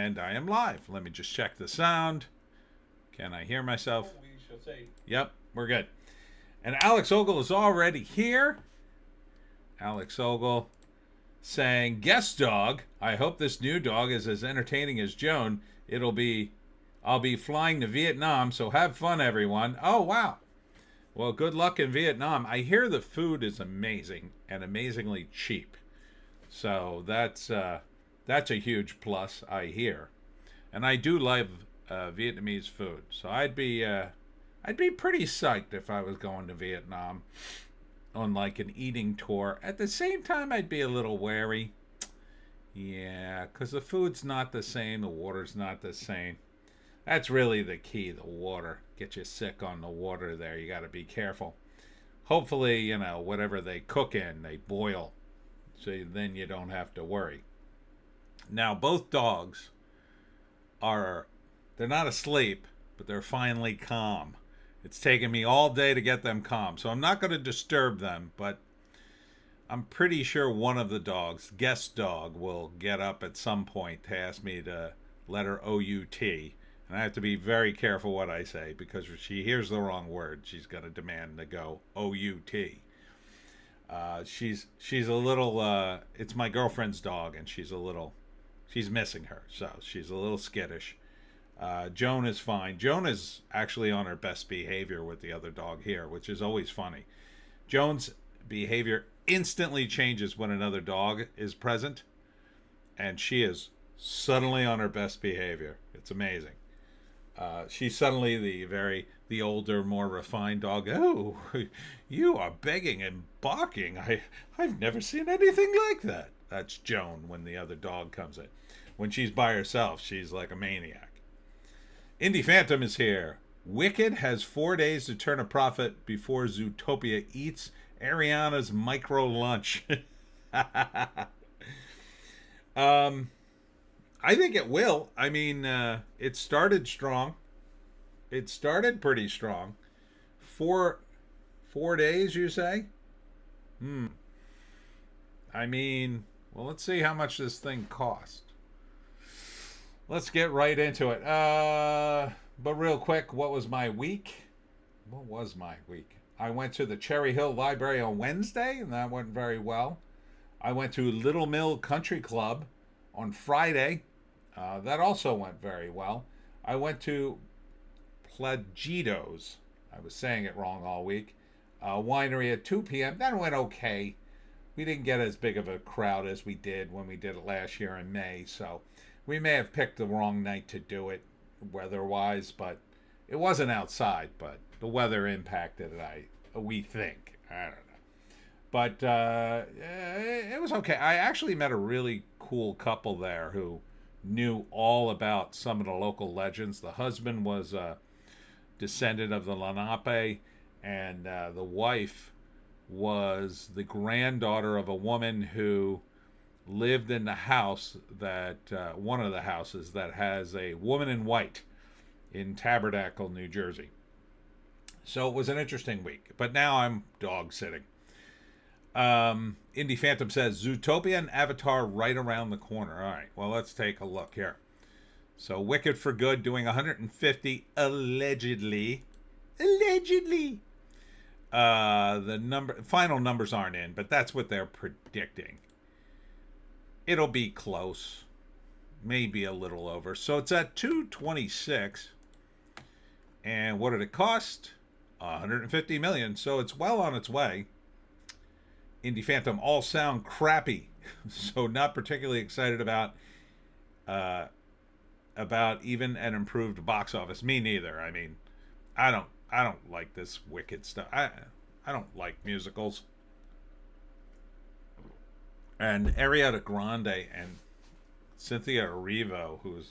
And I am live. Let me just check the sound. Can I hear myself? We shall say. Yep, we're good. And Alex Ogle is already here. Alex Ogle saying, guest dog. I hope this new dog is as entertaining as Joan. I'll be flying to Vietnam, so have fun, everyone. Oh, wow. Well, good luck in Vietnam. I hear the food is amazing and amazingly cheap. So that's a huge plus, I hear. And I do love Vietnamese food. So I'd be pretty psyched if I was going to Vietnam on like an eating tour. At the same time, I'd be a little wary. Yeah, because the food's not the same, the water's not the same. That's really the key, the water. Get you sick on the water there. You got to be careful. Hopefully, whatever they cook in, they boil. So then you don't have to worry. Now, both dogs they're not asleep, but they're finally calm. It's taken me all day to get them calm. So I'm not going to disturb them, but I'm pretty sure one of the dogs, guest dog, will get up at some point to ask me to let her OUT. And I have to be very careful what I say, because if she hears the wrong word, she's going to demand to go OUT. She's a little, it's my girlfriend's dog, and she's missing her, so she's a little skittish. Joan is fine. Joan is actually on her best behavior with the other dog here, which is always funny. Joan's behavior instantly changes when another dog is present, and she is suddenly on her best behavior. It's amazing. She's suddenly the older, more refined dog. Oh, you are begging and barking. I've never seen anything like that. That's Joan when the other dog comes in. When she's by herself, she's like a maniac. Indie Phantom is here. Wicked has 4 days to turn a profit before Zootopia eats Ariana's micro lunch. I think it will. I mean, it started strong. It started pretty strong. 4 days, you say? I mean, well, let's see how much this thing cost. Let's get right into it. But real quick, what was my week? I went to the Cherry Hill Library on Wednesday, and that went very well. I went to Little Mill Country Club on Friday. That also went very well. I went to Plagitos. I was saying it wrong all week. Winery at 2 p.m. That went okay. We didn't get as big of a crowd as we did when we did it last year in May, so we may have picked the wrong night to do it weather-wise, but it wasn't outside, but the weather impacted it, we think. I don't know. But it was okay. I actually met a really cool couple there who knew all about some of the local legends. The husband was a descendant of the Lenape, and the wife was the granddaughter of a woman who lived in the house that, one of the houses that has a woman in white in Tabernacle, New Jersey. So it was an interesting week. But now I'm dog sitting. Indie Phantom says Zootopia and Avatar right around the corner. All right, well, let's take a look here. So Wicked for Good doing 150 allegedly. The final numbers aren't in, but that's what they're predicting. It'll be close, maybe a little over. So it's at 226. And what did it cost? 150 million. So it's well on its way. Indie Phantom all sound crappy, so not particularly excited about even an improved box office. Me neither. I mean, I don't like this Wicked stuff. I don't like musicals. And Ariana Grande and Cynthia Erivo, who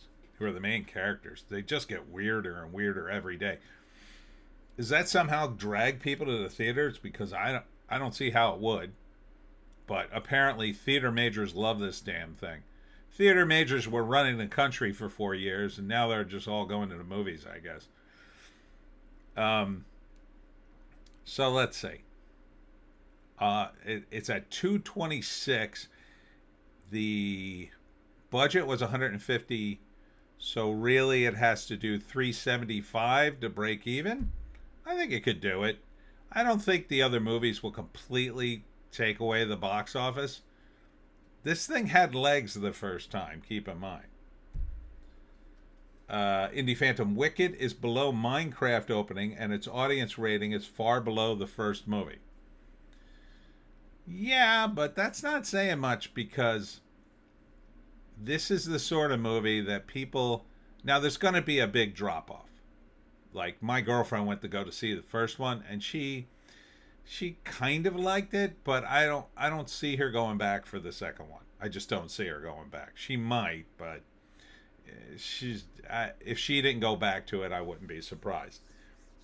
are the main characters, they just get weirder and weirder every day. Does that somehow drag people to the theaters? Because I don't see how it would. But apparently theater majors love this damn thing. Theater majors were running the country for 4 years, and now they're just all going to the movies, I guess. So let's see. It's at 226. The budget was 150 So really it has to do 375 to break even? I think it could do it. I don't think the other movies will completely take away the box office. This thing had legs the first time, keep in mind. Indie Phantom Wicked is below Minecraft opening, and its audience rating is far below the first movie. Yeah, but that's not saying much because this is the sort of movie that people... Now, there's going to be a big drop-off. Like, my girlfriend went to go to see the first one, and she kind of liked it, but I don't see her going back for the second one. I just don't see her going back. She might, but if she didn't go back to it, I wouldn't be surprised.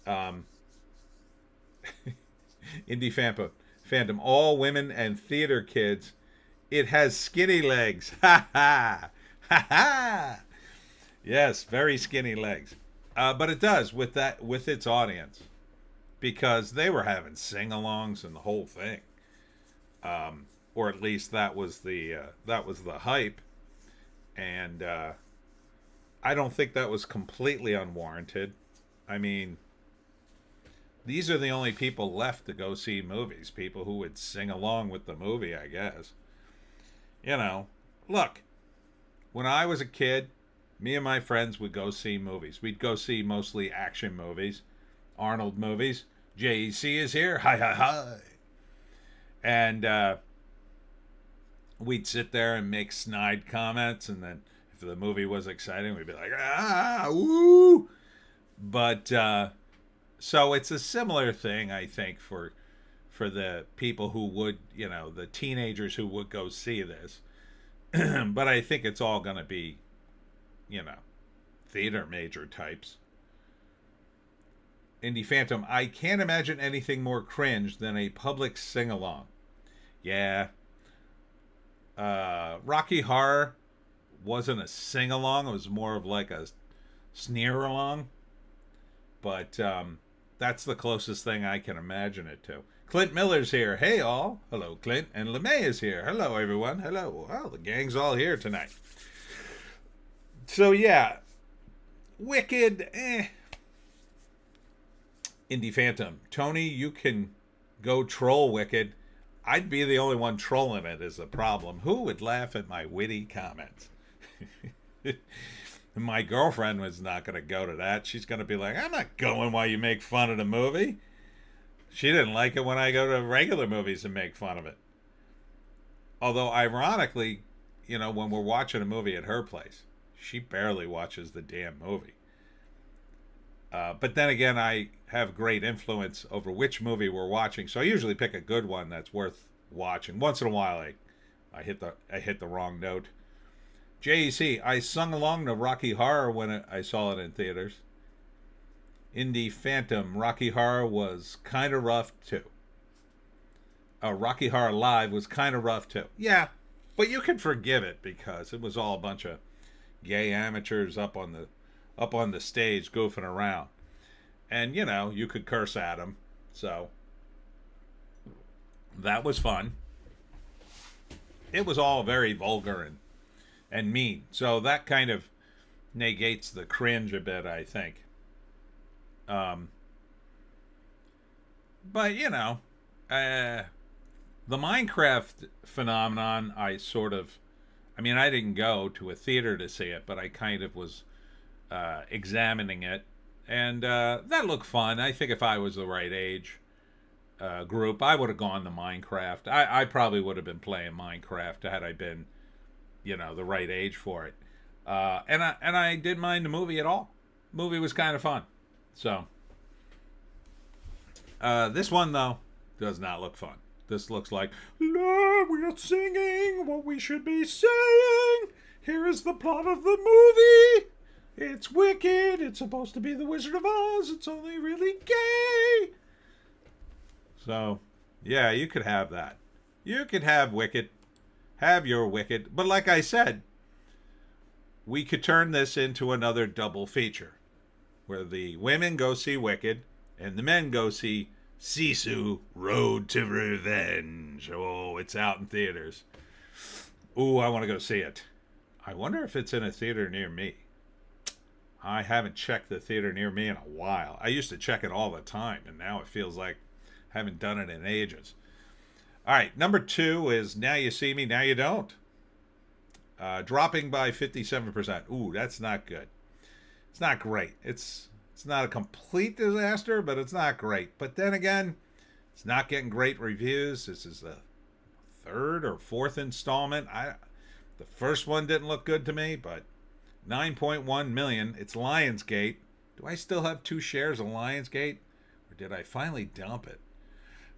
Indie Phantom, all women and theater kids. It has skinny legs. Ha ha ha ha. Yes, very skinny legs. But it does with its audience, because they were having sing-alongs and the whole thing. Or at least that was the hype, and I don't think that was completely unwarranted. I mean, these are the only people left to go see movies. People who would sing along with the movie, I guess. You know, look, when I was a kid, me and my friends would go see movies. We'd go see mostly action movies, Arnold movies. JEC is here. Hi, hi, hi. And we'd sit there and make snide comments, and then if the movie was exciting, we'd be like, ah, woo. But so it's a similar thing, I think, for the people who would, the teenagers who would go see this. But I think it's all going to be, theater major types. Indie Phantom, I can't imagine anything more cringe than a public sing-along. Yeah. Rocky Horror wasn't a sing-along. It was more of like a sneer-along. But that's the closest thing I can imagine it to. Clint Miller's here. Hey, all. Hello, Clint. And LeMay is here. Hello, everyone. Hello. Well, the gang's all here tonight. So, yeah. Wicked, Indie Phantom. Tony, you can go troll Wicked. I'd be the only one trolling it is the problem. Who would laugh at my witty comments? My girlfriend was not going to go to that. She's going to be like, I'm not going while you make fun of the movie. She didn't like it when I go to regular movies and make fun of it. Although, ironically, when we're watching a movie at her place, she barely watches the damn movie. But then again, I have great influence over which movie we're watching, so I usually pick a good one that's worth watching. Once in a while, I hit the wrong note. JEC, I sung along to Rocky Horror when I saw it in theaters. Indie Phantom, Rocky Horror was kind of rough too. Rocky Horror Live was kind of rough too. Yeah, but you can forgive it because it was all a bunch of gay amateurs up on the stage goofing around. And, you could curse at them. So, that was fun. It was all very vulgar and mean. So, that kind of negates the cringe a bit, I think. But, the Minecraft phenomenon, I didn't go to a theater to see it, but I kind of was examining it. And that looked fun. I think if I was the right age group, I would have gone to Minecraft. I probably would have been playing Minecraft had I been, the right age for it. And I didn't mind the movie at all. Movie was kind of fun. So, this one, though, does not look fun. This looks like, no, we're singing what we should be saying. Here is the plot of the movie. It's wicked. It's supposed to be the Wizard of Oz. It's only really gay. So, yeah, you could have that. You could have Wicked. Have your Wicked. But like I said, we could turn this into another double feature where the women go see Wicked and the men go see Sisu Road to Revenge. Oh, it's out in theaters. Ooh, I want to go see it. I wonder if it's in a theater near me. I haven't checked the theater near me in a while. I used to check it all the time, and now it feels like I haven't done it in ages. All right, number 2 is Now You See Me, Now You Don't. Dropping by 57%. Ooh, that's not good. It's not great. It's not a complete disaster, but it's not great. But then again, it's not getting great reviews. This is the 3rd or 4th installment. The first one didn't look good to me, but 9.1 million. It's Lionsgate. Do I still have 2 shares of Lionsgate? Or did I finally dump it?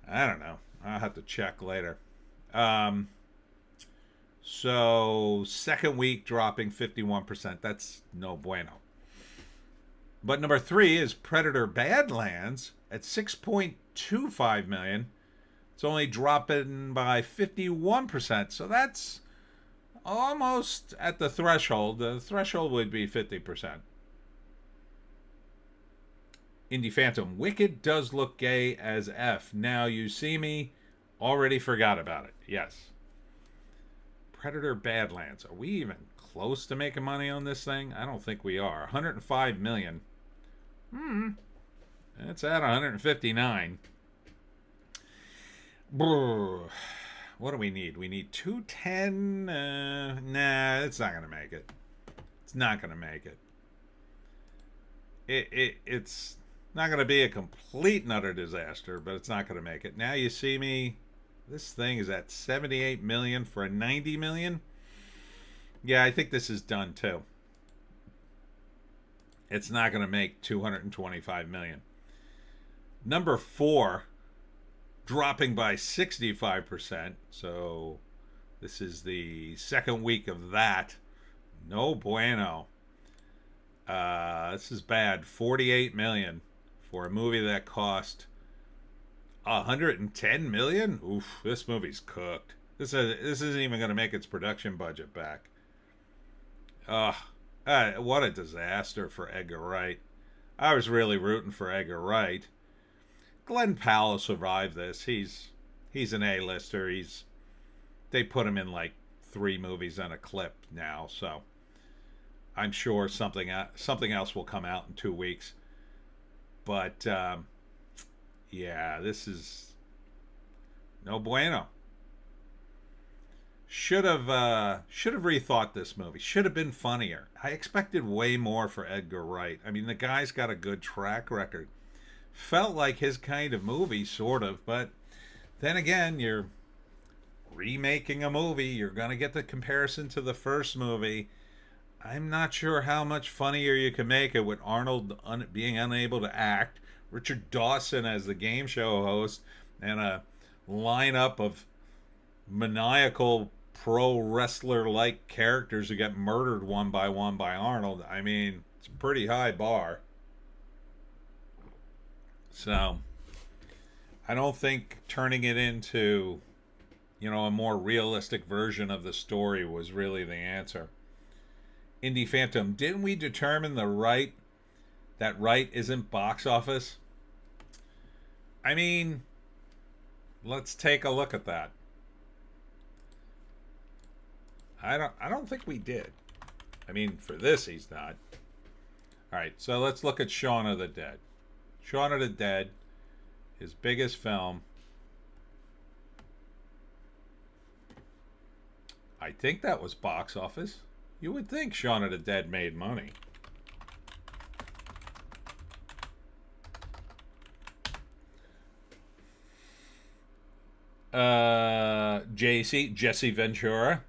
I don't know. I'll have to check later. So, second week dropping 51%. That's no bueno. But number 3 is Predator Badlands at 6.25 million. It's only dropping by 51%. So that's almost at the threshold. The threshold would be 50%. Indie Phantom. Wicked does look gay as F. Now You See Me. Already forgot about it. Yes. Predator Badlands. Are we even close to making money on this thing? I don't think we are. 105 million. It's at 159. Brr. What do we need? We need 210. Nah, it's not gonna make it. It's not gonna make it. It's not gonna be a complete and utter disaster, but it's not gonna make it. Now You See Me. This thing is at 78 million for a 90 million. Yeah, I think this is done too. It's not going to make 225 million. Number 4, dropping by 65%. So this is the second week of that. No bueno. This is bad. 48 million for a movie that cost 110 million. Oof, this movie's cooked. This isn't even going to make its production budget back. What a disaster for Edgar Wright. I was really rooting for Edgar Wright. Glenn Powell survived this. He's an A-lister. They put him in like 3 movies and a clip now, so I'm sure something else will come out in 2 weeks. But yeah, this is no bueno. Should have rethought this movie. Should have been funnier. I expected way more for Edgar Wright. I mean, the guy's got a good track record. Felt like his kind of movie, sort of, but then again, you're remaking a movie. You're going to get the comparison to the first movie. I'm not sure how much funnier you can make it with Arnold being unable to act, Richard Dawson as the game show host, and a lineup of maniacal pro wrestler like characters who get murdered one by Arnold. I mean, it's a pretty high bar. So I don't think turning it into, a more realistic version of the story was really the answer. Indie Phantom, didn't we determine that right isn't box office? I mean, let's take a look at that. I don't think we did. I mean, for this, he's not. All right, so let's look at Shaun of the Dead. Shaun of the Dead, his biggest film. I think that was box office. You would think Shaun of the Dead made money. Jesse Ventura.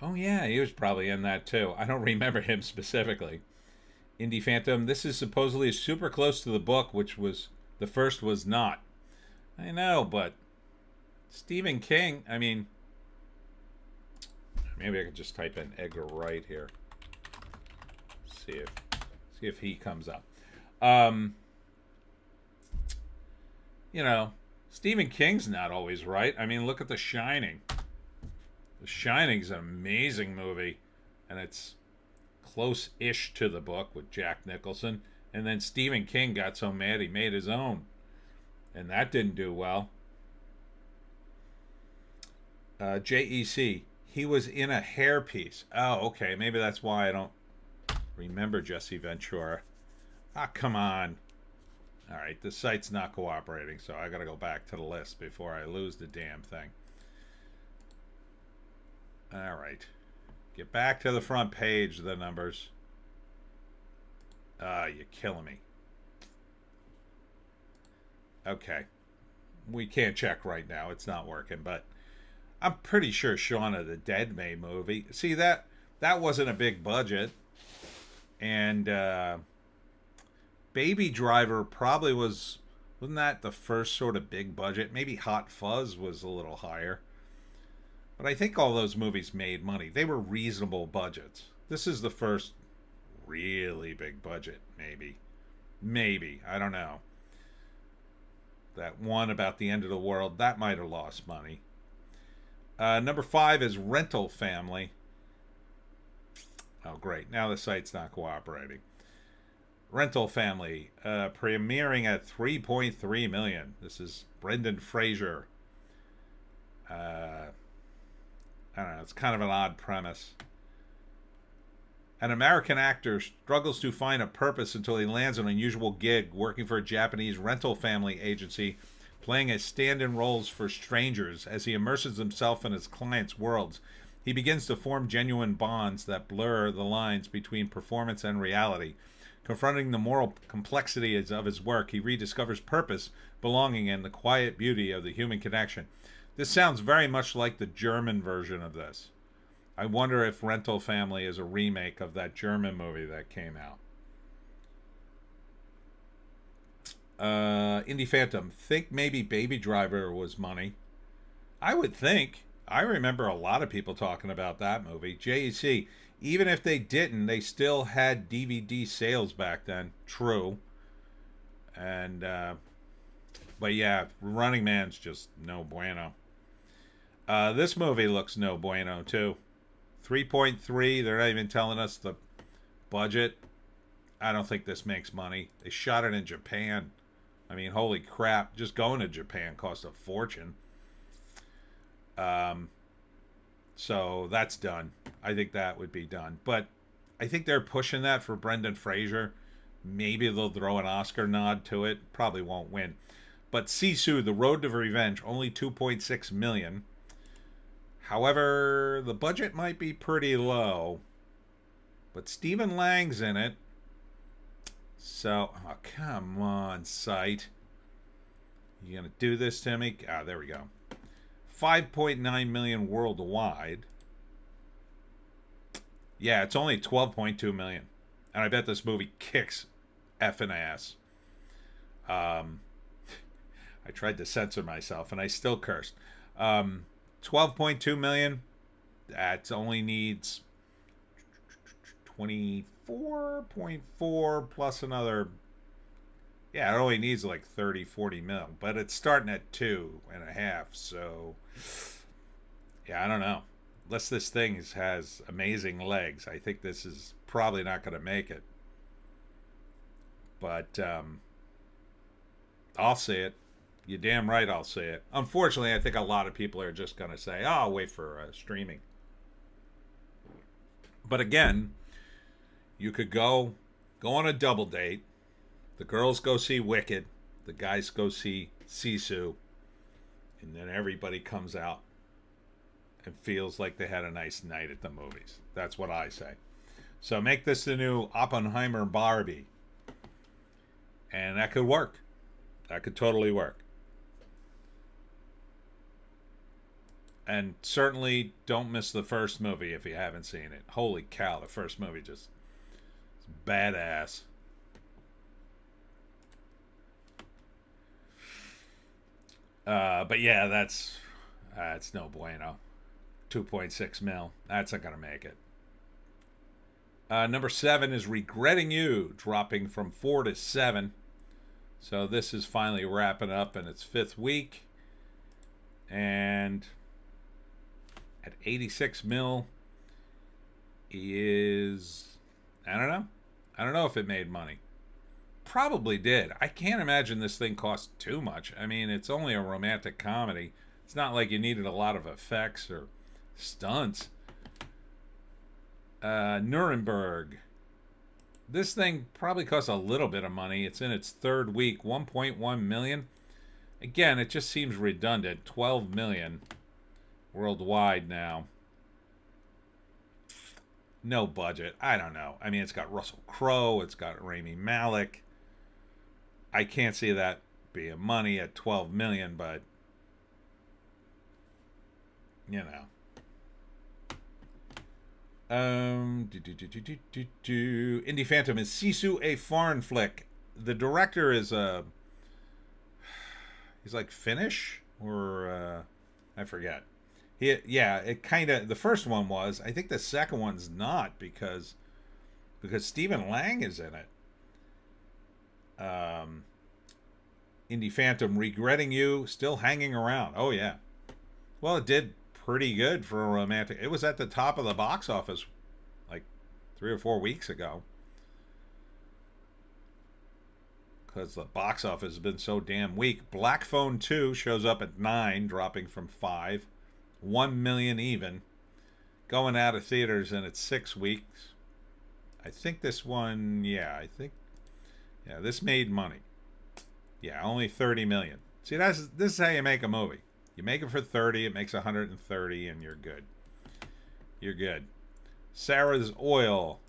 Oh yeah, he was probably in that too. I don't remember him specifically. Indie Phantom, this is supposedly super close to the book, which was the first was not. I know, but Stephen King, I mean, maybe I could just type in Edgar Wright here. See if he comes up. Stephen King's not always right. I mean, look at The Shining. The Shining's an amazing movie, and it's close-ish to the book with Jack Nicholson. And then Stephen King got so mad he made his own, and that didn't do well. JEC, he was in a hairpiece. Oh, okay, maybe that's why I don't Remember Jesse Ventura. Ah, come on. All right, the site's not cooperating, so I got to go back to the list before I lose the damn thing. All right. Get back to the front page, the numbers. You're killing me. Okay. We can't check right now. It's not working, but I'm pretty sure Shaun of the Dead made movie. See, that wasn't a big budget. And Baby Driver probably wasn't that the first sort of big budget? Maybe Hot Fuzz was a little higher. But I think all those movies made money. They were reasonable budgets. This is the first really big budget, maybe. Maybe. I don't know. That one about the end of the world, that might have lost money. Number 5 is Rental Family. Oh, great. Now the site's not cooperating. Rental Family, premiering at $3.3 million. This is Brendan Fraser. I don't know. It's kind of an odd premise. An American actor struggles to find a purpose until he lands an unusual gig working for a Japanese rental family agency, playing as stand-in roles for strangers. As he immerses himself in his clients' worlds, he begins to form genuine bonds that blur the lines between performance and reality. Confronting the moral complexities of his work, he rediscovers purpose, belonging, and the quiet beauty of the human connection. This sounds very much like the German version of this. I wonder if Rental Family is a remake of that German movie that came out. Indie Phantom. Think maybe Baby Driver was money. I would think. I remember a lot of people talking about that movie. JEC. Even if they didn't, they still had DVD sales back then. True. And, but yeah, Running Man's just no bueno. This movie looks no bueno, too. 3.3. They're not even telling us the budget. I don't think this makes money. They shot it in Japan. I mean, holy crap. Just going to Japan cost a fortune. So that's done. I think that would be done. But I think they're pushing that for Brendan Fraser. Maybe they'll throw an Oscar nod to it. Probably won't win. But Sisu, The Road to Revenge, only $2.6 million. However, the budget might be pretty low. But Stephen Lang's in it. So, oh, come on, site. You gonna do this to me? Ah, there we go. 5.9 million worldwide. Yeah, it's only 12.2 million. And I bet this movie kicks effing ass. I tried to censor myself and I still cursed. 12.2 million. That only needs 24.4 plus another. Yeah, it only needs like 30, 40 mil. But it's starting at 2.5. So, yeah, I don't know. Unless this thing has amazing legs, I think this is probably not going to make it. But I'll see it. You're damn right I'll see it. Unfortunately, I think a lot of people are just going to say, oh, I'll wait for streaming. But again, you could go on a double date. The girls go see Wicked. The guys go see Sisu. And then everybody comes out and feels like they had a nice night at the movies. That's what I say. So make this the new Oppenheimer Barbie. And that could work. That could totally work. And certainly don't miss the first movie if you haven't seen it. Holy cow, the first movie just is badass. But yeah, that's no bueno. 2.6 mil. That's not going to make it. Number 7 is Regretting You, dropping from 4 to 7. So this is finally wrapping up in its 5th week. And at 86 mil is, I don't know. I don't know if it made money. Probably did. I can't imagine this thing cost too much. I mean, it's only a romantic comedy. It's not like you needed a lot of effects or stunts. Nuremberg. This thing probably costs a little bit of money. It's in its third week, 1.1 million. Again, it just seems redundant. 12 million worldwide now. No budget. I don't know. I mean, it's got Russell Crowe. It's got Rami Malek. I can't see that being money at 12 million, but you know. Indie Phantom is Sisu, a foreign flick. The director is he's like Finnish or I forget. It kind of, the first one was. I think the second one's not because Stephen Lang is in it. Indie Phantom, regretting you, still hanging around. Oh yeah. Well, it did pretty good for a romantic. It was at the top of the box office like 3 or 4 weeks ago. Because the box office has been so damn weak. Black Phone 2 shows up at 9, dropping from 5. 1 million even. Going out of theaters in its 6 weeks. I think this one, this made money. Yeah, only 30 million. See, this is how you make a movie. You make it for 30, it makes 130, and you're good. You're good. Sarah's Oil.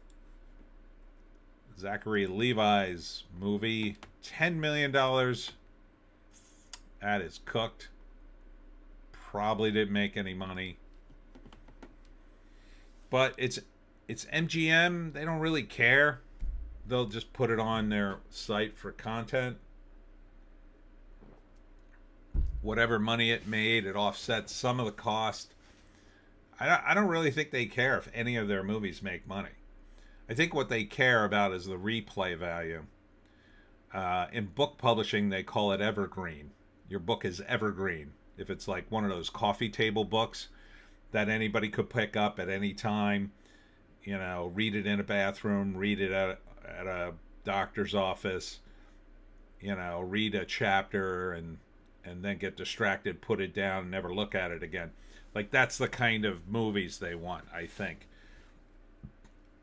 Zachary Levi's movie. $10 million. That is cooked. Probably didn't make any money. But it's MGM. They don't really care. They'll just put it on their site for content. Whatever money it made, it offsets some of the cost. I don't really think they care if any of their movies make money. I think what they care about is the replay value. In book publishing, they call it evergreen. Your book is evergreen. If it's like one of those coffee table books that anybody could pick up at any time, read it in a bathroom, read it at a doctor's office, read a chapter and then get distracted, put it down, and never look at it again. Like, that's the kind of movies they want, I think.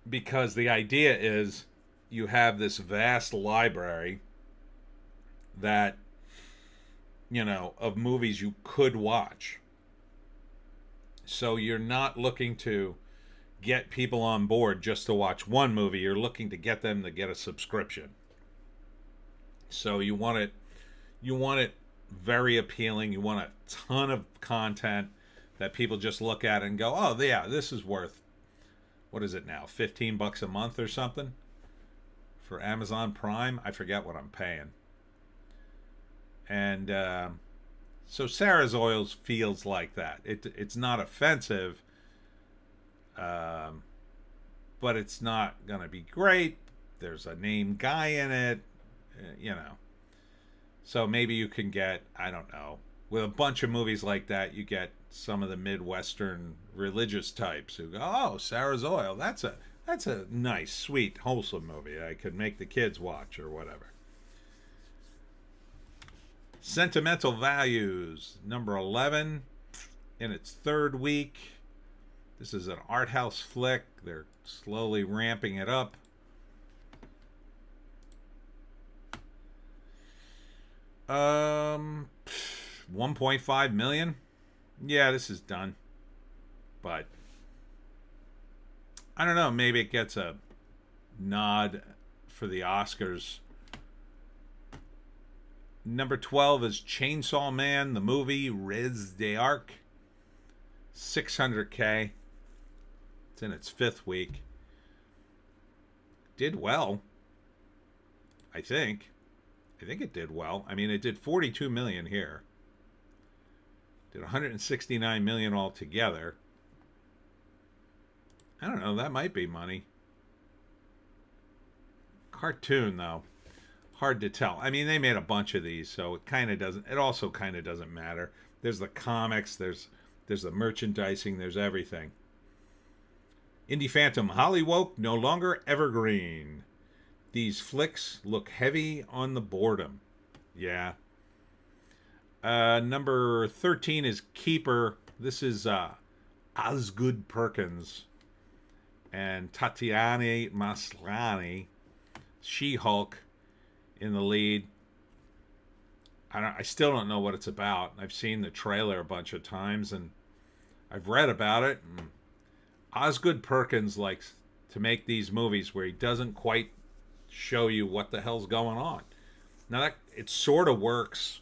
Because the idea is you have this vast library that, of movies you could watch. So you're not looking to get people on board just to watch one movie. You're looking to get them to get a subscription. So you want it very appealing. You want a ton of content that people just look at and go, oh yeah, this is worth, what is it now, $15 a month or something for Amazon Prime? I forget what I'm paying. And so Sarah's Oils feels like that. It's not offensive, but it's not gonna be great. There's a name guy in it, So maybe you can get, I don't know, with a bunch of movies like that, you get some of the Midwestern religious types who go, oh, Sarah's Oil, that's a nice, sweet, wholesome movie I could make the kids watch or whatever. Sentimental Values, number 11, in its third week. This is an art house flick. They're slowly ramping it up. $1.5 million. Yeah, this is done. But I don't know, maybe it gets a nod for the Oscars. Number 12 is Chainsaw Man, the movie, Riz d'Arc. $600K. It's in its 5th week. Did well, I think. I think it did well. I mean, it did 42 million here. Did 169 million altogether. I don't know, that might be money. Cartoon, though. Hard to tell. I mean, they made a bunch of these, so it also kind of doesn't matter. There's the comics, there's the merchandising, there's everything. Indie Phantom, Hollywoke, no longer evergreen. These flicks look heavy on the boredom. Yeah. Number 13 is Keeper. This is Osgood Perkins and Tatiana Maslany. She-Hulk in the lead. I still don't know what it's about. I've seen the trailer a bunch of times, and I've read about it. And Osgood Perkins likes to make these movies where he doesn't quite show you what the hell's going on. Now, that it sort of works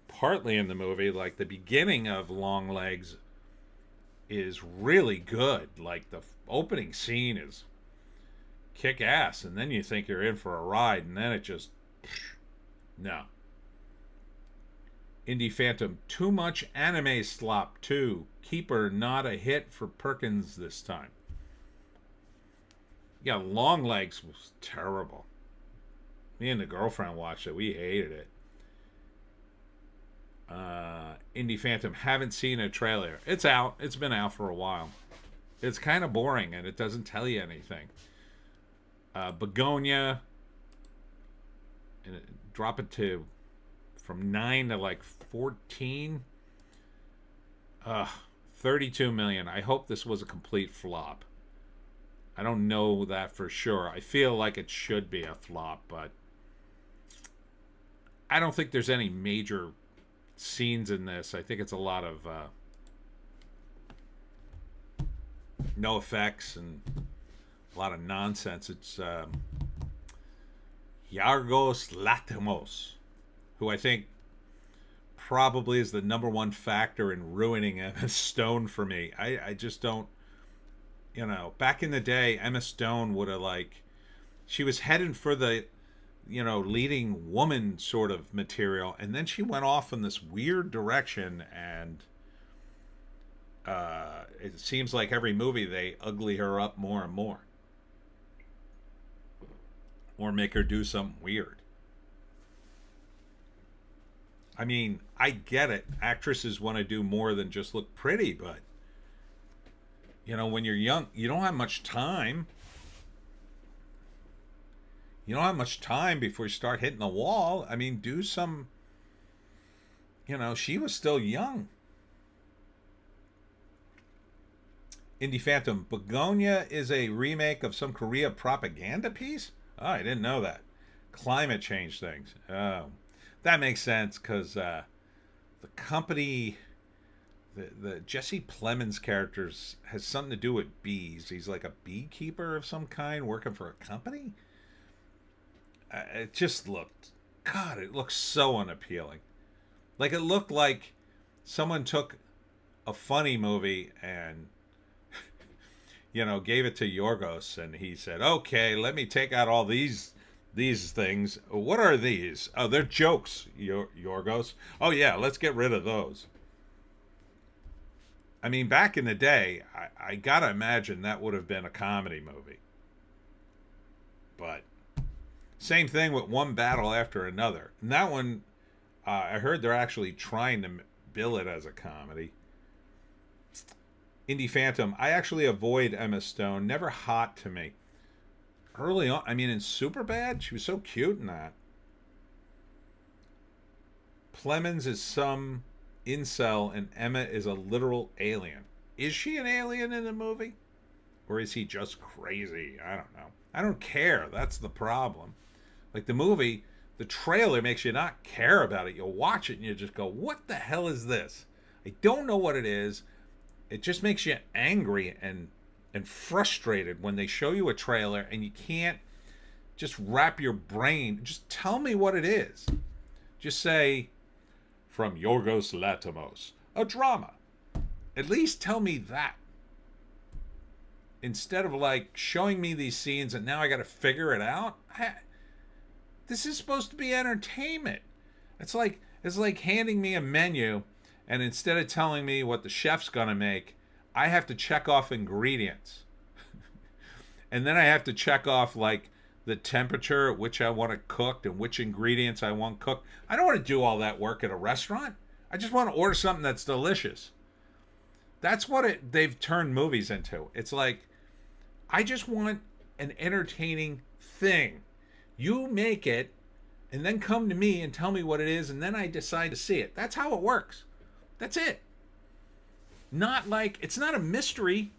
partly in the movie. Like, the beginning of Long Legs is really good. Like, the opening scene is kick ass, and then you think you're in for a ride, and then it just... No. Indie Phantom, too much anime slop too. Keeper, not a hit for Perkins this time. Yeah, Long Legs was terrible. Me and the girlfriend watched it. We hated it. Indie Phantom, haven't seen a trailer. It's out. It's been out for a while. It's kind of boring, and it doesn't tell you anything. Begonia, and drop it to from 9 to like 14. 32 million. I hope this was a complete flop. I don't know that for sure. I feel like it should be a flop, but I don't think there's any major scenes in this. I think it's a lot of no effects and a lot of nonsense. It's Yorgos Lanthimos, who I think probably is the number one factor in ruining Emma Stone for me. I just don't, back in the day, Emma Stone would have, like, she was headed for the, leading woman sort of material, and then she went off in this weird direction, and it seems like every movie they ugly her up more and more. Or make her do something weird. I mean, I get it. Actresses want to do more than just look pretty, but, when you're young, you don't have much time. You don't have much time before you start hitting the wall. I mean, do some, she was still young. Indie Phantom, Begonia is a remake of some Korea propaganda piece? Oh, I didn't know that. Climate change things. Oh, that makes sense, because the company, the Jesse Plemons characters has something to do with bees. He's like a beekeeper of some kind working for a company. It just looked, God, it looked so unappealing. Like, it looked like someone took a funny movie and gave it to Yorgos, and he said, okay, let me take out all these things. What are these? Oh, they're jokes, Yorgos. Oh, yeah, let's get rid of those. I mean, back in the day, I gotta imagine that would have been a comedy movie. But same thing with One Battle After Another. And that one, I heard they're actually trying to bill it as a comedy. Indie Phantom, I actually avoid Emma Stone. Never hot to me. Early on, I mean, in Superbad, she was so cute in that. Plemons is some incel, and Emma is a literal alien. Is she an alien in the movie? Or is he just crazy? I don't know. I don't care. That's the problem. Like, the movie, the trailer makes you not care about it. You'll watch it and you just go, what the hell is this? I don't know what it is. It just makes you angry and frustrated when they show you a trailer and you can't just wrap your brain. Just tell me what it is. Just say, from Yorgos Lanthimos, a drama. At least tell me that. Instead of, like, showing me these scenes and now I got to figure it out. This is supposed to be entertainment. It's like handing me a menu, and instead of telling me what the chef's gonna make, I have to check off ingredients. And then I have to check off, like, the temperature at which I want it cooked and which ingredients I want cooked. I don't want to do all that work at a restaurant. I just want to order something that's delicious. That's what they've turned movies into. It's like, I just want an entertaining thing. You make it, and then come to me and tell me what it is, and then I decide to see it. That's how it works. That's it. Not like, it's not a mystery.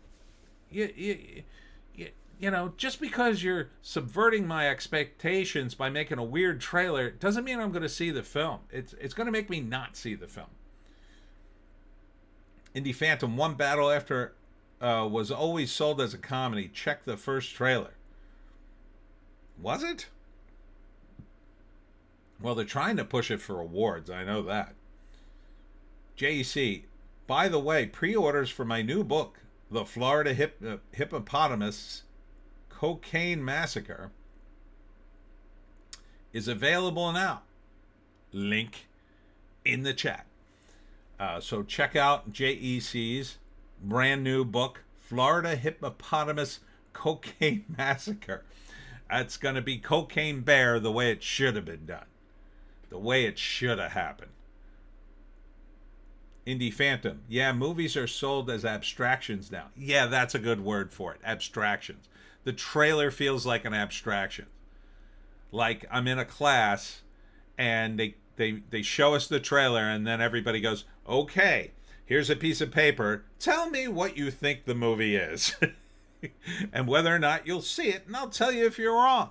just because you're subverting my expectations by making a weird trailer doesn't mean I'm going to see the film. It's going to make me not see the film. Indie Phantom, one battle after was always sold as a comedy. Check the first trailer. Was it? Well, they're trying to push it for awards. I know that. JEC, by the way, pre-orders for my new book, The Florida Hippopotamus Cocaine Massacre, is available now. Link in the chat. So check out JEC's brand new book, Florida Hippopotamus Cocaine Massacre. That's going to be Cocaine Bear the way it should have been done. The way it should have happened. Indie Phantom. Yeah, movies are sold as abstractions now. Yeah, that's a good word for it. Abstractions. The trailer feels like an abstraction. Like I'm in a class and they show us the trailer and then everybody goes, okay, here's a piece of paper. Tell me what you think the movie is. And whether or not you'll see it, and I'll tell you if you're wrong.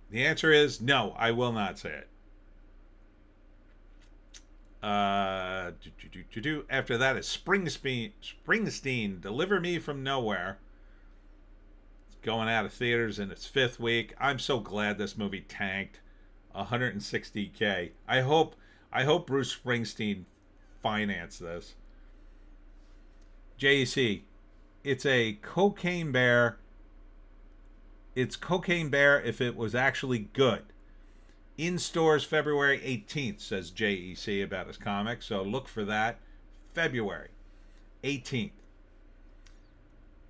The answer is no, I will not say it. After that is Springsteen, Deliver Me From Nowhere. It's going out of theaters in its 5th week. I'm so glad this movie tanked. $160K. I hope Bruce Springsteen financed this. JEC, it's a Cocaine Bear. It's Cocaine Bear if it was actually good. In stores February 18th, says JEC about his comic. So look for that. February 18th.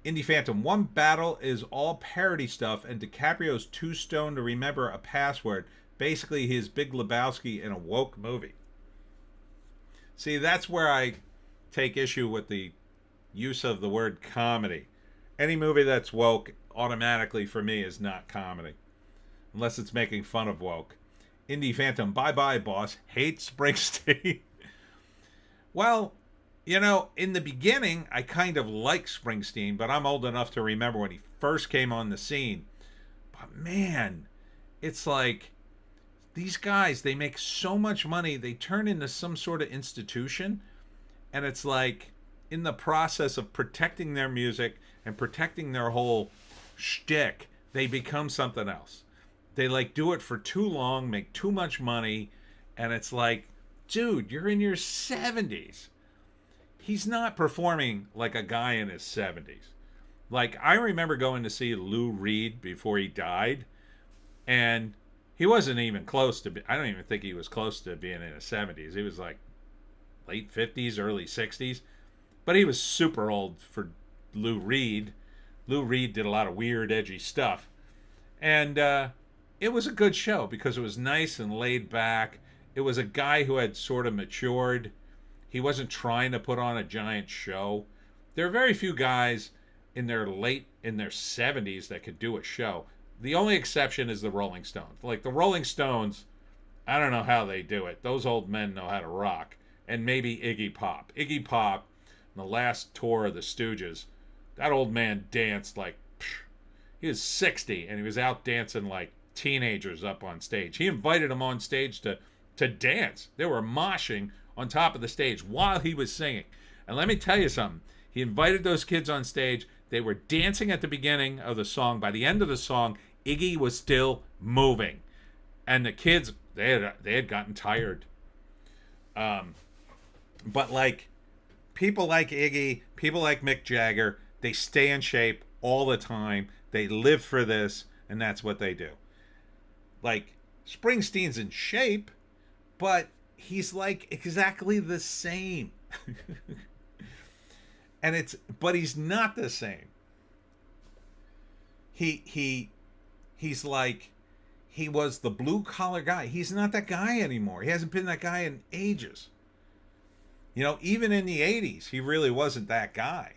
Indie Phantom. One battle is all parody stuff, and DiCaprio's too stoned to remember a password. Basically, his Big Lebowski in a woke movie. See, that's where I take issue with the use of the word comedy. Any movie that's woke automatically for me is not comedy. Unless it's making fun of woke. Indie Phantom, bye-bye, boss. Hates Springsteen. Well, in the beginning, I kind of liked Springsteen, but I'm old enough to remember when he first came on the scene. But man, it's like these guys, they make so much money, they turn into some sort of institution, and it's like in the process of protecting their music and protecting their whole shtick, they become something else. They do it for too long, make too much money, and it's like, dude, you're in your 70s. He's not performing like a guy in his 70s. I remember going to see Lou Reed before he died, and he wasn't even close to, I don't even think he was close to being in his 70s. He was late 50s, early 60s, but he was super old for Lou Reed. Lou Reed did a lot of weird, edgy stuff, and it was a good show because it was nice and laid back. It was a guy who had sort of matured. He wasn't trying to put on a giant show. There are very few guys in their 70s that could do a show. The only exception is the Rolling Stones. The Rolling Stones, I don't know how they do it. Those old men know how to rock. And maybe Iggy Pop. Iggy Pop, in the last tour of the Stooges, that old man danced he was 60 and he was out dancing like teenagers up on stage. He invited them on stage to dance. They were moshing on top of the stage while he was singing. And let me tell you something. He invited those kids on stage. They were dancing at the beginning of the song. By the end of the song, Iggy was still moving. And the kids, they had gotten tired. But people like Iggy, people like Mick Jagger, they stay in shape all the time. They live for this, and that's what they do. Springsteen's in shape, but he's exactly the same. But he's not the same. He's he was the blue collar guy. He's not that guy anymore. He hasn't been that guy in ages. Even in the 80s, he really wasn't that guy.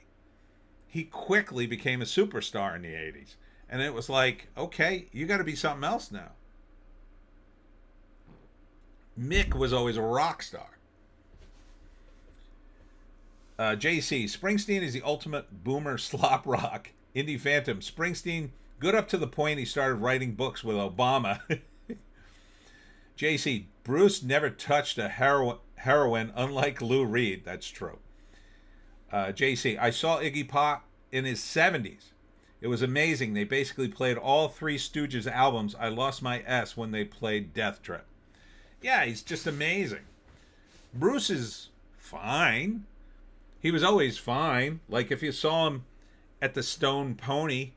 He quickly became a superstar in the 80s. And it was okay, you got to be something else now. Mick was always a rock star. JC, Springsteen is the ultimate boomer slop rock. Indie Phantom. Springsteen, good up to the point he started writing books with Obama. JC, Bruce never touched a heroin unlike Lou Reed. That's true. JC, I saw Iggy Pop in his 70s. It was amazing. They basically played all Three Stooges albums. I lost my S when they played Death Trip. Yeah, he's just amazing. Bruce is fine. He was always fine. Like if you saw him at the Stone Pony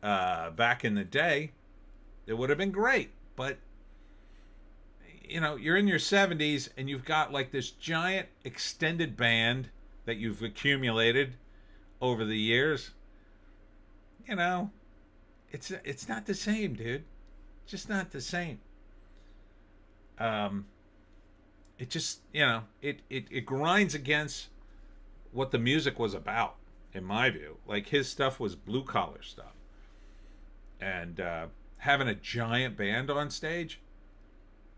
back in the day, it would have been great. But, you know, you're in your 70s and you've got like this giant extended band that you've accumulated over the years. You know, it's not the same, dude. It's just not the same. It just, you know, it grinds against what the music was about, in my view. Like his stuff was blue collar stuff, and having a giant band on stage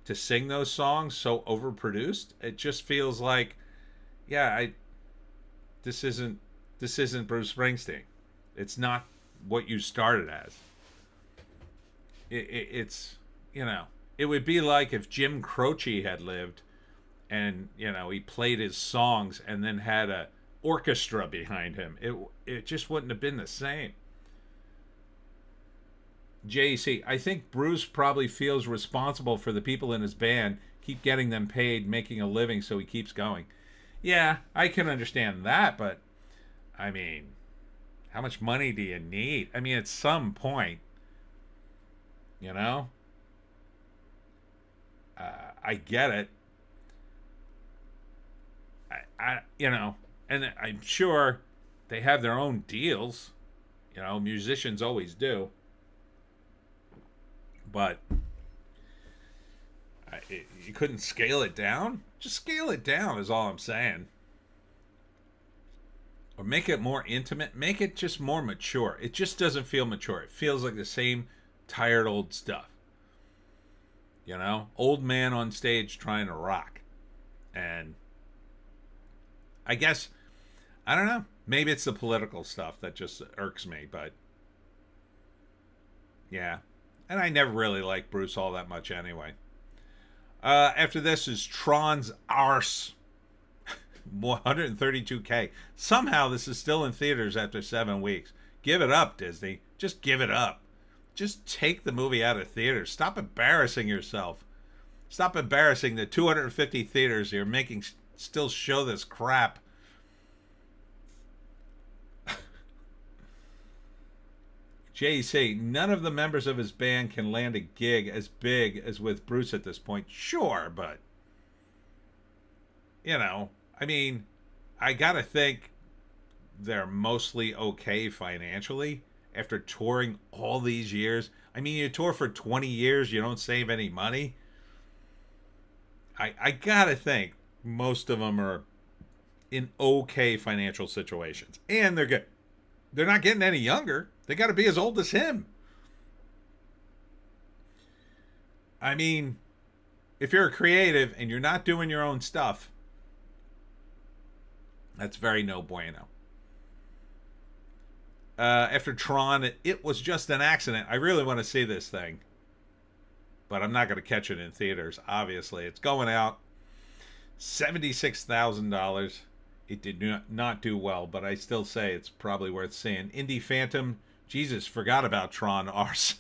to sing those songs so overproduced, it just feels like, yeah, this isn't Bruce Springsteen. It's not what you started as. It's, you know, it would be like if Jim Croce had lived and, you know, he played his songs and then had a orchestra behind him. It just wouldn't have been the same. JC, I think Bruce probably feels responsible for the people in his band, keep getting them paid, making a living, so he keeps going. Yeah, I can understand that, but I mean, how much money do you need? I mean, at some point, you know, I get it. I you know, and I'm sure they have their own deals. You know, musicians always do. But you couldn't scale it down? Just scale it down is all I'm saying. Or make it more intimate. Make it just more mature. It just doesn't feel mature. It feels like the same tired old stuff. You know? Old man on stage trying to rock. And I guess, I don't know. Maybe it's the political stuff that just irks me. But yeah. And I never really liked Bruce all that much anyway. After this is Tron's Arse. 132K. Somehow this is still in theaters after 7 weeks. Give it up, Disney. Just give it up. Just take the movie out of theaters. Stop embarrassing yourself. Stop embarrassing the 250 theaters you're making still show this crap. JC, none of the members of his band can land a gig as big as with Bruce at this point. Sure, but, you know, I mean, I gotta think they're mostly okay financially after touring all these years. I mean, you tour for 20 years, you don't save any money. I gotta think most of them are in okay financial situations. And they're not getting any younger. They got to be as old as him. I mean, if you're a creative and you're not doing your own stuff, that's very no bueno. After Tron, it was just an accident. I really want to see this thing, but I'm not going to catch it in theaters, obviously. It's going out. $76,000. It did not do well, but I still say it's probably worth seeing. Indie Phantom, Jesus, forgot about Tron Arse.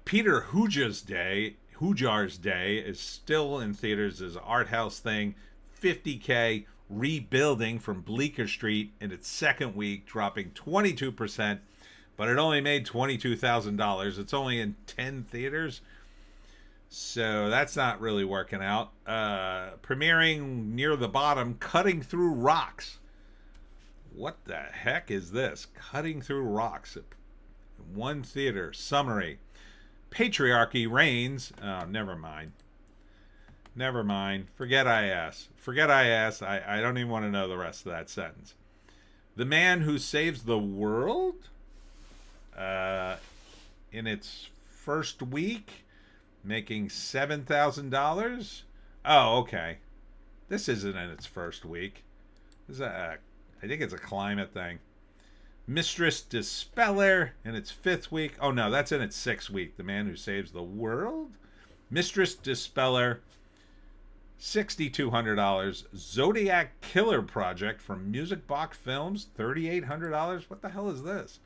Peter Hujar's Day is still in theaters as an art house thing. 50K, rebuilding from Bleecker Street in its second week, dropping 22%, but it only made $22,000. It's only in 10 theaters. So that's not really working out. Premiering near the bottom, Cutting Through Rocks. What the heck is this? Cutting Through Rocks. One theater. Summary. Patriarchy reigns. Oh, never mind. Never mind. Forget I asked. I don't even want to know the rest of that sentence. The Man Who Saves the World. In its first week, making $7,000. Oh, okay. This isn't in its first week. This is I think it's a climate thing. Mistress Dispeller in its 5th week. Oh no, that's in its 6th week. The Man Who Saves the World. Mistress Dispeller, $6,200. Zodiac Killer Project from Music Box Films, $3,800. What the hell is this?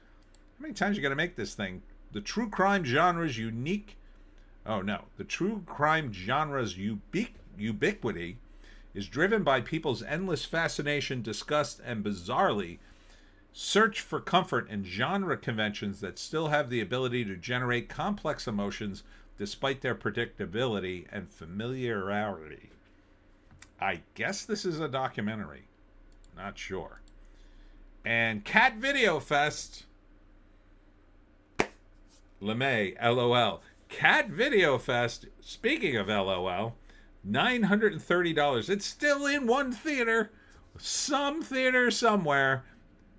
How many times you got to make this thing? The true crime genre's unique. Oh no, the true crime genre's ubiquity is driven by people's endless fascination, disgust, and bizarrely search for comfort in genre conventions that still have the ability to generate complex emotions despite their predictability and familiarity. I guess this is a documentary. Not sure. And Cat Video Fest. LeMay, LOL. Cat Video Fest, speaking of LOL, $930. It's still in one theater. Some theater somewhere.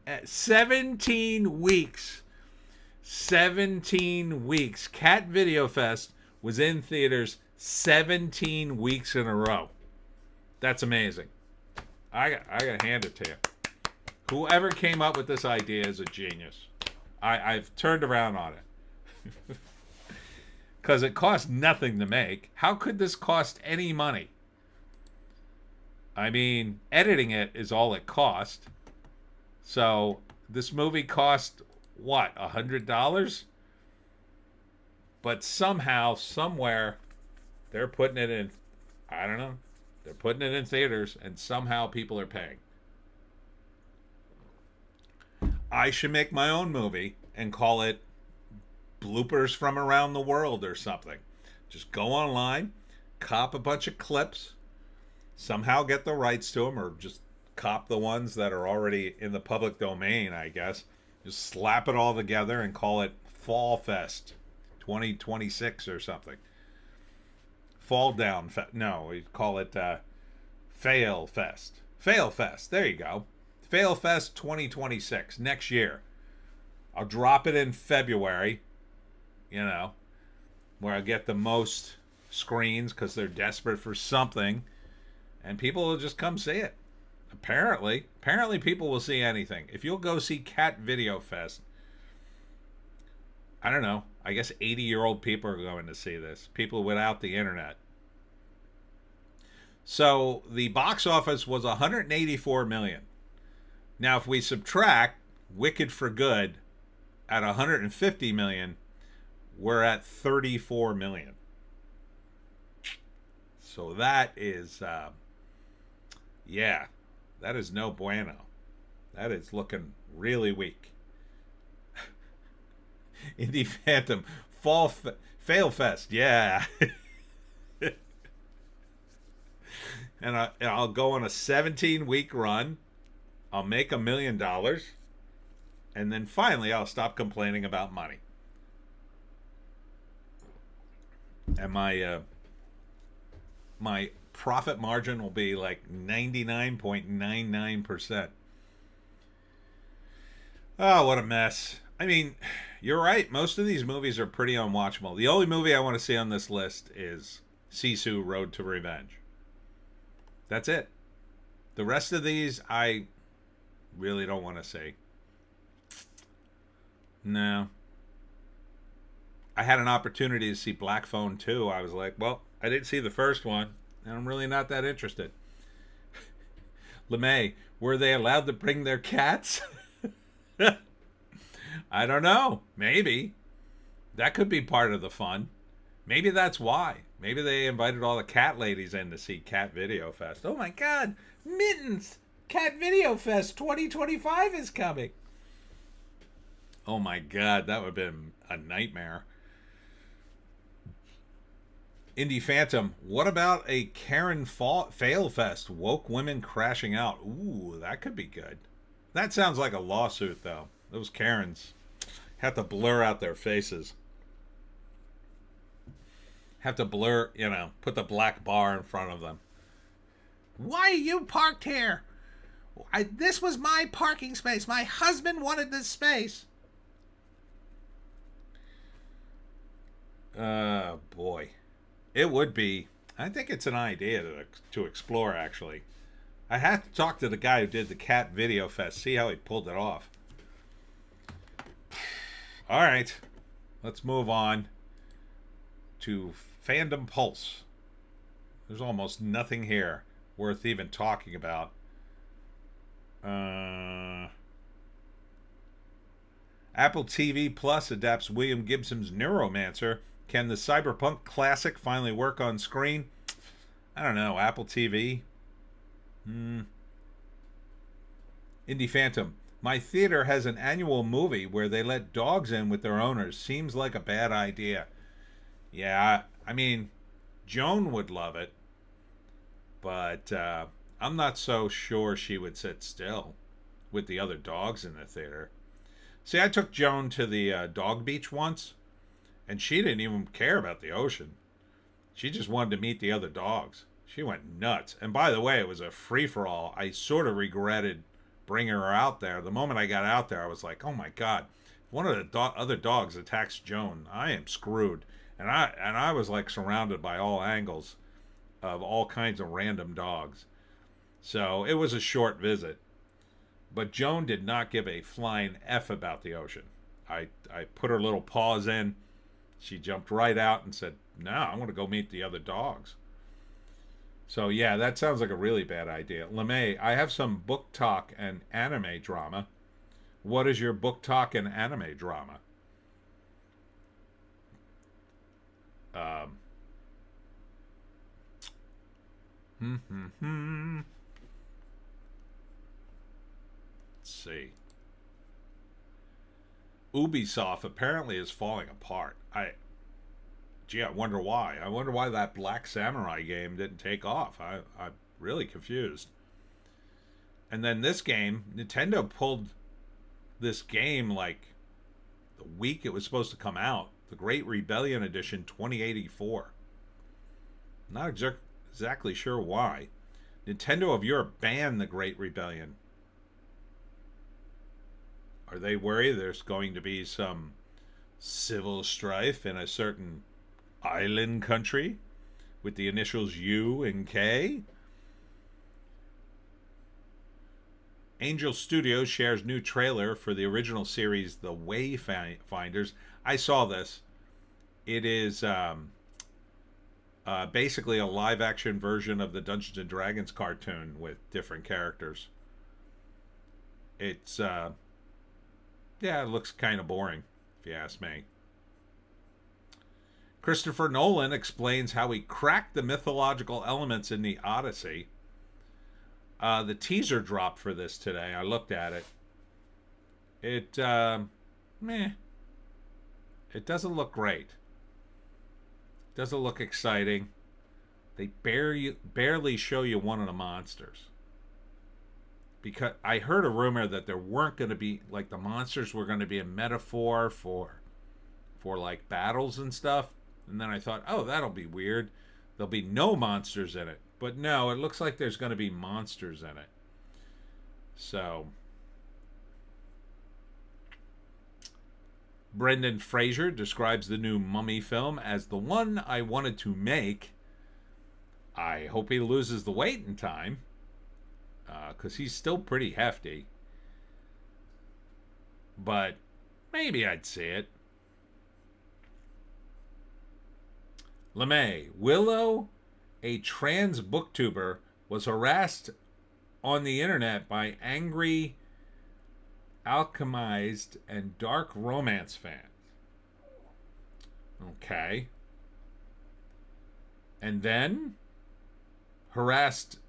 At 17 weeks. 17 weeks. Cat Video Fest was in theaters 17 weeks in a row. That's amazing. I gotta hand it to you. Whoever came up with this idea is a genius. I've turned around on it. Because it cost nothing to make. How could this cost any money? I mean, editing it is all it cost. So this movie cost, what, $100? But somehow, somewhere, they're putting it in, I don't know, they're putting it in theaters, and somehow people are paying. I should make my own movie and call it Bloopers from Around the World or something. Just go online, cop a bunch of clips, somehow get the rights to them, or just cop the ones that are already in the public domain, I guess. Just slap it all together and call it Fall Fest 2026 or something. Fall Down Fest. No, we call it Fail Fest. Fail Fest. There you go. Fail Fest 2026 next year. I'll drop it in February, you know, where I get the most screens because they're desperate for something, and people will just come see it. Apparently people will see anything. If you'll go see Cat Video Fest, I don't know, I guess 80-year-old people are going to see this. People without the internet. So the box office was $184 million. Now, if we subtract Wicked for Good at $150 million, we're at $34 million. So that is, yeah. That is no bueno. That is looking really weak. Indie Phantom. Fail Fest. Yeah. And I'll go on a 17-week run. I'll make $1 million. And then finally, I'll stop complaining about money. And my profit margin will be like 99.99%. Oh, what a mess. I mean, you're right. Most of these movies are pretty unwatchable. The only movie I want to see on this list is Sisu Road to Revenge. That's it. The rest of these, I really don't want to see. No. I had an opportunity to see Black Phone 2. I was like, well, I didn't see the first one, and I'm really not that interested. LeMay, were they allowed to bring their cats? I don't know. Maybe. That could be part of the fun. Maybe that's why. Maybe they invited all the cat ladies in to see Cat Video Fest. Oh my God. Mittens! Cat Video Fest 2025 is coming. Oh my God. That would have been a nightmare. Indie Phantom, what about a Karen Fail Fest? Woke women crashing out. Ooh, that could be good. That sounds like a lawsuit, though. Those Karens have to blur out their faces. Have to blur, you know, put the black bar in front of them. Why are you parked here? This was my parking space. My husband wanted this space. Boy. It would be. I think it's an idea to explore, actually. I have to talk to the guy who did the Cat Video Fest, see how he pulled it off. All right. Let's move on to Fandom Pulse. There's almost nothing here worth even talking about. Apple TV Plus adapts William Gibson's Neuromancer. Can the cyberpunk classic finally work on screen? I don't know. Apple TV? Indie Phantom. My theater has an annual movie where they let dogs in with their owners. Seems like a bad idea. Yeah, I mean, Joan would love it, but I'm not so sure she would sit still with the other dogs in the theater. See, I took Joan to the dog beach once, and she didn't even care about the ocean. She just wanted to meet the other dogs. She went nuts. And by the way, it was a free-for-all. I sort of regretted bringing her out there. The moment I got out there, I was like, oh my God, if one of the other dogs attacks Joan, I am screwed. And I was like surrounded by all angles of all kinds of random dogs. So it was a short visit. But Joan did not give a flying F about the ocean. I put her little paws in. She jumped right out and said, no, I want to go meet the other dogs. So yeah, that sounds like a really bad idea. LeMay, I have some book talk and anime drama. What is your book talk and anime drama? Let's see. Ubisoft apparently is falling apart. I wonder why. I wonder why that Black Samurai game didn't take off. I'm really confused. And then this game, Nintendo pulled this game like the week it was supposed to come out. The Great Rebellion Edition 2084. Not exactly sure why. Nintendo of Europe banned the Great Rebellion. Are they worried there's going to be some civil strife in a certain island country with the initials U and K? Angel Studios shares new trailer for the original series The Wayfinders. I saw this. It is basically a live action version of the Dungeons and Dragons cartoon with different characters. It's yeah, it looks kind of boring if you ask me. Christopher Nolan explains how he cracked the mythological elements in the Odyssey. The teaser dropped for this today. I looked at it. It, meh. It doesn't look great. Doesn't look exciting. They barely show you one of the monsters. Because I heard a rumor that there weren't going to be, like, the monsters were going to be a metaphor for like battles and stuff. And then I thought, oh, that'll be weird. There'll be no monsters in it. But no, it looks like there's going to be monsters in it. So, Brendan Fraser describes the new Mummy film as the one I wanted to make. I hope he loses the weight in time, because he's still pretty hefty. But maybe I'd see it. LeMay, Willow, a trans booktuber, was harassed on the internet by angry, alchemized, and dark romance fans. Okay. And then harassed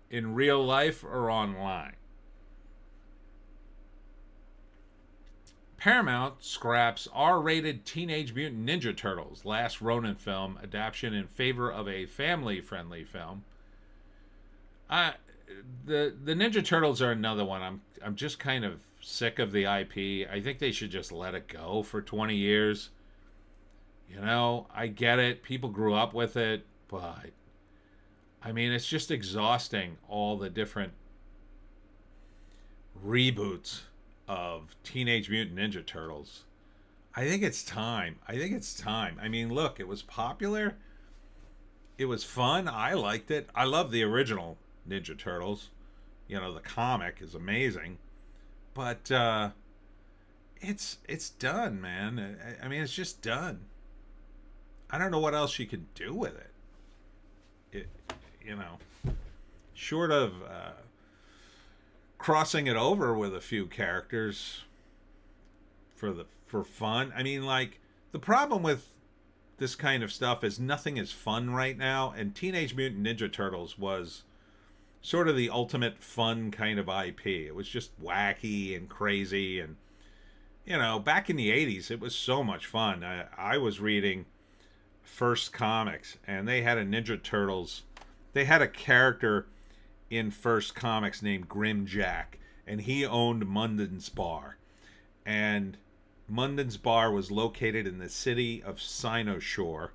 in real life or online. Paramount scraps R-rated Teenage Mutant Ninja Turtles Last Ronin film adaptation in favor of a family-friendly film. The Ninja Turtles are another one. I'm just kind of sick of the IP. I think they should just let it go for 20 years. You know, I get it. People grew up with it, but I mean, it's just exhausting, all the different reboots of Teenage Mutant Ninja Turtles. I think it's time. I mean, look, it was popular. It was fun. I liked it. I love the original Ninja Turtles. You know, the comic is amazing. But it's done, man. I mean, it's just done. I don't know what else you can do with it. It, you know, short of crossing it over with a few characters for fun. I mean, like, the problem with this kind of stuff is nothing is fun right now, and Teenage Mutant Ninja Turtles was sort of the ultimate fun kind of IP. It was just wacky and crazy, and you know, back in the 80s, it was so much fun. I was reading First Comics, and they had a Ninja Turtles. They had a character in First Comics named Grim Jack, and he owned Munden's Bar. And Munden's Bar was located in the city of Cynoshore,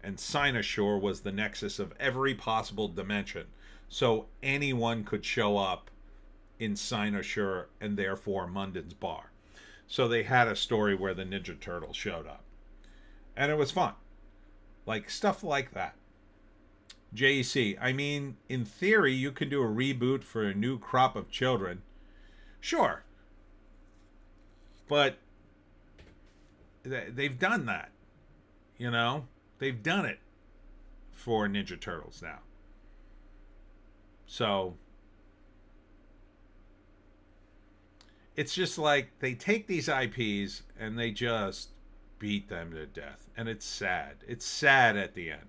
and Cynoshore was the nexus of every possible dimension. So anyone could show up in Cynoshore, and therefore Munden's Bar. So they had a story where the Ninja Turtles showed up. And it was fun. Like, stuff like that. JC, I mean, in theory, you can do a reboot for a new crop of children. Sure. But they've done that. You know? They've done it for Ninja Turtles now. So it's just like they take these IPs and they just beat them to death. And it's sad. It's sad at the end.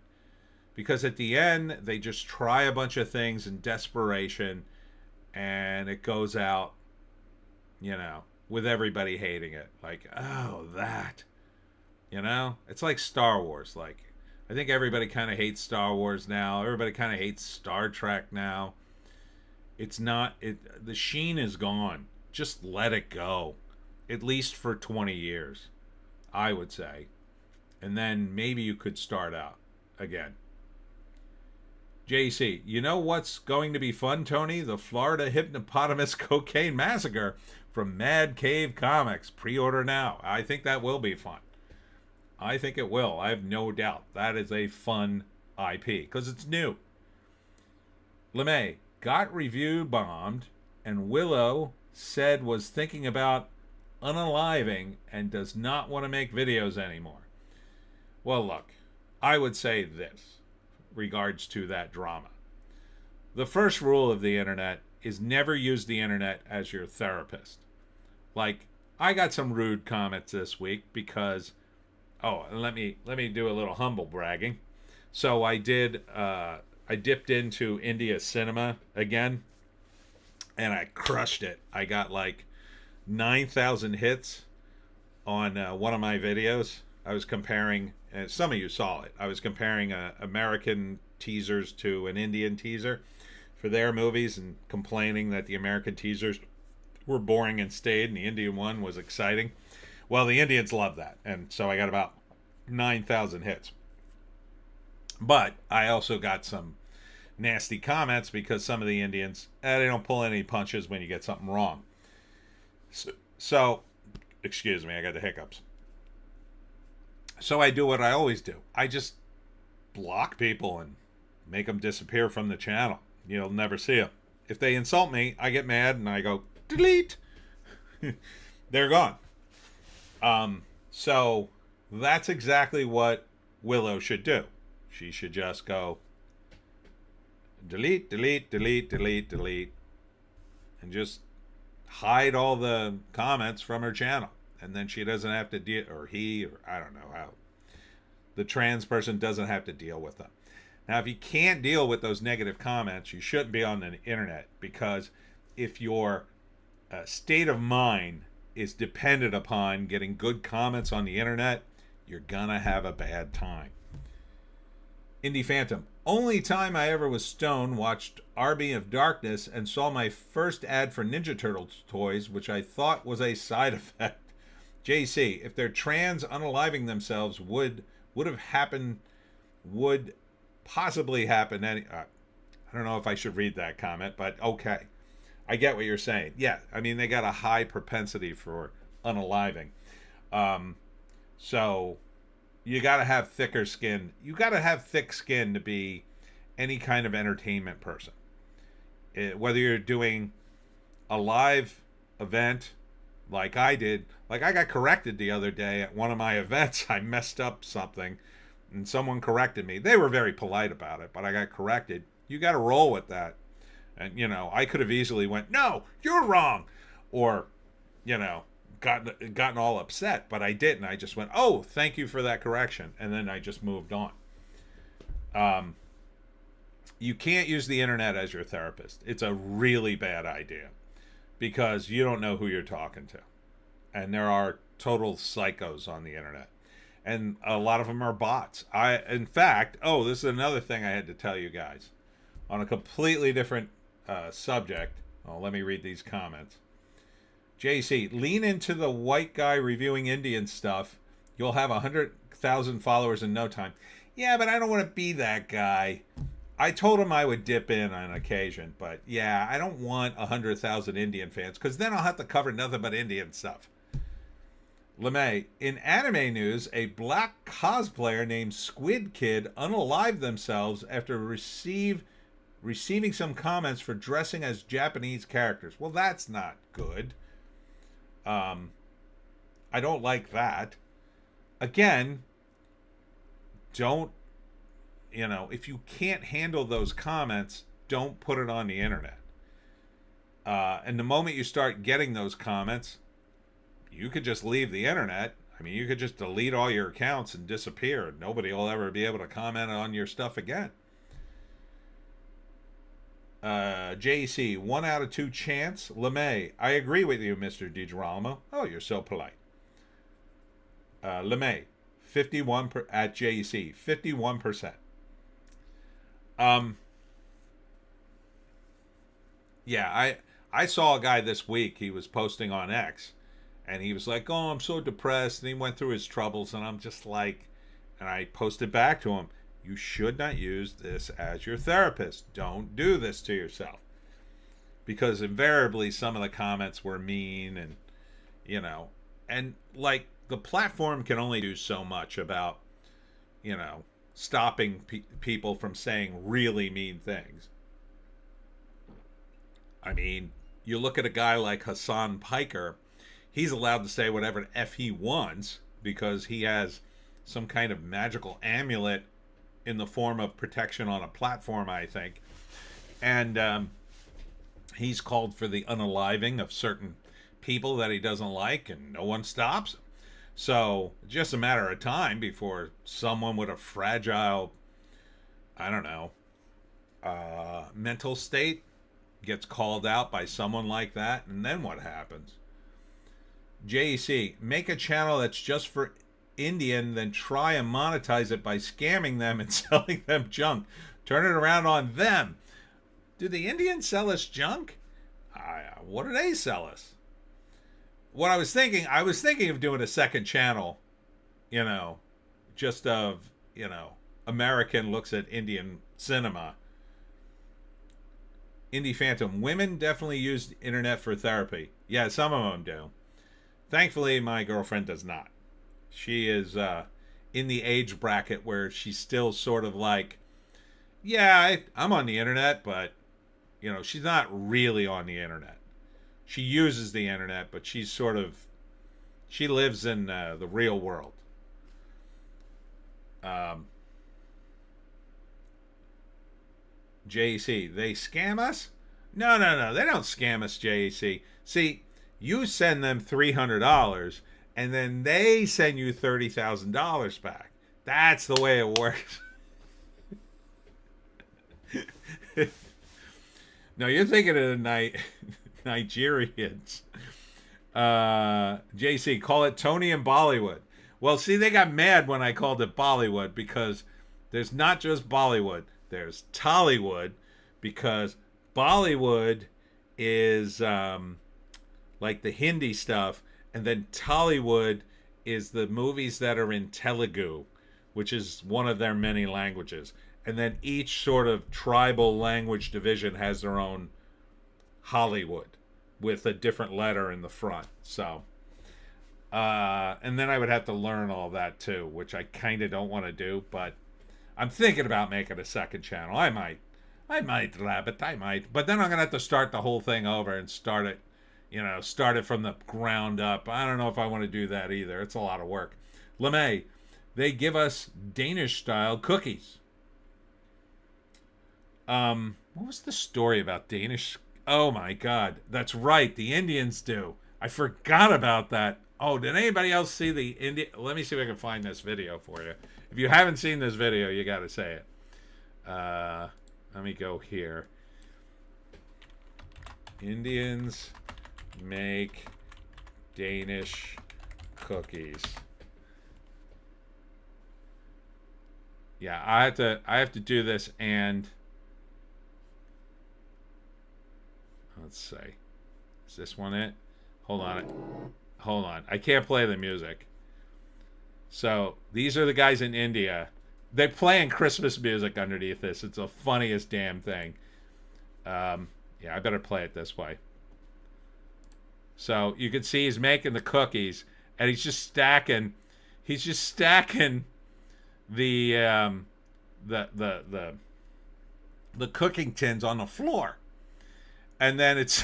Because at the end, they just try a bunch of things in desperation, and it goes out, you know, with everybody hating it. Like, oh, that. You know? It's like Star Wars. Like, I think everybody kind of hates Star Wars now. Everybody kind of hates Star Trek now. It's not... the sheen is gone. Just let it go. At least for 20 years, I would say. And then maybe you could start out again. JC, you know what's going to be fun, Tony? The Florida Hippopotamus Cocaine Massacre from Mad Cave Comics. Pre-order now. I think that will be fun. I think it will. I have no doubt. That is a fun IP because it's new. LeMay got review bombed, and Willow said was thinking about unaliving and does not want to make videos anymore. Well, look, I would say this regards to that drama. The first rule of the internet is never use the internet as your therapist. Like, I got some rude comments this week because, oh, let me do a little humble bragging. So I dipped into India cinema again, and I crushed it. I got like 9,000 hits on one of my videos. I was comparing, some of you saw it, I was comparing American teasers to an Indian teaser for their movies and complaining that the American teasers were boring and staid and the Indian one was exciting. Well, the Indians love that, and so I got about 9,000 hits. But I also got some nasty comments because some of the Indians, they don't pull any punches when you get something wrong. So excuse me, I got the hiccups. So I do what I always do. I just block people and make them disappear from the channel. You'll never see them. If they insult me, I get mad and I go, delete. They're gone. So that's exactly what Willow should do. She should just go, delete, delete, delete, delete, delete, and just hide all the comments from her channel. And then she doesn't have to deal, or he, or I don't know how. The trans person doesn't have to deal with them. Now, if you can't deal with those negative comments, you shouldn't be on the internet, because if your state of mind is dependent upon getting good comments on the internet, you're gonna have a bad time. Indie Phantom. Only time I ever was stoned, watched Army of Darkness, and saw my first ad for Ninja Turtles toys, which I thought was a side effect. JC, if they're trans unaliving themselves, would possibly happen any... I don't know if I should read that comment, but okay. I get what you're saying. Yeah, I mean, they got a high propensity for unaliving. So you got to have thicker skin. You got to have thick skin to be any kind of entertainment person. Whether you're doing a live event like I did. Like I got corrected the other day at one of my events. I messed up something and someone corrected me. They were very polite about it, but I got corrected. You got to roll with that. And, you know, I could have easily went, no, you're wrong. Or, you know, gotten all upset, but I didn't. I just went, oh, thank you for that correction. And then I just moved on. You can't use the internet as your therapist. It's a really bad idea because you don't know who you're talking to. And there are total psychos on the internet. And a lot of them are bots. In fact, this is another thing I had to tell you guys. On a completely different subject. Oh, let me read these comments. JC, lean into the white guy reviewing Indian stuff. You'll have 100,000 followers in no time. Yeah, but I don't want to be that guy. I told him I would dip in on occasion, but yeah, I don't want 100,000 Indian fans because then I'll have to cover nothing but Indian stuff. LeMay, in anime news, a black cosplayer named Squid Kid unalived themselves after receiving some comments for dressing as Japanese characters. Well, that's not good. I don't like that. Again, don't, if you can't handle those comments, don't put it on the internet. And the moment you start getting those comments, you could just leave the internet. I mean, you could just delete all your accounts and disappear. Nobody will ever be able to comment on your stuff again. JC, 1 out of 2 chance. LeMay, I agree with you, Mr. DiGerolamo. Oh, you're so polite. LeMay, 51 at JC, 51%. Yeah, I saw a guy this week. He was posting on X, and he was like, "Oh, I'm so depressed," and he went through his troubles, and I'm just like, and I posted back to him, you should not use this as your therapist. Don't do this to yourself. Because invariably some of the comments were mean and, and like the platform can only do so much about, stopping people from saying really mean things. I mean, you look at a guy like Hassan Piker, he's allowed to say whatever the F he wants because he has some kind of magical amulet in the form of protection on a platform, I think. And he's called for the unaliving of certain people that he doesn't like, and no one stops him. So it's just a matter of time before someone with a fragile, mental state gets called out by someone like that, and then what happens? JEC, make a channel that's just for Indian, then try and monetize it by scamming them and selling them junk. Turn it around on them. Do the Indians sell us junk? What do they sell us? What I was thinking of doing a second channel, just of, American looks at Indian cinema. Indie Phantom, women definitely use the internet for therapy. Yeah, some of them do. Thankfully, my girlfriend does not. She is in the age bracket where she's still sort of like, yeah, I'm on the internet, but, she's not really on the internet. She uses the internet, but she lives in the real world. JEC, they scam us? No, they don't scam us, JEC. See, you send them $300, and then they send you $30,000 back. That's the way it works. No, you're thinking of the Nigerians. JC, call it Tony and Bollywood. Well, see, they got mad when I called it Bollywood because there's not just Bollywood. There's Tollywood, because Bollywood is like the Hindi stuff, and then Tollywood is the movies that are in Telugu, which is one of their many languages. And then each sort of tribal language division has their own Hollywood with a different letter in the front. So, and then I would have to learn all that too, which I kind of don't want to do, but I'm thinking about making a second channel. I might, Rabbit, I might. But then I'm going to have to start the whole thing over and start it, start it from the ground up. I don't know if I want to do that either. It's a lot of work. LeMay, they give us Danish-style cookies. What was the story about Danish? Oh my God, that's right. The Indians do. I forgot about that. Oh, did anybody else see the Indian? Let me see if I can find this video for you. If you haven't seen this video, you got to say it. Let me go here. Indians make Danish cookies. Yeah, I have to do this, and let's see. Is this one it? Hold on. I can't play the music. So these are the guys in India. They're playing Christmas music underneath this. It's the funniest damn thing. Yeah, I better play it this way. So you can see he's making the cookies, and he's just stacking the cooking tins on the floor. And then it's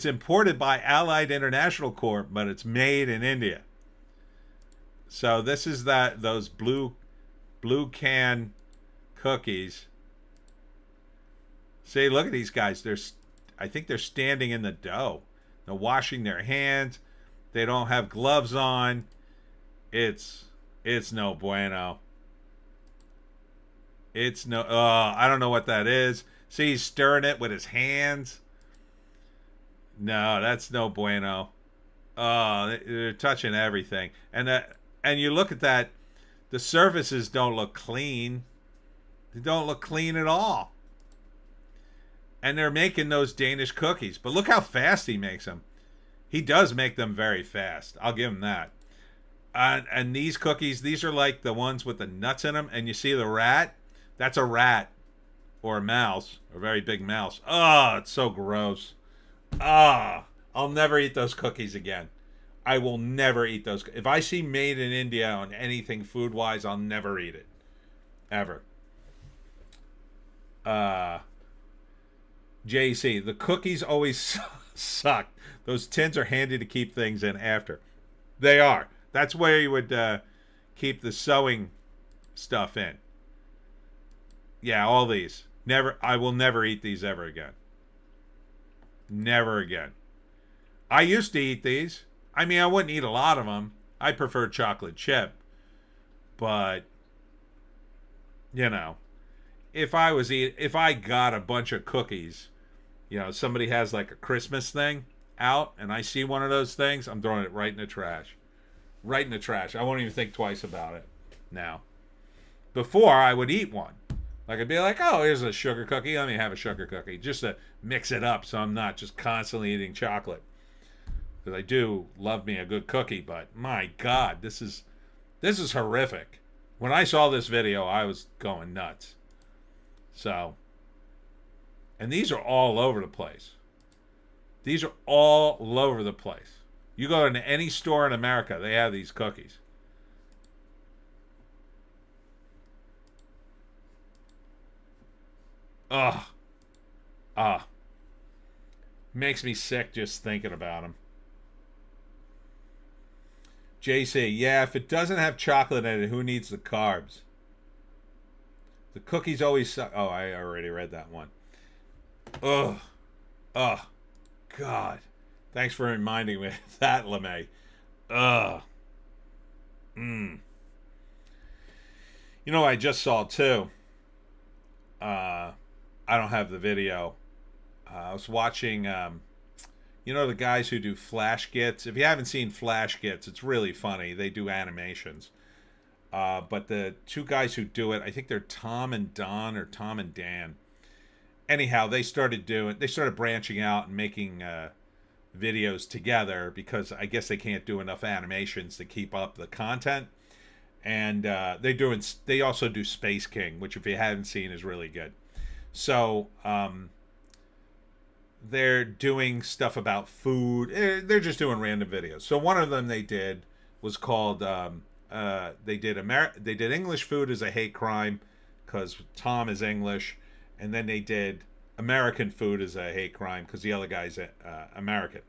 imported by Allied International Corp, but it's made in India. So this is those blue can cookies. See, look at these guys. I think they're standing in the dough. They're washing their hands. They don't have gloves on. It's no bueno. It's no. I don't know what that is. See, he's stirring it with his hands. No, that's no bueno. Oh, they're touching everything, and you look at that. The surfaces don't look clean. They don't look clean at all. And they're making those Danish cookies. But look how fast he makes them. He does make them very fast. I'll give him that. And these cookies, these are like the ones with the nuts in them. And you see the rat? That's a rat. Or a mouse. A very big mouse. Oh, it's so gross. I'll never eat those cookies again. I will never eat those. If I see made in India on anything food-wise, I'll never eat it. Ever. JC, the cookies always suck. Those tins are handy to keep things in after. They are. That's where you would keep the sewing stuff in. Yeah, all these. I will never eat these ever again. Never again. I used to eat these. I mean, I wouldn't eat a lot of them. I prefer chocolate chip. But, if I got a bunch of cookies, somebody has like a Christmas thing out, and I see one of those things, I'm throwing it right in the trash. Right in the trash. I won't even think twice about it now. Before, I would eat one. Like, I'd be like, oh, here's a sugar cookie. Let me have a sugar cookie. Just to mix it up so I'm not just constantly eating chocolate. Because I do love me a good cookie, but my God, this is horrific. When I saw this video, I was going nuts. So, and these are all over the place. These are all over the place. You go into any store in America, they have these cookies. Makes me sick just thinking about them. JC, yeah, if it doesn't have chocolate in it, who needs the carbs? The cookies always suck. Oh, I already read that one. God. Thanks for reminding me of that, LeMay. I just saw too. I don't have the video. I was watching, the guys who do Flash Gits. If you haven't seen Flash Gits, it's really funny. They do animations. But the two guys who do it, I think they're Tom and Don or Tom and Dan. Anyhow, they started branching out and making videos together because I guess they can't do enough animations to keep up the content. And they also do Space King, which if you haven't seen is really good. So they're doing stuff about food. They're just doing random videos. So one of them they did was called they did English food as a hate crime because Tom is English, and then they did American food is a hate crime because the other guy's American.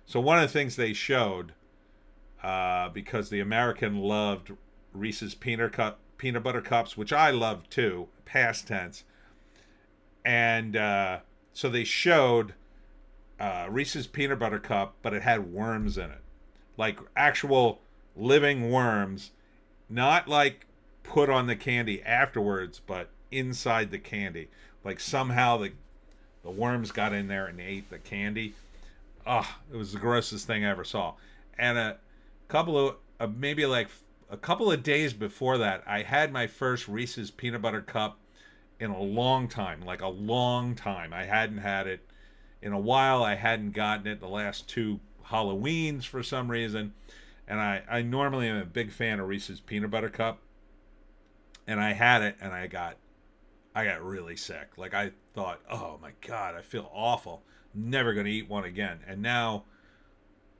So one of the things they showed, because the American loved Reese's peanut butter cups, which I love too, past tense, and so they showed Reese's peanut butter cup, but it had worms in it, like actual living worms, not like put on the candy afterwards, but inside the candy. Like somehow the worms got in there and ate the candy. It was the grossest thing I ever saw. And a couple of maybe like a couple of days before that, I had my first Reese's peanut butter cup in a long time, like a long time. I hadn't had it in a while. I hadn't gotten it the last two Halloweens for some reason. And I normally am a big fan of Reese's peanut butter cup. And I had it and I got really sick. Like I thought, oh my God, I feel awful. Never going to eat one again. And now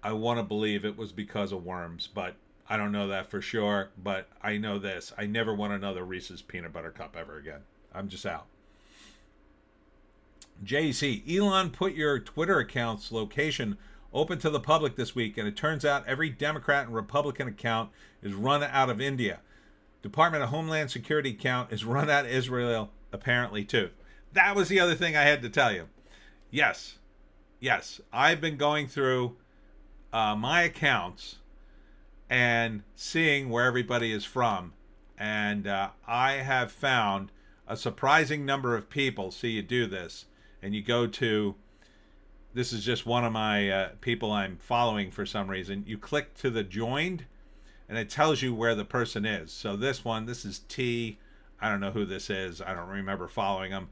I want to believe it was because of worms, but I don't know that for sure. But I know this. I never want another Reese's peanut butter cup ever again. I'm just out. JC, Elon put your Twitter account's location open to the public this week, and it turns out every Democrat and Republican account is run out of India. Department of Homeland Security account is run out of Israel, apparently, too. That was the other thing I had to tell you. Yes, I've been going through my accounts and seeing where everybody is from, and I have found a surprising number of people. See, you do this, and you go to, this is just one of my people I'm following for some reason. You click to the joined, and it tells you where the person is. So this is T. I don't know who this is. I don't remember following them.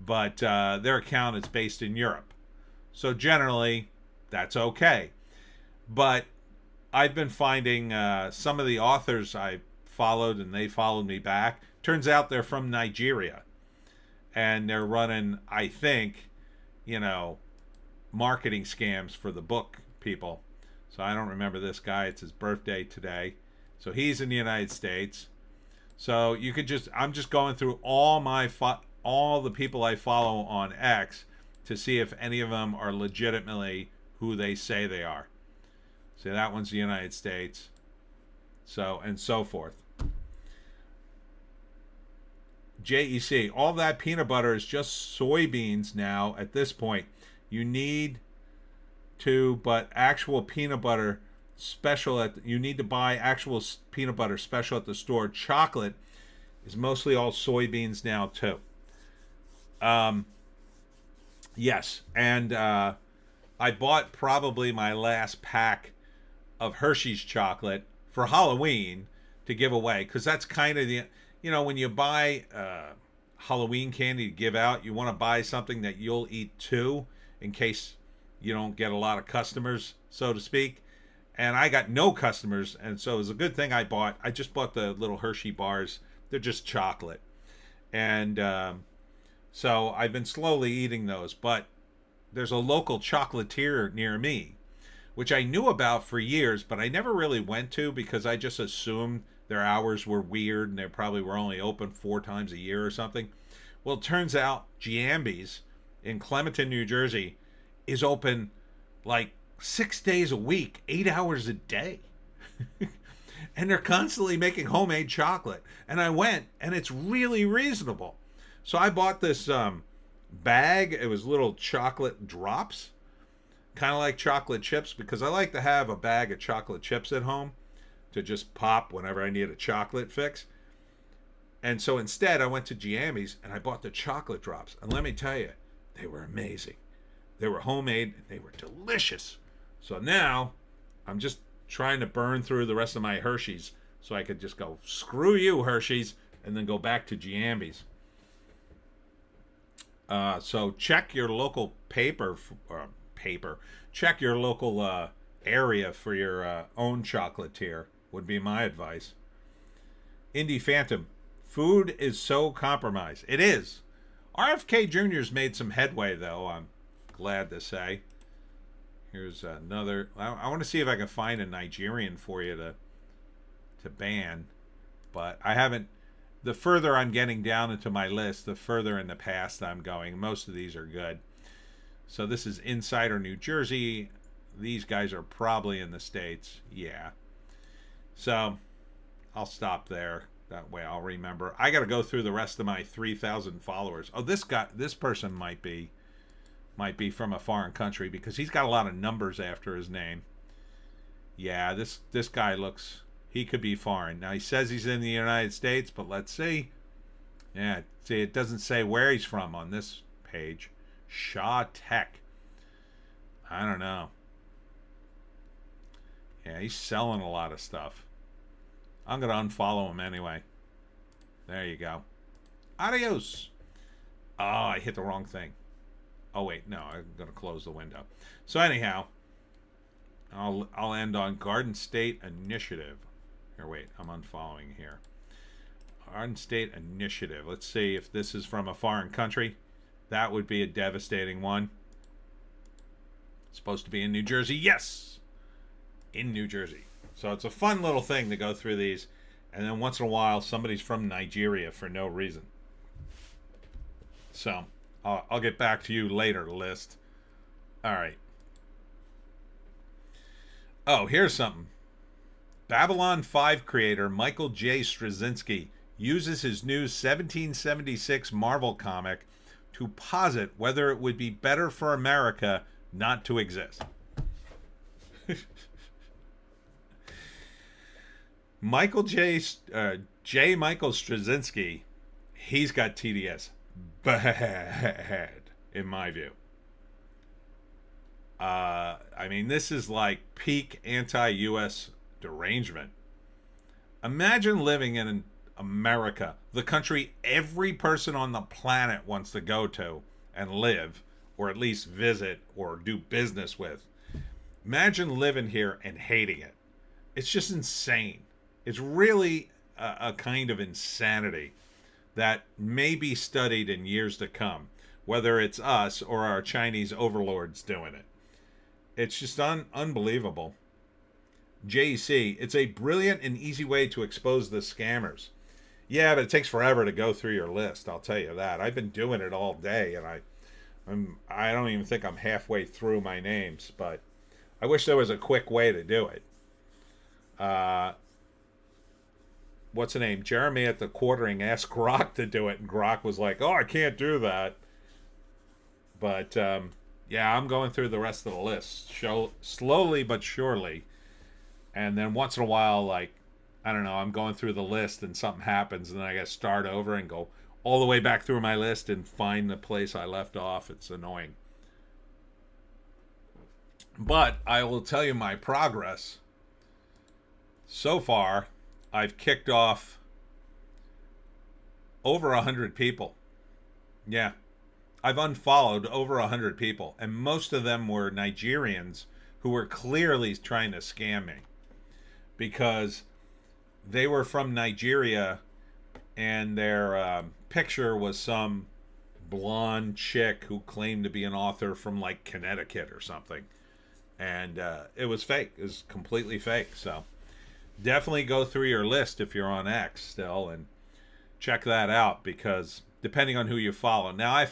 But their account is based in Europe. So generally, that's okay. But I've been finding some of the authors I followed, and they followed me back. Turns out they're from Nigeria. And they're running, I think, marketing scams for the book people. So I don't remember this guy. It's his birthday today. So he's in the United States. So you could I'm just going through all the people I follow on X to see if any of them are legitimately who they say they are. See, that one's the United States. So, and so forth. JEC, all that peanut butter is just soybeans now at this point. You need to, but actual peanut butter special you need to buy actual peanut butter special at the store. Chocolate is mostly all soybeans now too. Yes, and I bought probably my last pack of Hershey's chocolate for Halloween to give away, because that's kind of the, when you buy Halloween candy to give out, you want to buy something that you'll eat too, in case you don't get a lot of customers, so to speak. And I got no customers, and so it was a good thing I just bought the little Hershey bars. They're just chocolate. And so I've been slowly eating those, but there's a local chocolatier near me, which I knew about for years, but I never really went to because I just assumed their hours were weird and they probably were only open 4 times a year or something. Well, it turns out Giambi's in Clementon, New Jersey is open like 6 days a week, 8 hours a day. And they're constantly making homemade chocolate. And I went, and it's really reasonable. So I bought this bag. It was little chocolate drops, kind of like chocolate chips, because I like to have a bag of chocolate chips at home to just pop whenever I need a chocolate fix. And so instead, I went to Giambi's and I bought the chocolate drops. And let me tell you, they were amazing. They were homemade and they were delicious. So now I'm just trying to burn through the rest of my Hershey's so I could just go, screw you, Hershey's, and then go back to Giambi's. So check your local paper. Check your local area for your own chocolatier would be my advice. Indie Phantom, food is so compromised. It is. RFK Jr.'s made some headway, though, I'm glad to say. Here's another. I want to see if I can find a Nigerian for you to ban, but I haven't. the further I'm getting down into my list, the further in the past I'm going. Most of these are good. So this is Insider New Jersey. These guys are probably in the States. Yeah. So I'll stop there. That way I'll remember. I got to go through the rest of my 3,000 followers. Oh, this person might be from a foreign country because he's got a lot of numbers after his name. Yeah, this guy looks, he could be foreign. Now he says he's in the United States, but let's see. Yeah, see, it doesn't say where he's from on this page. Shaw Tech. I don't know. Yeah, he's selling a lot of stuff. I'm going to unfollow him anyway. There you go. Adios. Oh, I hit the wrong thing. Oh, wait. No, I'm going to close the window. So anyhow, I'll end on Garden State Initiative. Here, wait. I'm unfollowing here. Garden State Initiative. Let's see if this is from a foreign country. That would be a devastating one. It's supposed to be in New Jersey. Yes! In New Jersey. So it's a fun little thing to go through these. And then once in a while, somebody's from Nigeria for no reason. So I'll get back to you later, list. All right. Oh, here's something. Babylon 5 creator Michael J. Straczynski uses his new 1776 Marvel comic to posit whether it would be better for America not to exist. Michael J. Michael Straczynski, he's got TDS bad, in my view. I mean, this is like peak anti-U.S. derangement. Imagine living in America, the country every person on the planet wants to go to and live, or at least visit or do business with. Imagine living here and hating it. It's just insane. It's really a kind of insanity that may be studied in years to come, whether it's us or our Chinese overlords doing it. It's just unbelievable. JC, it's a brilliant and easy way to expose the scammers. Yeah, but it takes forever to go through your list, I'll tell you that. I've been doing it all day, and I don't even think I'm halfway through my names, but I wish there was a quick way to do it. What's the name? Jeremy at the quartering asked Grok to do it, and Grok was like, oh, I can't do that. But, yeah, I'm going through the rest of the list. Slowly but surely. And then once in a while, like, I don't know, I'm going through the list and something happens, and then I got to start over and go all the way back through my list and find the place I left off. It's annoying. But I will tell you my progress. So far, I've kicked off over 100 people. Yeah. I've unfollowed over 100 people, and most of them were Nigerians who were clearly trying to scam me because they were from Nigeria and their picture was some blonde chick who claimed to be an author from like Connecticut or something. And it was fake. It was completely fake. So definitely go through your list if you're on X still and check that out, because depending on who you follow. Now I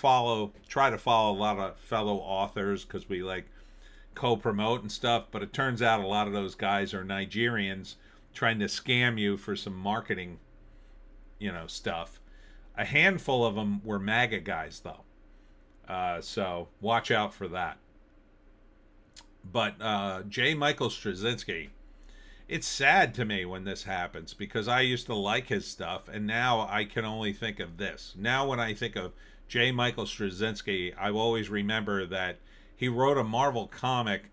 try to follow a lot of fellow authors because we like co-promote and stuff, but it turns out a lot of those guys are Nigerians trying to scam you for some marketing, stuff. A handful of them were MAGA guys though. So watch out for that. But J. Michael Straczynski, it's sad to me when this happens because I used to like his stuff, and now I can only think of this. Now when I think of J. Michael Straczynski, I always remember that he wrote a Marvel comic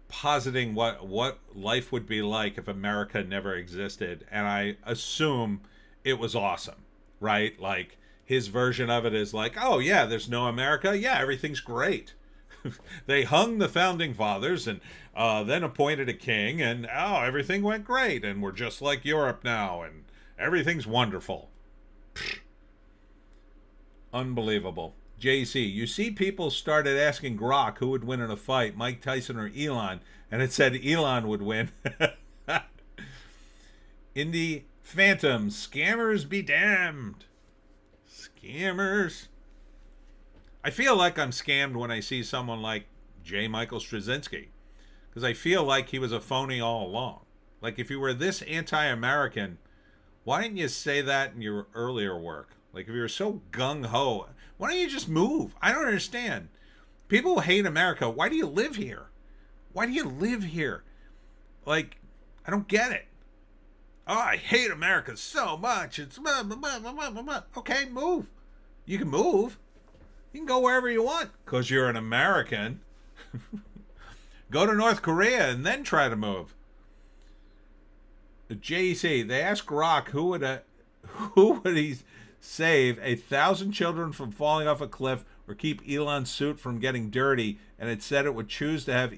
positing what life would be like if America never existed, and I assume it was awesome, right? Like his version of it is like, oh yeah, there's no America, yeah, everything's great. They hung the founding fathers and then appointed a king, and everything went great, and we're just like Europe now, and everything's wonderful. Pfft. Unbelievable. JC, you see people started asking Grok who would win in a fight, Mike Tyson or Elon, and it said Elon would win. Indie Phantom, scammers be damned. Scammers. I feel like I'm scammed when I see someone like J. Michael Straczynski, because I feel like he was a phony all along. Like, if you were this anti-American, why didn't you say that in your earlier work? Like, if you were so gung-ho, why don't you just move? I don't understand. People who hate America, why do you live here? Why do you live here? Like, I don't get it. Oh, I hate America so much. It's blah, blah, blah, blah, blah, blah. Okay, move. You can move. You can go wherever you want because you're an American. Go to North Korea and then try to move. The JC, they asked Rock who would he save 1,000 children from falling off a cliff or keep Elon's suit from getting dirty, and it said it would choose to have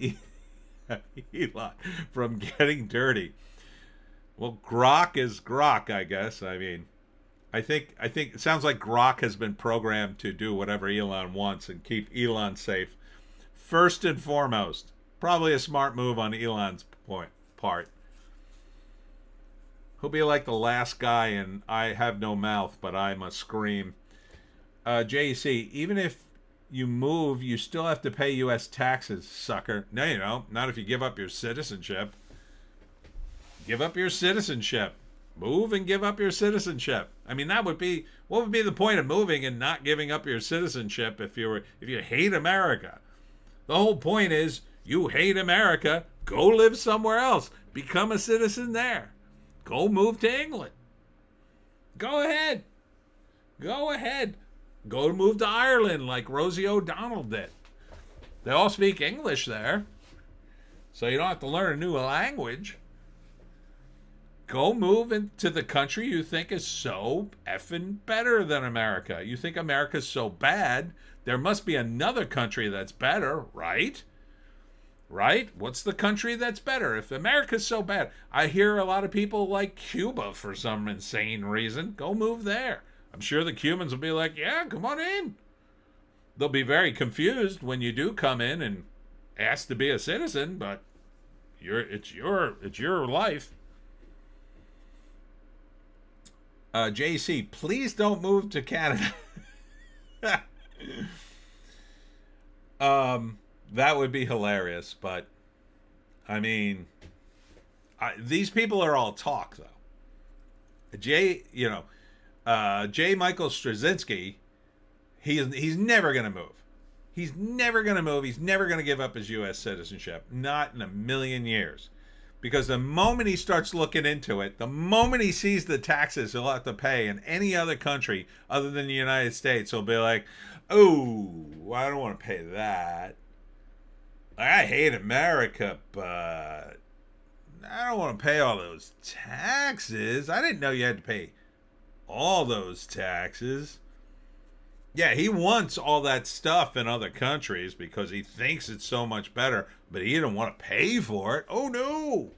Elon from getting dirty. Well, Grok is Grok, I guess. I mean, I think it sounds like Grok has been programmed to do whatever Elon wants and keep Elon safe. First and foremost, probably a smart move on Elon's part. He'll be like the last guy in I Have No Mouth, but I Must Scream. JC, even if you move, you still have to pay U.S. taxes, sucker. No, you don't. Not if you give up your citizenship. Give up your citizenship. Move and give up your citizenship. I mean, what would be the point of moving and not giving up your citizenship if you hate America? The whole point is you hate America, go live somewhere else. Become a citizen there. Go move to England. Go ahead. Go ahead. Go move to Ireland like Rosie O'Donnell did. They all speak English there, so you don't have to learn a new language. Go move into the country you think is so effing better than America. You think America's so bad, there must be another country that's better, right? Right? What's the country that's better? If America's so bad, I hear a lot of people like Cuba for some insane reason. Go move there. I'm sure the Cubans will be like, yeah, come on in. They'll be very confused when you do come in and ask to be a citizen, but it's your life. JC, please don't move to Canada. That would be hilarious, but I mean, these people are all talk though. J. Michael Straczynski, he's never gonna move. He's never gonna move. He's never gonna give up his U.S. citizenship. Not in a million years. Because the moment he starts looking into it, the moment he sees the taxes he'll have to pay in any other country other than the United States, he'll be like, oh, I don't want to pay that. I hate America, but I don't want to pay all those taxes. I didn't know you had to pay all those taxes. Yeah, he wants all that stuff in other countries because he thinks it's so much better, but he didn't want to pay for it. Oh, no.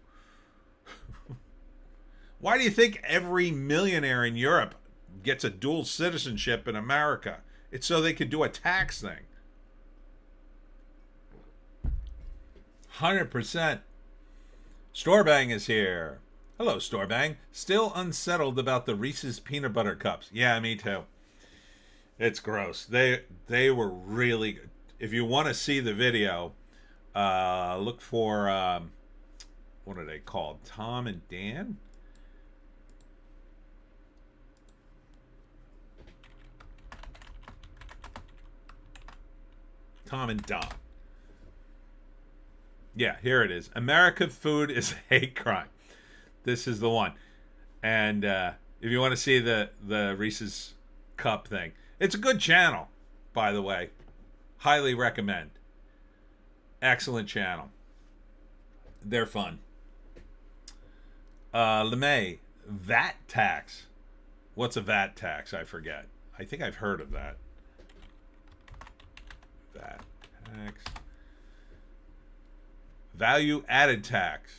Why do you think every millionaire in Europe gets a dual citizenship in America? It's so they could do a tax thing. 100%. Storebang is here. Hello, Storebang. Still unsettled about the Reese's peanut butter cups. Yeah, me too. It's gross. They were really good. If you want to see the video, look for what are they called? Tom and Dan? Tom and Don. Yeah, here it is. American food is a hate crime. This is the one. And if you want to see the Reese's cup thing, it's a good channel, by the way. Highly recommend. Excellent channel. They're fun. LeMay, VAT tax. What's a VAT tax? I forget. I think I've heard of that. VAT tax. Value added tax.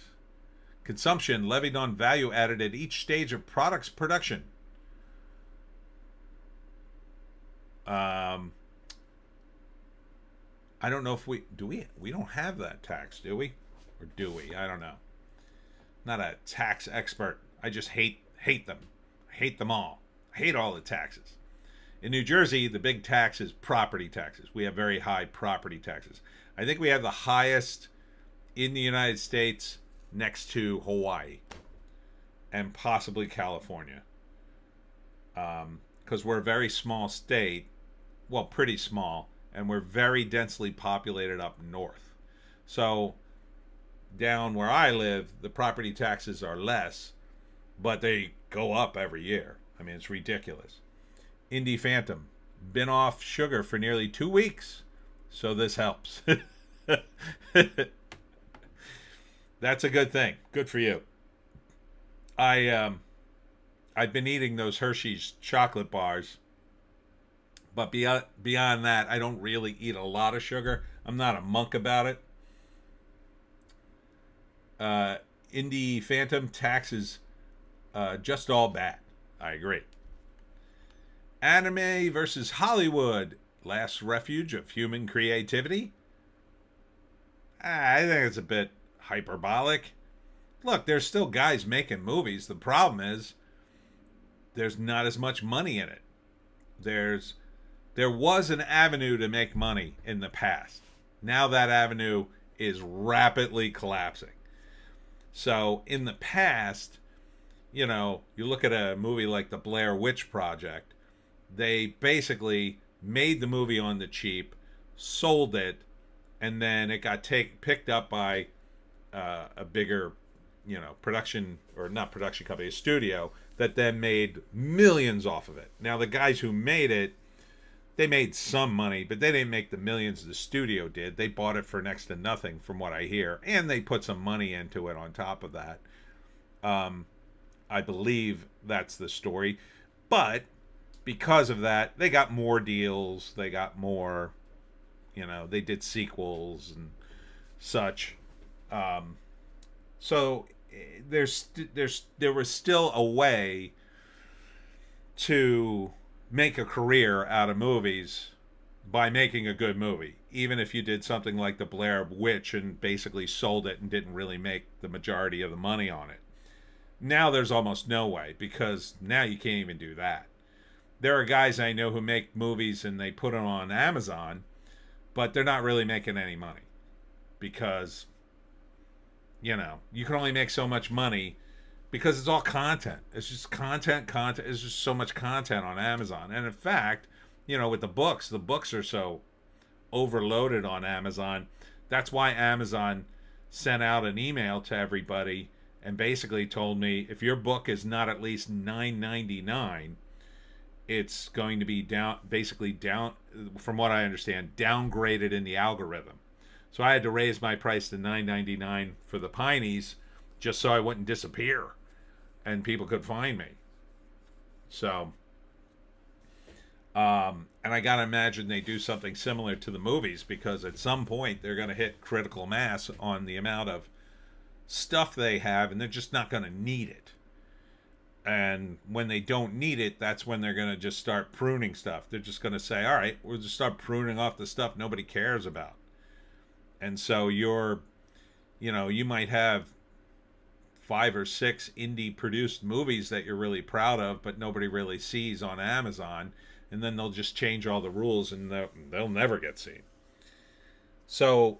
Consumption levied on value added at each stage of product's production. I don't know if we don't have that tax, do we? Or do we? I don't know. Not a tax expert. I just hate Hate them. Hate them all. Hate all the taxes. In New Jersey, the big tax is property taxes. We have very high property taxes. I think we have the highest in the United States next to Hawaii and possibly California. Because we're a very small state, well, pretty small, and we're very densely populated up north. So down where I live, the property taxes are less, but they go up every year. I mean, it's ridiculous. Indy Phantom, been off sugar for nearly 2 weeks, so this helps. That's a good thing. Good for you. I've been eating those Hershey's chocolate bars, but beyond that, I don't really eat a lot of sugar. I'm not a monk about it. Indy Phantom taxes just all bad. I agree. Anime versus Hollywood, last refuge of human creativity. I think it's a bit hyperbolic. Look, there's still guys making movies. The problem is there's not as much money in it. There was an avenue to make money in the past. Now that avenue is rapidly collapsing. So in the past, you know, you look at a movie like the Blair Witch Project, they basically made the movie on the cheap, sold it, and then it got picked up by a bigger, you know, production, or not production company, a studio, that then made millions off of it. Now, the guys who made it, they made some money, but they didn't make the millions the studio did. They bought it for next to nothing, from what I hear, and they put some money into it on top of that. I believe that's the story. But because of that, they got more deals. They got more, you know, they did sequels and such. So there was still a way to make a career out of movies by making a good movie, even if you did something like the Blair Witch and basically sold it and didn't really make the majority of the money on it. Now there's almost no way, because now you can't even do that. There are guys I know who make movies and they put them on Amazon, but they're not really making any money, because, you know, you can only make so much money because it's all content. It's just content. It's just so much content on Amazon. And in fact, you know, with the books are so overloaded on Amazon. That's why Amazon sent out an email to everybody and basically told me, if your book is not at least $9.99, it's going to be down, from what I understand, downgraded in the algorithm. So I had to raise my price to $9.99 for the Pineys, just so I wouldn't disappear and people could find me. So, and I gotta imagine they do something similar to the movies, because at some point they're gonna hit critical mass on the amount of stuff they have, and they're just not gonna need it. And when they don't need it, that's when they're gonna just start pruning stuff. They're just gonna say, all right, we'll just start pruning off the stuff nobody cares about. And so you might have 5 or 6 indie produced movies that you're really proud of, but nobody really sees on Amazon, and then they'll just change all the rules and they'll never get seen. So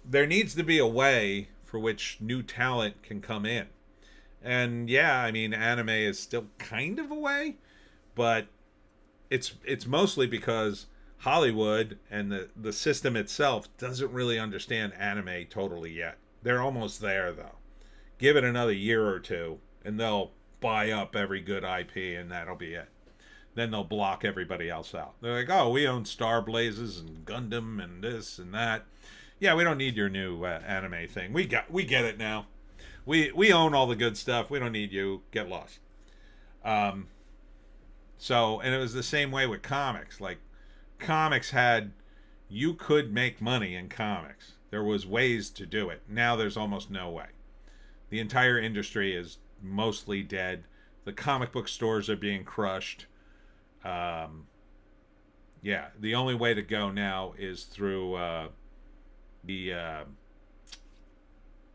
there needs to be a way for which new talent can come in. And yeah, I mean, anime is still kind of a way, but it's mostly because Hollywood and the system itself doesn't really understand anime totally yet. They're almost there, though. Give it another year or two, and they'll buy up every good IP, and that'll be it. Then they'll block everybody else out. They're like, oh, we own Star Blazes and Gundam and this and that. Yeah, we don't need your new anime thing. We get it now. We own all the good stuff. We don't need you. Get lost. So, and it was the same way with comics. Like, comics you could make money in comics. There was ways to do it. Now there's almost no way. The entire industry is mostly dead. The comic book stores are being crushed. Yeah, the only way to go now is through the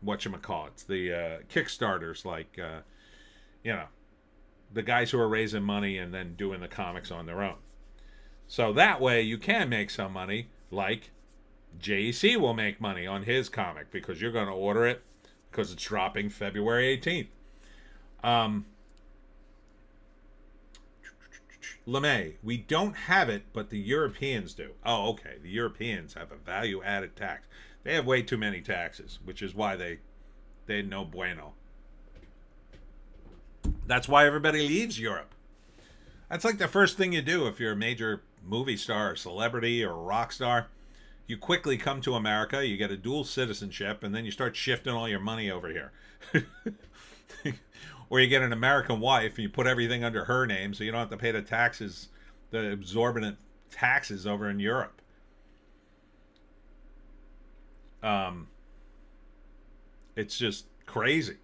whatchamacallits, the Kickstarters, like, the guys who are raising money and then doing the comics on their own. So that way you can make some money, like JEC will make money on his comic because you're going to order it because it's dropping February 18th. LeMay, we don't have it, but the Europeans do. Oh, okay. The Europeans have a value-added tax. They have way too many taxes, which is why they no bueno. That's why everybody leaves Europe. That's like the first thing you do if you're a major movie star or celebrity or rock star. You quickly come to America, you get a dual citizenship, and then you start shifting all your money over here. Or you get an American wife and you put everything under her name so you don't have to pay the taxes, the exorbitant taxes over in Europe. It's just crazy.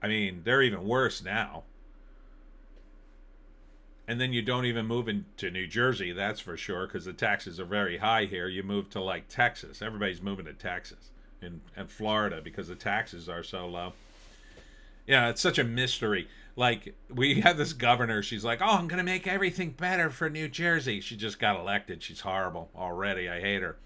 I mean, they're even worse now. And then you don't even move into New Jersey, that's for sure, because the taxes are very high here. You move to like Texas. Everybody's moving to Texas and Florida because the taxes are so low. Yeah, it's such a mystery. Like, we have this governor. She's like, oh, I'm going to make everything better for New Jersey. She just got elected. She's horrible already. I hate her.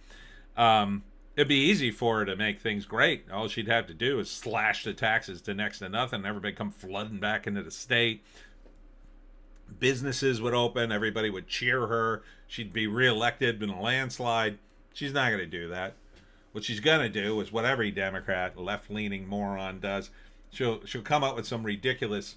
It'd be easy for her to make things great. All she'd have to do is slash the taxes to next to nothing. Everybody come flooding back into the state. Businesses would open. Everybody would cheer her. She'd be reelected in a landslide. She's not going to do that. What she's going to do is what every Democrat, left-leaning moron does. She'll come up with some ridiculous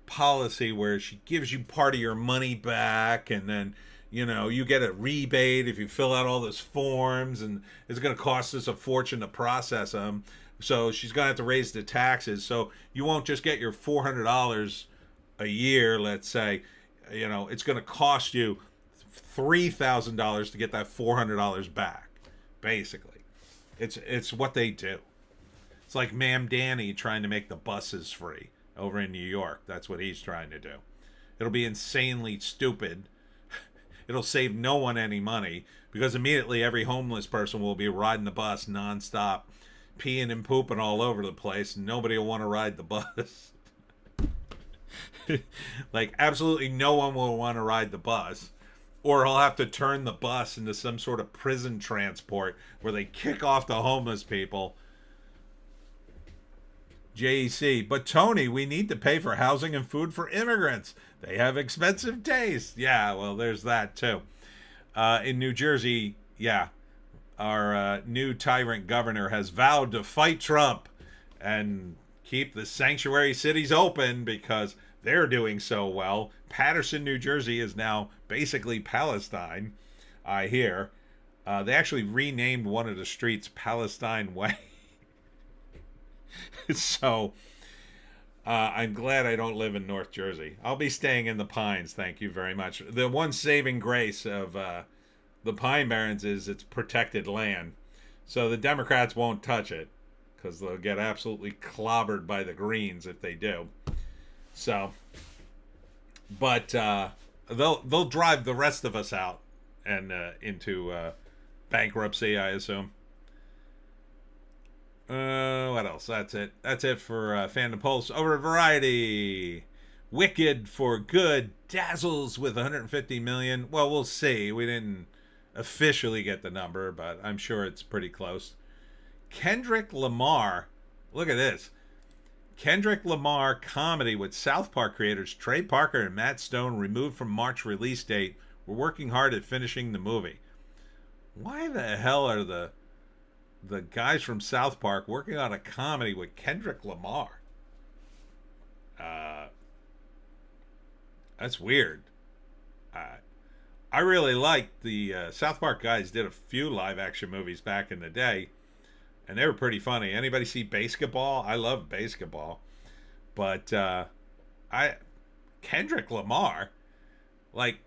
policy where she gives you part of your money back, and then, you know, you get a rebate if you fill out all those forms, and it's going to cost us a fortune to process them. So she's going to have to raise the taxes. So you won't just get your $400 a year, let's say. You know, it's going to cost you $3,000 to get that $400 back, basically. It's what they do. It's like Ma'am Danny trying to make the buses free over in New York. That's what he's trying to do. It'll be insanely stupid. It'll save no one any money because immediately every homeless person will be riding the bus nonstop, peeing and pooping all over the place, and nobody will want to ride the bus. Like, absolutely no one will want to ride the bus. Or he'll have to turn the bus into some sort of prison transport where they kick off the homeless people. JEC, but Tony, we need to pay for housing and food for immigrants. They have expensive taste. Yeah, well, there's that too. In New Jersey, yeah, our new tyrant governor has vowed to fight Trump and keep the sanctuary cities open because they're doing so well. Paterson, New Jersey is now basically Palestine, I hear. They actually renamed one of the streets Palestine Way. So, I'm glad I don't live in North Jersey. I'll be staying in the Pines, thank you very much. The one saving grace of the Pine Barrens is it's protected land. So the Democrats won't touch it because they'll get absolutely clobbered by the Greens if they do. So, but they'll drive the rest of us out and into bankruptcy, I assume. What else? That's it. That's it for Fandom Pulse. Over at Variety. Wicked for Good dazzles with 150 million. Well, we'll see. We didn't officially get the number, but I'm sure it's pretty close. Kendrick Lamar. Look at this. Kendrick Lamar comedy with South Park creators Trey Parker and Matt Stone removed from March release date. We're working hard at finishing the movie. Why the hell are the guys from South Park working on a comedy with Kendrick Lamar? That's weird. I really liked the South Park guys did a few live action movies back in the day, and they were pretty funny. Anybody see Basketball? I love Basketball. But Kendrick Lamar, like,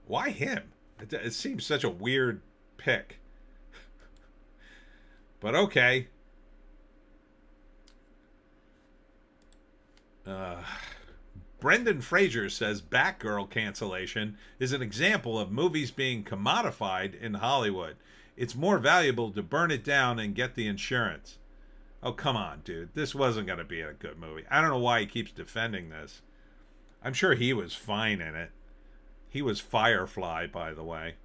why him? It seems such a weird pick. But okay. Brendan Fraser says Batgirl cancellation is an example of movies being commodified in Hollywood. It's more valuable to burn it down and get the insurance. Oh, come on, dude. This wasn't going to be a good movie. I don't know why he keeps defending this. I'm sure he was fine in it. He was Firefly, by the way.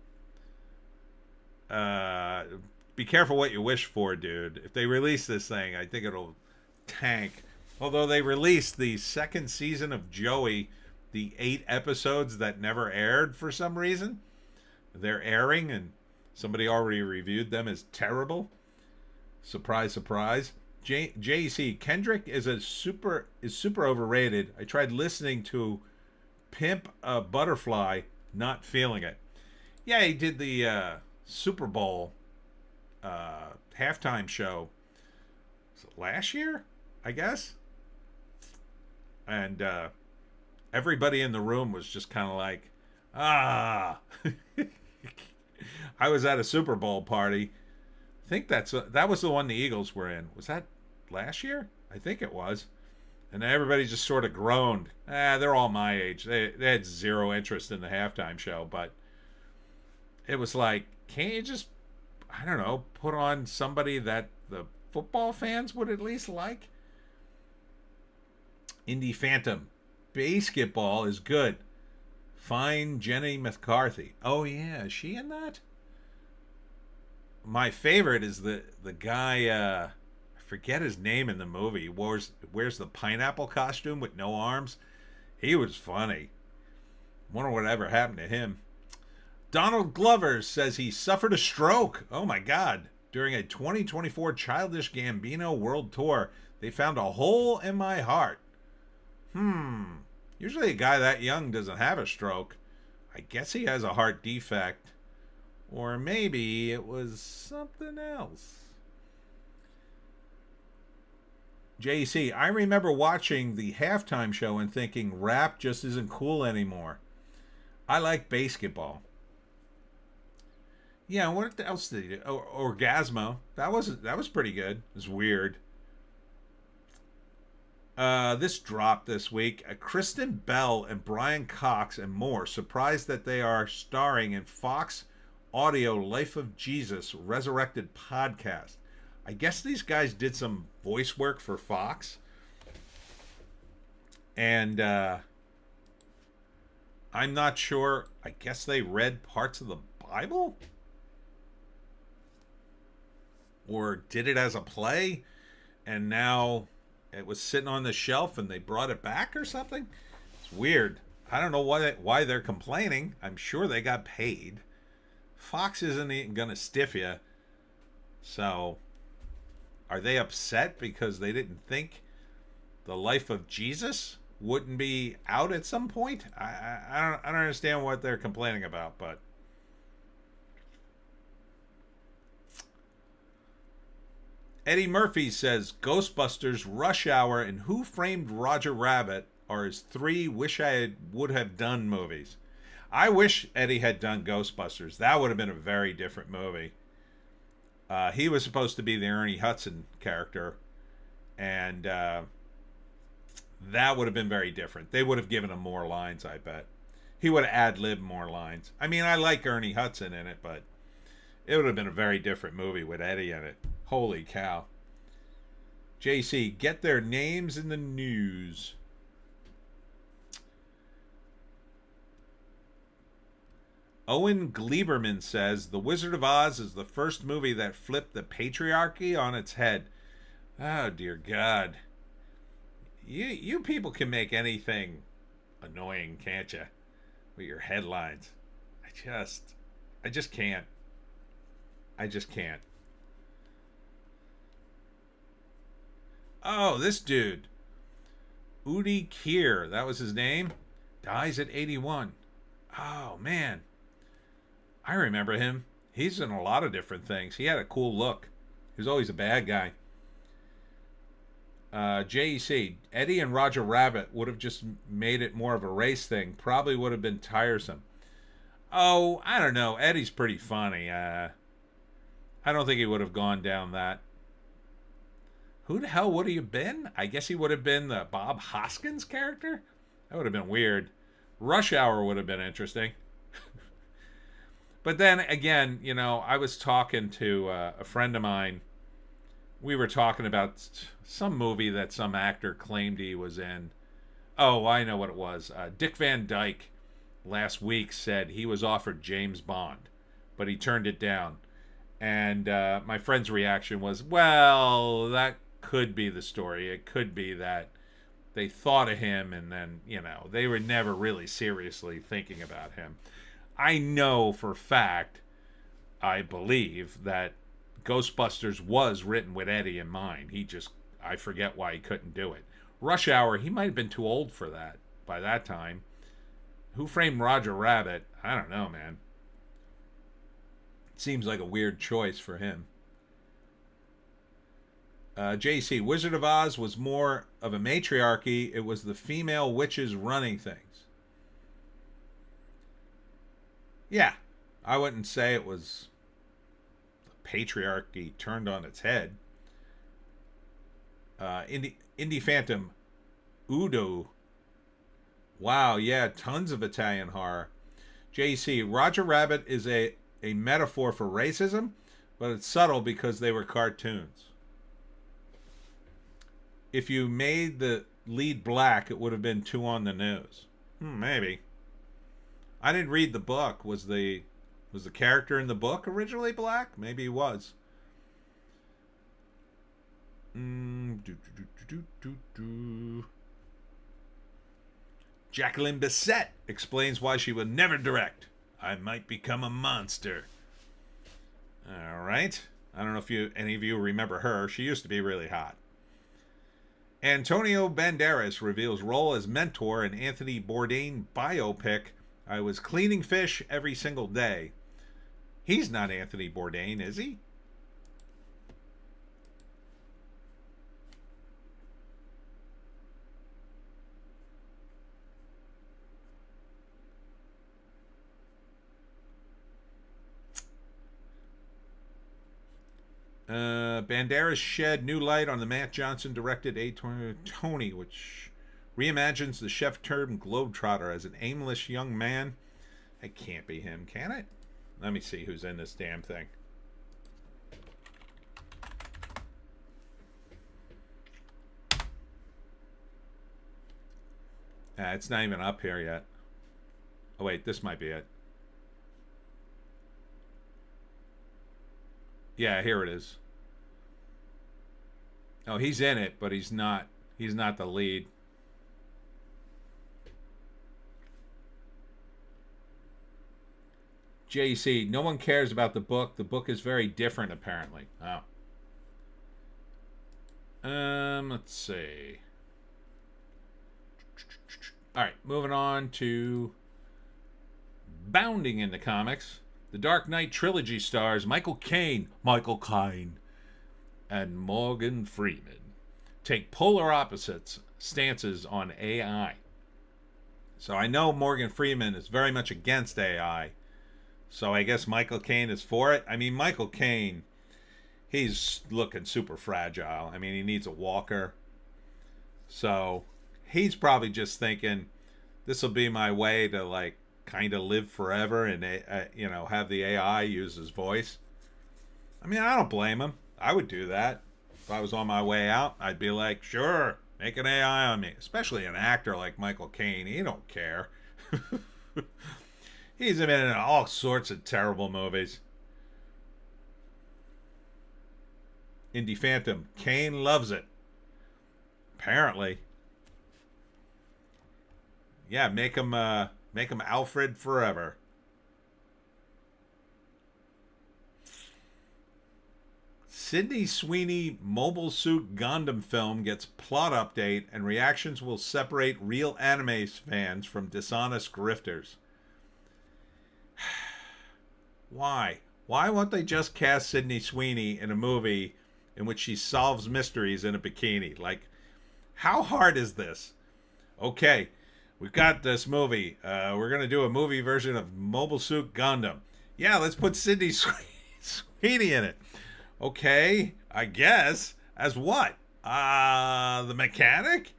Uh, be careful what you wish for, dude. If they release this thing, I think it'll tank. Although they released the second season of Joey, the 8 episodes that never aired for some reason. They're airing, and somebody already reviewed them as terrible. Surprise, surprise. JC Kendrick is super overrated. I tried listening to Pimp a Butterfly, not feeling it. Yeah, he did the Super Bowl halftime show last year, I guess. And everybody in the room was just kind of like, ah. I was at a Super Bowl party. I think that was the one the Eagles were in. Was that last year? I think it was. And everybody just sort of groaned. They're all my age. They had zero interest in the halftime show, but it was like, can't you just, I don't know, put on somebody that the football fans would at least like? Indy Phantom. Basketball is good. Find Jenny McCarthy. Oh yeah, is she in that? My favorite is the guy, I forget his name in the movie. Wears the pineapple costume with no arms. He was funny. Wonder whatever happened to him. Donald Glover says he suffered a stroke. Oh my God. During a 2024 Childish Gambino World Tour, they found a hole in my heart. Usually a guy that young doesn't have a stroke. I guess he has a heart defect. Or maybe it was something else. JC, I remember watching the halftime show and thinking rap just isn't cool anymore. I like basketball. Yeah, what else did he do? Orgasmo. That was pretty good. It was weird. This dropped this week. Kristen Bell and Brian Cox and more surprised that they are starring in Fox Audio Life of Jesus Resurrected podcast. I guess these guys did some voice work for Fox. And I'm not sure. I guess they read parts of the Bible? Or did it as a play, and now it was sitting on the shelf and they brought it back or something? It's weird. I don't know why they're complaining. I'm sure they got paid. Fox isn't even going to stiff you. So, are they upset because they didn't think the Life of Jesus wouldn't be out at some point? I don't understand what they're complaining about, but Eddie Murphy says Ghostbusters, Rush Hour, and Who Framed Roger Rabbit are his 3 wish I would have done movies. I wish Eddie had done Ghostbusters. That would have been a very different movie. He was supposed to be the Ernie Hudson character, and that would have been very different. They would have given him more lines, I bet. He would have ad-libbed more lines. I mean, I like Ernie Hudson in it, but it would have been a very different movie with Eddie in it. Holy cow. JC, get their names in the news. Owen Gleiberman says The Wizard of Oz is the first movie that flipped the patriarchy on its head. Oh, dear God. You people can make anything annoying, can't you? With your headlines. I just can't. I just can't. Oh, this dude. Udi Kier, that was his name, dies at 81. Oh, man. I remember him. He's in a lot of different things. He had a cool look. He was always a bad guy. JEC, Eddie and Roger Rabbit would have just made it more of a race thing. Probably would have been tiresome. Oh, I don't know. Eddie's pretty funny. I don't think he would have gone down that. Who the hell would he have been? I guess he would have been the Bob Hoskins character? That would have been weird. Rush Hour would have been interesting. But then again, you know, I was talking to a friend of mine. We were talking about some movie that some actor claimed he was in. Oh, I know what it was. Dick Van Dyke last week said he was offered James Bond, but he turned it down. And my friend's reaction was, well, that could be the story. It could be that they thought of him and then, they were never really seriously thinking about him. I know for fact, I believe, that Ghostbusters was written with Eddie in mind. I forget why he couldn't do it. Rush Hour, he might have been too old for that by that time. Who Framed Roger Rabbit? I don't know, man. Seems like a weird choice for him. JC, Wizard of Oz was more of a matriarchy. It was the female witches running things. Yeah, I wouldn't say it was the patriarchy turned on its head. Indie Phantom, Udo. Wow, yeah, tons of Italian horror. JC, Roger Rabbit is a metaphor for racism, but it's subtle because they were cartoons. If you made the lead black, it would have been too on the nose. Maybe. I didn't read the book. Was the character in the book originally black? Maybe he was. Jacqueline Bisset explains why she would never direct. I might become a monster. All right. I don't know if any of you remember her. She used to be really hot. Antonio Banderas reveals role as mentor in Anthony Bourdain biopic. I was cleaning fish every single day. He's not Anthony Bourdain, is he? Banderas shed new light on the Matt Johnson directed Tony, which reimagines the chef-turned globetrotter as an aimless young man. It can't be him, can it? Let me see who's in this damn thing. It's not even up here yet. Oh wait, this might be it. Yeah, here it is. Oh, he's in it, but he's not the lead. JC, no one cares about the book. The book is very different, apparently. Oh. Let's see. All right, moving on to Bounding in the Comics. The Dark Knight trilogy stars Michael Caine, and Morgan Freeman take polar opposites stances on AI. So I know Morgan Freeman is very much against AI. So I guess Michael Caine is for it. I mean, Michael Caine, he's looking super fragile. I mean, he needs a walker. So he's probably just thinking, this will be my way to, like, kind of live forever and, have the AI use his voice. I mean, I don't blame him. I would do that. If I was on my way out, I'd be like, sure, make an AI on me. Especially an actor like Michael Caine. He don't care. He's been in all sorts of terrible movies. Indie Phantom. Caine loves it. Apparently. Yeah, make him Alfred forever. Sydney Sweeney Mobile Suit Gundam film gets plot update, and reactions will separate real anime fans from dishonest grifters. Why? Why won't they just cast Sydney Sweeney in a movie in which she solves mysteries in a bikini? Like, how hard is this? Okay, we've got this movie. We're going to do a movie version of Mobile Suit Gundam. Yeah, let's put Sydney Sweeney in it. Okay, I guess. As what? The mechanic?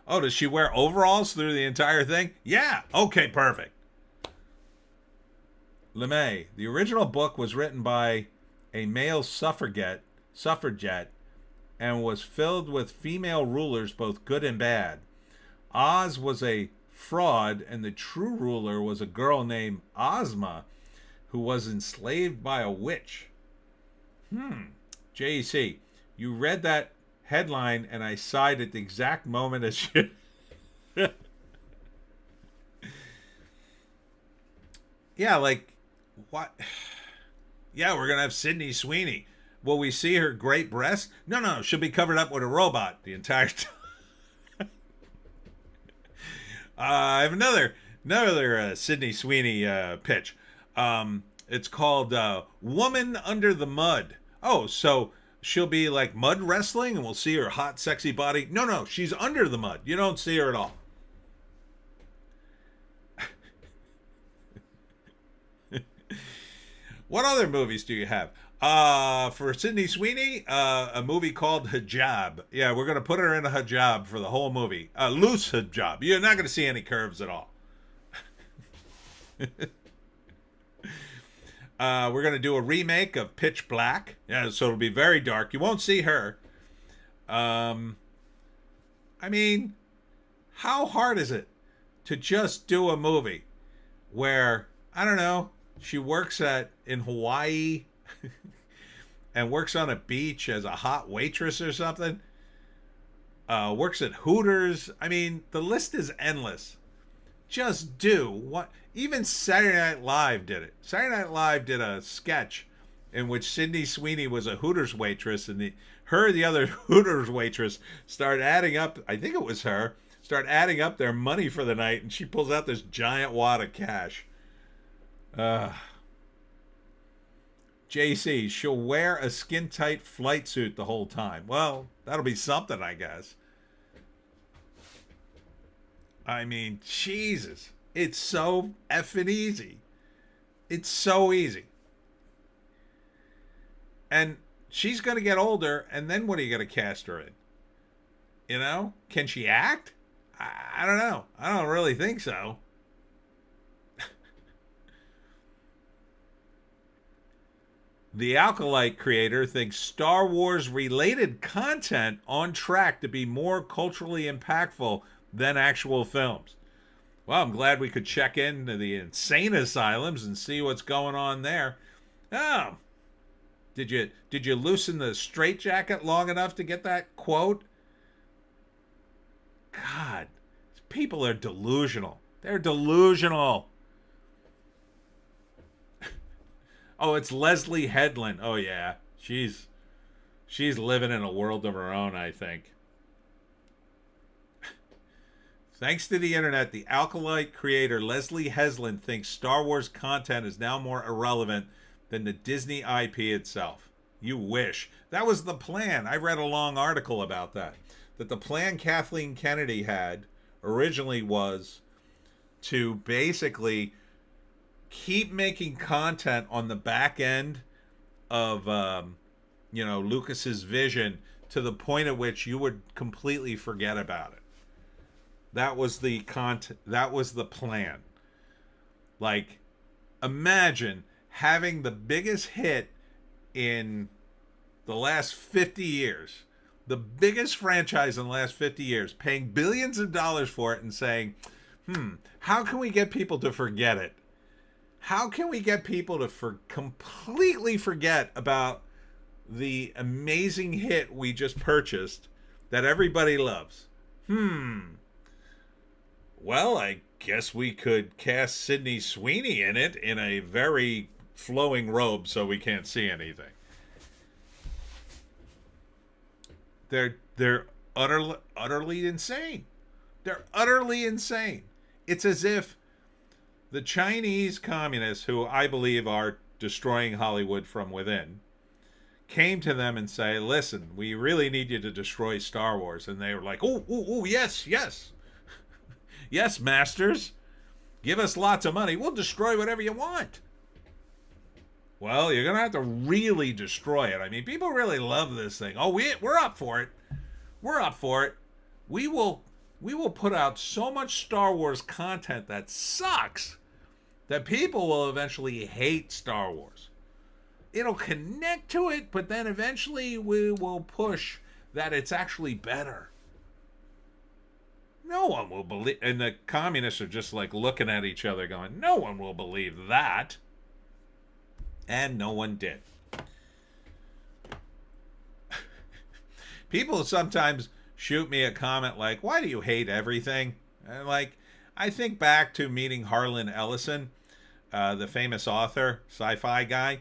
Oh, does she wear overalls through the entire thing? Yeah, okay, perfect. LeMay, the original book was written by a male suffragette and was filled with female rulers, both good and bad. Oz was a fraud, and the true ruler was a girl named Ozma, who was enslaved by a witch. JEC, you read that headline, and I sighed at the exact moment as you... Yeah, like, what? Yeah, we're going to have Sydney Sweeney. Will we see her great breast? No, she'll be covered up with a robot the entire time. I have another Sydney Sweeney pitch. It's called Woman Under the Mud. Oh, so she'll be like mud wrestling and we'll see her hot, sexy body. No, she's under the mud. You don't see her at all. What other movies do you have? For Sydney Sweeney, a movie called Hijab. Yeah, we're going to put her in a hijab for the whole movie. A loose hijab. You're not going to see any curves at all. We're going to do a remake of Pitch Black. Yeah, so it'll be very dark. You won't see her. I mean, how hard is it to just do a movie where, I don't know, she works in Hawaii and works on a beach as a hot waitress or something. Works at Hooters. I mean, the list is endless. Just do what. Even Saturday Night Live did it. Saturday Night Live did a sketch in which Sydney Sweeney was a Hooters waitress, and the other Hooters waitress started adding up. I think it was her. Start adding up their money for the night, and she pulls out this giant wad of cash. JC, she'll wear a skin-tight flight suit the whole time. Well, that'll be something, I guess. I mean, Jesus. It's so effing easy. It's so easy. And she's going to get older, and then what are you going to cast her in? You know? Can she act? I don't know. I don't really think so. The Alkalite creator thinks Star Wars related content on track to be more culturally impactful than actual films. Well, I'm glad we could check into the insane asylums and see what's going on there. Oh, did you loosen the straitjacket long enough to get that quote? God, people are delusional. They're delusional. Oh, it's Leslie Headland. Oh yeah, she's living in a world of her own, I think. Thanks to the internet, the Alkalite creator Leslie Headland thinks Star Wars content is now more irrelevant than the Disney IP itself. You wish. That was the plan. I read a long article about that. That the plan Kathleen Kennedy had originally was to basically keep making content on the back end of Lucas's vision to the point at which you would completely forget about it. That was the plan. Like, imagine having the biggest hit in the last 50 years, the biggest franchise in the last 50 years, paying billions of dollars for it and saying, how can we get people to forget it? How can we get people to completely forget about the amazing hit we just purchased that everybody loves? Well, I guess we could cast Sydney Sweeney in it in a very flowing robe so we can't see anything. They're utterly insane. They're utterly insane. It's as if the Chinese communists, who I believe are destroying Hollywood from within, came to them and say, listen, we really need you to destroy Star Wars. And they were like, oh, yes. Yes, masters. Give us lots of money. We'll destroy whatever you want. Well, you're going to have to really destroy it. I mean, people really love this thing. Oh, we're up for it. We're up for it. We will put out so much Star Wars content that sucks that people will eventually hate Star Wars. It'll connect to it, but then eventually we will push that it's actually better. No one will believe, and the communists are just like looking at each other going, no one will believe that. And no one did. People sometimes shoot me a comment like, why do you hate everything? And like, I think back to meeting Harlan Ellison, the famous author, sci-fi guy.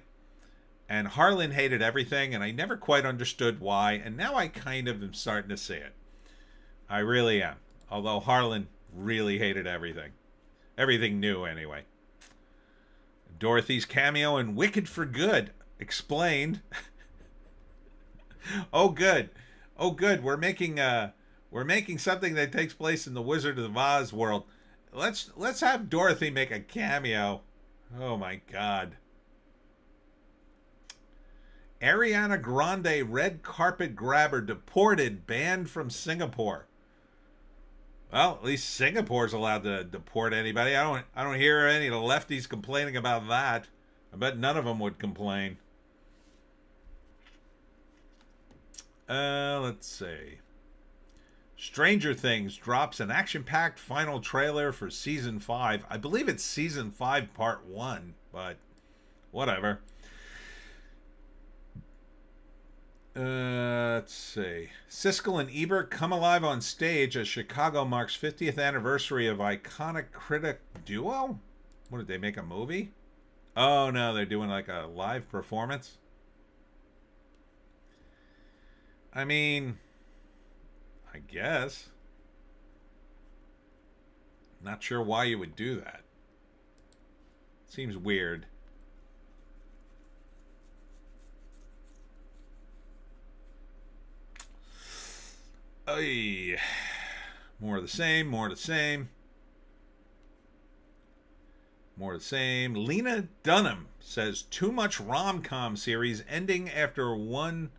And Harlan hated everything, and I never quite understood why. And now I kind of am starting to see it. I really am. Although Harlan really hated everything. Everything new, anyway. Dorothy's cameo in Wicked for Good explained. Oh, good. Oh, good. We're making something that takes place in the Wizard of Oz world. Let's have Dorothy make a cameo. Oh my God. Ariana Grande red carpet grabber deported, banned from Singapore. Well, at least Singapore's allowed to deport anybody. I don't hear any of the lefties complaining about that. I bet none of them would complain. Let's see. Stranger Things drops an action-packed final trailer for Season 5. I believe it's Season 5 Part 1, but whatever. Let's see. Siskel and Ebert come alive on stage as Chicago marks 50th anniversary of iconic critic duo? What, did they make a movie? Oh, no, they're doing like a live performance. I mean, I guess. Not sure why you would do that. Seems weird. Ay. More of the same, more of the same. More of the same. Lena Dunham says too much rom-com series ending after one...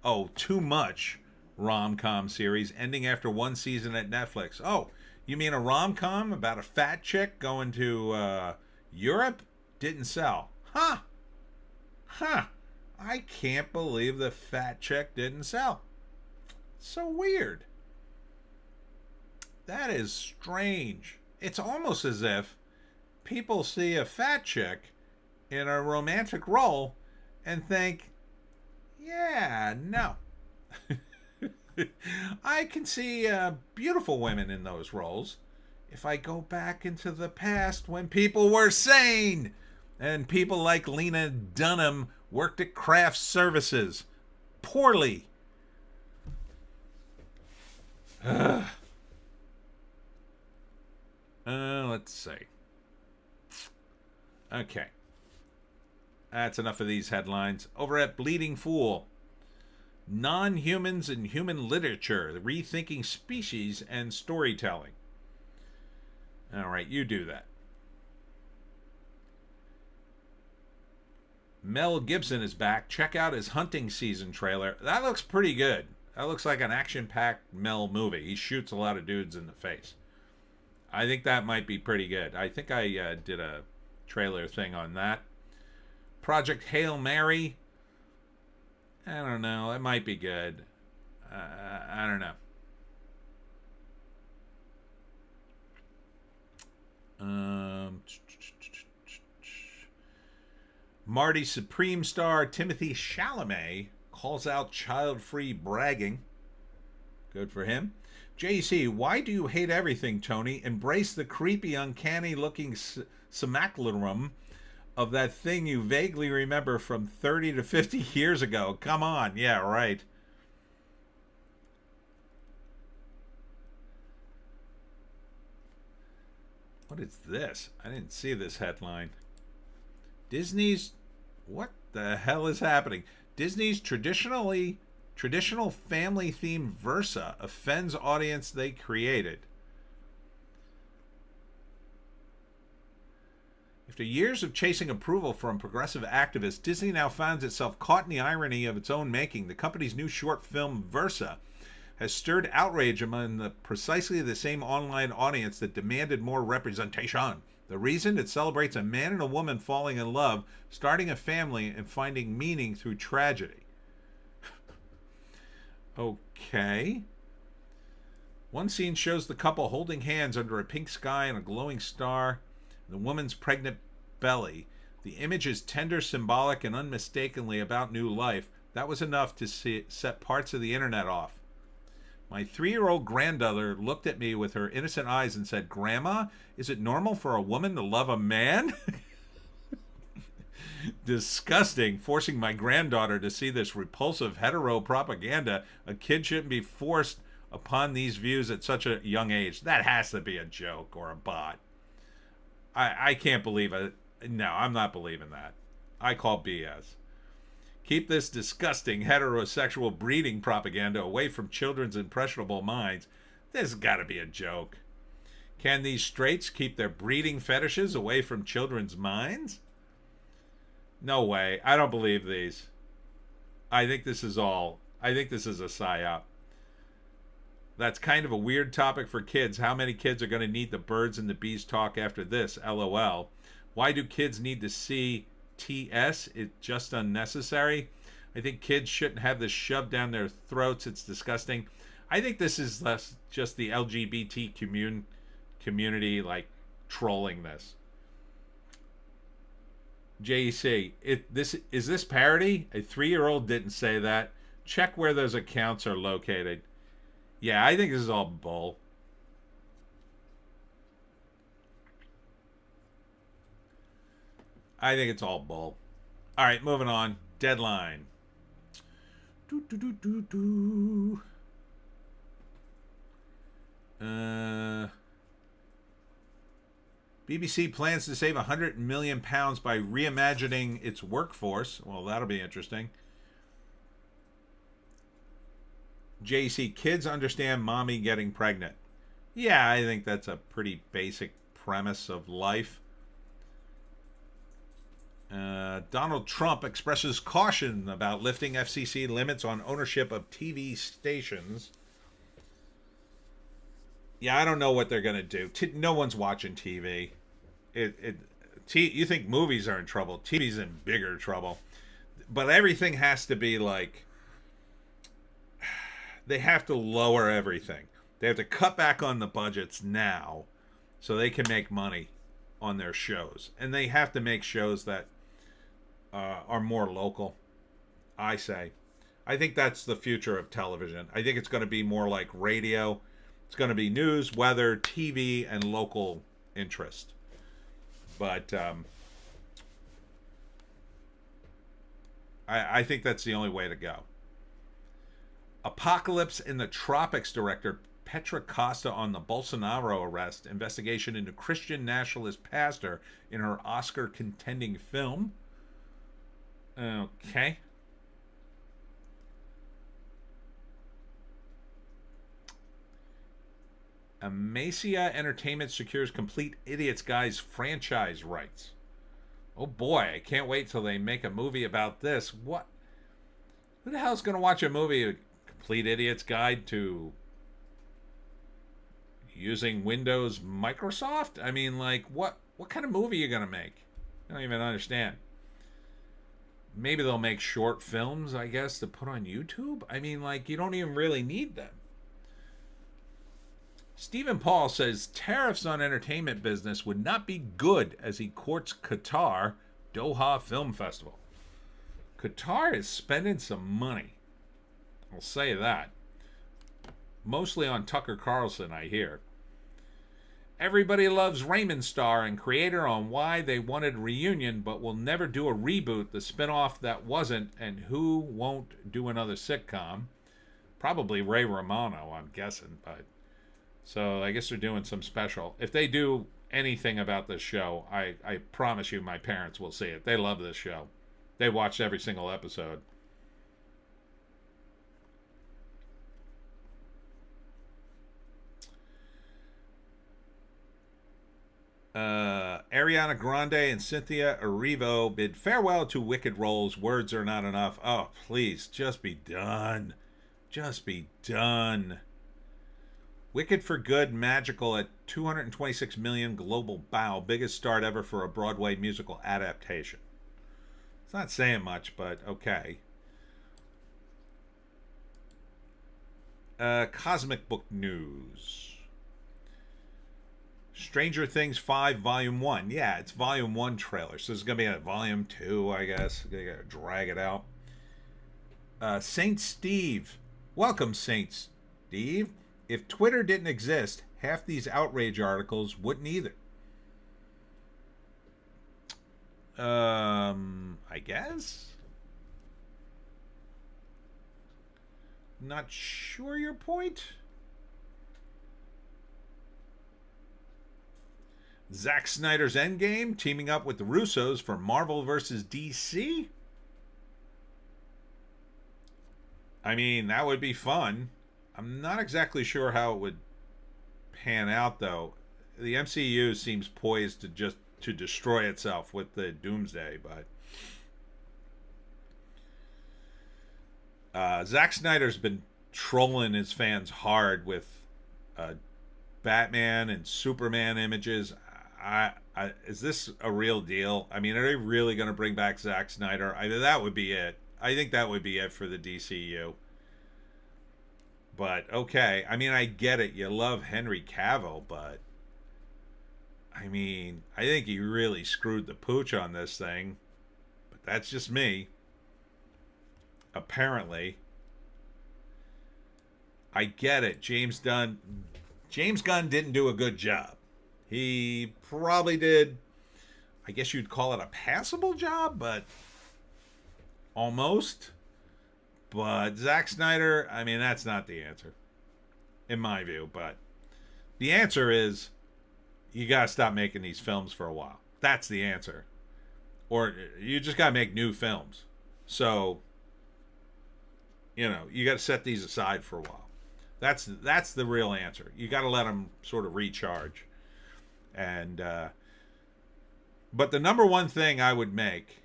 Oh, too much rom-com series ending after one season at Netflix. Oh, you mean a rom-com about a fat chick going to Europe? Didn't sell. Huh. Huh. I can't believe the fat chick didn't sell. So weird. That is strange. It's almost as if people see a fat chick in a romantic role and think, yeah, no. I can see beautiful women in those roles if I go back into the past when people were sane and people like Lena Dunham worked at craft services poorly. Let's see. Okay. That's enough of these headlines. Over at Bleeding Fool. Non-humans in human literature. Rethinking species and storytelling. All right, you do that. Mel Gibson is back. Check out his hunting season trailer. That looks pretty good. That looks like an action-packed Mel movie. He shoots a lot of dudes in the face. I think that might be pretty good. I think I did a trailer thing on that. Project Hail Mary. I don't know. It might be good. I don't know. Marty Supreme star Timothy Chalamet calls out child-free bragging. Good for him. JC, why do you hate everything, Tony? Embrace the creepy, uncanny-looking simulacrum of that thing you vaguely remember from 30 to 50 years ago. Come on. Yeah, right. What is this? I didn't see this headline. Disney's... What the hell is happening? Disney's traditional family-themed Versa offends audience they created. After years of chasing approval from progressive activists, Disney now finds itself caught in the irony of its own making. The company's new short film, Versa, has stirred outrage among precisely the same online audience that demanded more representation. The reason? It celebrates a man and a woman falling in love, starting a family, and finding meaning through tragedy. Okay. One scene shows the couple holding hands under a pink sky and a glowing star, the woman's pregnant belly. The image is tender, symbolic, and unmistakably about new life. That was enough to set parts of the internet off. My 3-year-old granddaughter looked at me with her innocent eyes and said, "Grandma, is it normal for a woman to love a man?" Disgusting, forcing my granddaughter to see this repulsive hetero propaganda. A kid shouldn't be forced upon these views at such a young age. That has to be a joke or a bot. I can't believe it. No, I'm not believing that. I call BS. Keep this disgusting heterosexual breeding propaganda away from children's impressionable minds. This has got to be a joke. Can these straights keep their breeding fetishes away from children's minds? No way. I don't believe these. I think this is a psyop. That's kind of a weird topic for kids. How many kids are going to need the birds and the bees talk after this? LOL. Why do kids need to see TS? It's just unnecessary. I think kids shouldn't have this shoved down their throats. It's disgusting. I think this is less just the LGBT community like trolling this. JEC, is this parody? A 3-year-old didn't say that. Check where those accounts are located. Yeah, I think this is all bull. I think it's all bull. All right, moving on. Deadline. BBC plans to save £100 million by reimagining its workforce. Well, that'll be interesting. JC, kids understand mommy getting pregnant. Yeah, I think that's a pretty basic premise of life. Donald Trump expresses caution about lifting FCC limits on ownership of TV stations. Yeah, I don't know what they're going to do. No one's watching TV. You think movies are in trouble. TV's in bigger trouble. But everything has to be like... They have to lower everything. They have to cut back on the budgets now so they can make money on their shows. And they have to make shows that are more local, I say. I think that's the future of television. I think it's going to be more like radio. It's going to be news, weather, TV, and local interest. But I think that's the only way to go. Apocalypse in the Tropics director Petra Costa on the Bolsonaro arrest. Investigation into Christian nationalist pastor in her Oscar-contending film. Okay. Amasia Entertainment secures Complete Idiots Guys franchise rights. Oh boy, I can't wait till they make a movie about this. What? Who the hell's going to watch a movie, Complete Idiot's Guide to using Windows Microsoft? I mean, like, what kind of movie are you going to make? I don't even understand. Maybe they'll make short films, I guess, to put on YouTube? I mean, like, you don't even really need them. Stephen Paul says tariffs on entertainment business would not be good as he courts Qatar Doha Film Festival. Qatar is spending some money. I'll say that. Mostly on Tucker Carlson, I hear. Everybody loves Raymond Star and creator on why they wanted reunion but will never do a reboot, the spinoff that wasn't, and who won't do another sitcom. Probably Ray Romano, I'm guessing, but... So I guess they're doing some special. If they do anything about this show, I promise you my parents will see it. They love this show. They watched every single episode. Ariana Grande and Cynthia Erivo bid farewell to wicked roles. Words are not enough. Oh, please, just be done. Just be done. Wicked for Good, magical at $226 million global bow, biggest start ever for a Broadway musical adaptation. It's not saying much, but okay. Cosmic book news. Stranger Things 5 Volume 1. Yeah, it's Volume 1 trailer. So it's going to be a Volume 2, I guess. They got to drag it out. Saint Steve. Welcome, Saint Steve. If Twitter didn't exist, half these outrage articles wouldn't either. I guess? Not sure your point. Zack Snyder's Endgame teaming up with the Russos for Marvel vs. DC? I mean, that would be fun. I'm not exactly sure how it would pan out, though. The MCU seems poised to destroy itself with the Doomsday, but Zack Snyder's been trolling his fans hard with Batman and Superman images. Is this a real deal? I mean, are they really going to bring back Zack Snyder? That would be it. I think that would be it for the DCU. But, okay. I mean, I get it. You love Henry Cavill, but I mean, I think he really screwed the pooch on this thing. But that's just me. Apparently. I get it. James Gunn didn't do a good job. He probably did, I guess you'd call it a passable job, but almost. But Zack Snyder, I mean, that's not the answer, in my view. But the answer is, you got to stop making these films for a while. That's the answer. Or you just got to make new films. So, you got to set these aside for a while. That's the real answer. You got to let them sort of recharge. And but the number one thing I would make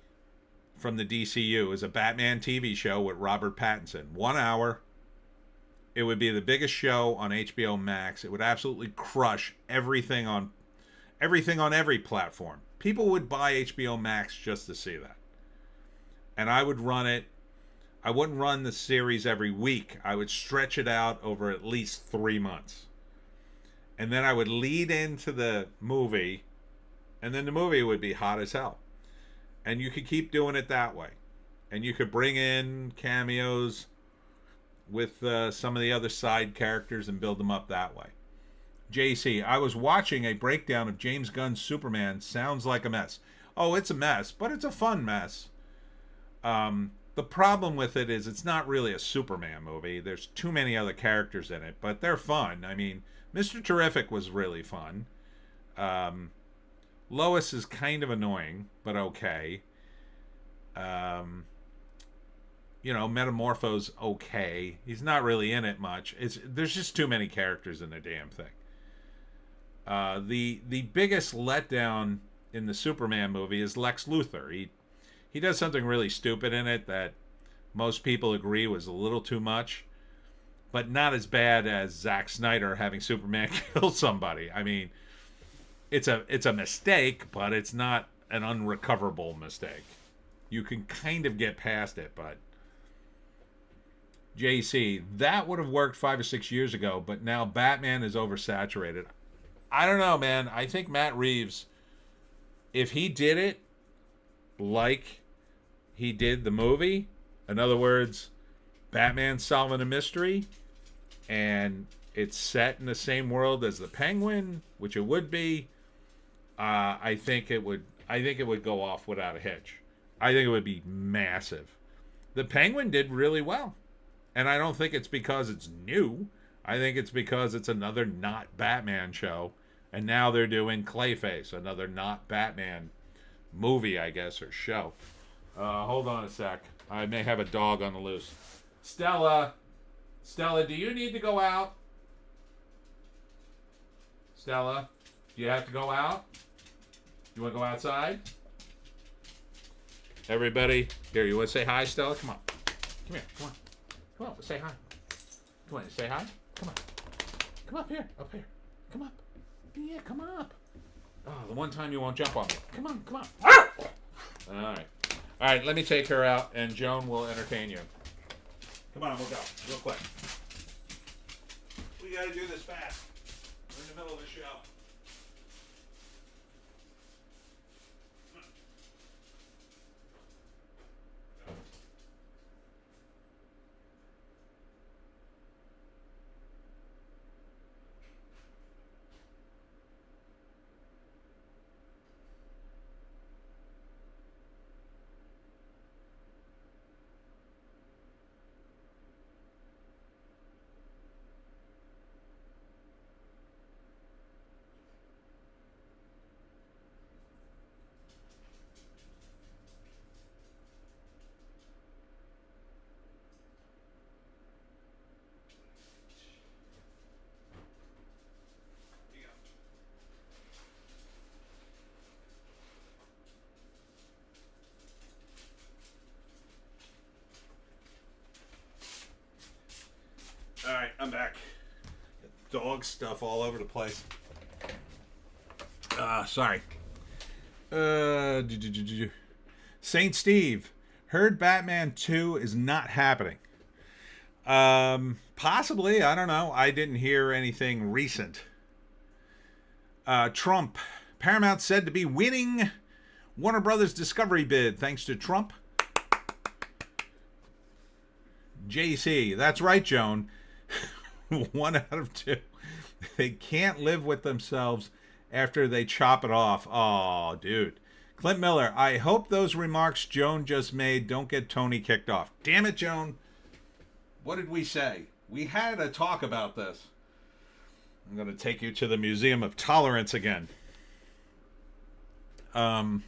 from the DCU is a Batman TV show with Robert Pattinson. 1 hour. It would be the biggest show on HBO Max. It would absolutely crush everything on every platform. People would buy HBO Max just to see that. And I would run it. I wouldn't run the series every week. I would stretch it out over at least 3 months. And then I would lead into the movie, and then the movie would be hot as hell. And you could keep doing it that way. And you could bring in cameos with some of the other side characters and build them up that way. JC, I was watching a breakdown of James Gunn's Superman. Sounds like a mess. Oh, it's a mess, but it's a fun mess. The problem with it is it's not really a Superman movie. There's too many other characters in it, but they're fun. I mean, Mr. Terrific was really fun. Lois is kind of annoying, but okay. Metamorpho's okay. He's not really in it much. There's just too many characters in the damn thing. The biggest letdown in the Superman movie is Lex Luthor. He does something really stupid in it that most people agree was a little too much, but not as bad as Zack Snyder having Superman kill somebody. I mean, it's a mistake, but it's not an unrecoverable mistake. You can kind of get past it, but JC, that would have worked 5 or 6 years ago, but now Batman is oversaturated. I don't know, man. I think Matt Reeves, if he did it like he did the movie, in other words, Batman solving a mystery, and it's set in the same world as the Penguin, which it would be, I think it would go off without a hitch. I think it would be massive. The Penguin did really well, and I don't think it's because it's new. I think it's because it's another not Batman show, and now they're doing Clayface, another not Batman movie, I guess, or show. Hold on a sec. I may have a dog on the loose. Stella, do you need to go out? Stella, do you have to go out? You want to go outside? Everybody, here, you want to say hi, Stella? Come on. Come here, come on. Come on, say hi. Come on, say hi. Come on. Come up here, Come up. Yeah, come up. Oh, the one time you won't jump on me. Come on. All right, let me take her out, and Joan will entertain you. Come on, we'll go real quick. We got to do this fast. We're in the middle of the show. All right, I'm back. Dog stuff all over the place. Sorry. Saint Steve, heard Batman 2 is not happening. Possibly, I don't know. I didn't hear anything recent. Trump, Paramount said to be winning Warner Brothers Discovery bid thanks to Trump. JC, that's right, Joan. 1 out of 2. They can't live with themselves after they chop it off. Oh, dude. Clint Miller, I hope those remarks Joan just made don't get Tony kicked off. Damn it, Joan. What did we say? We had a talk about this. I'm going to take you to the Museum of Tolerance again. Nova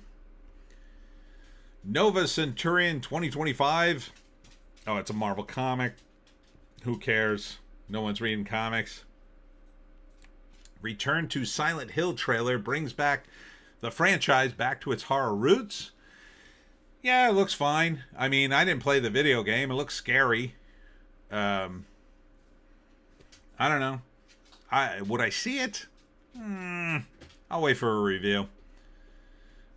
Centurion 2025. Oh, it's a Marvel comic. Who cares? No one's reading comics. Return to Silent Hill trailer brings back the franchise back to its horror roots. Yeah, it looks fine. I mean, I didn't play the video game. It looks scary. I don't know. Would I see it? I'll wait for a review.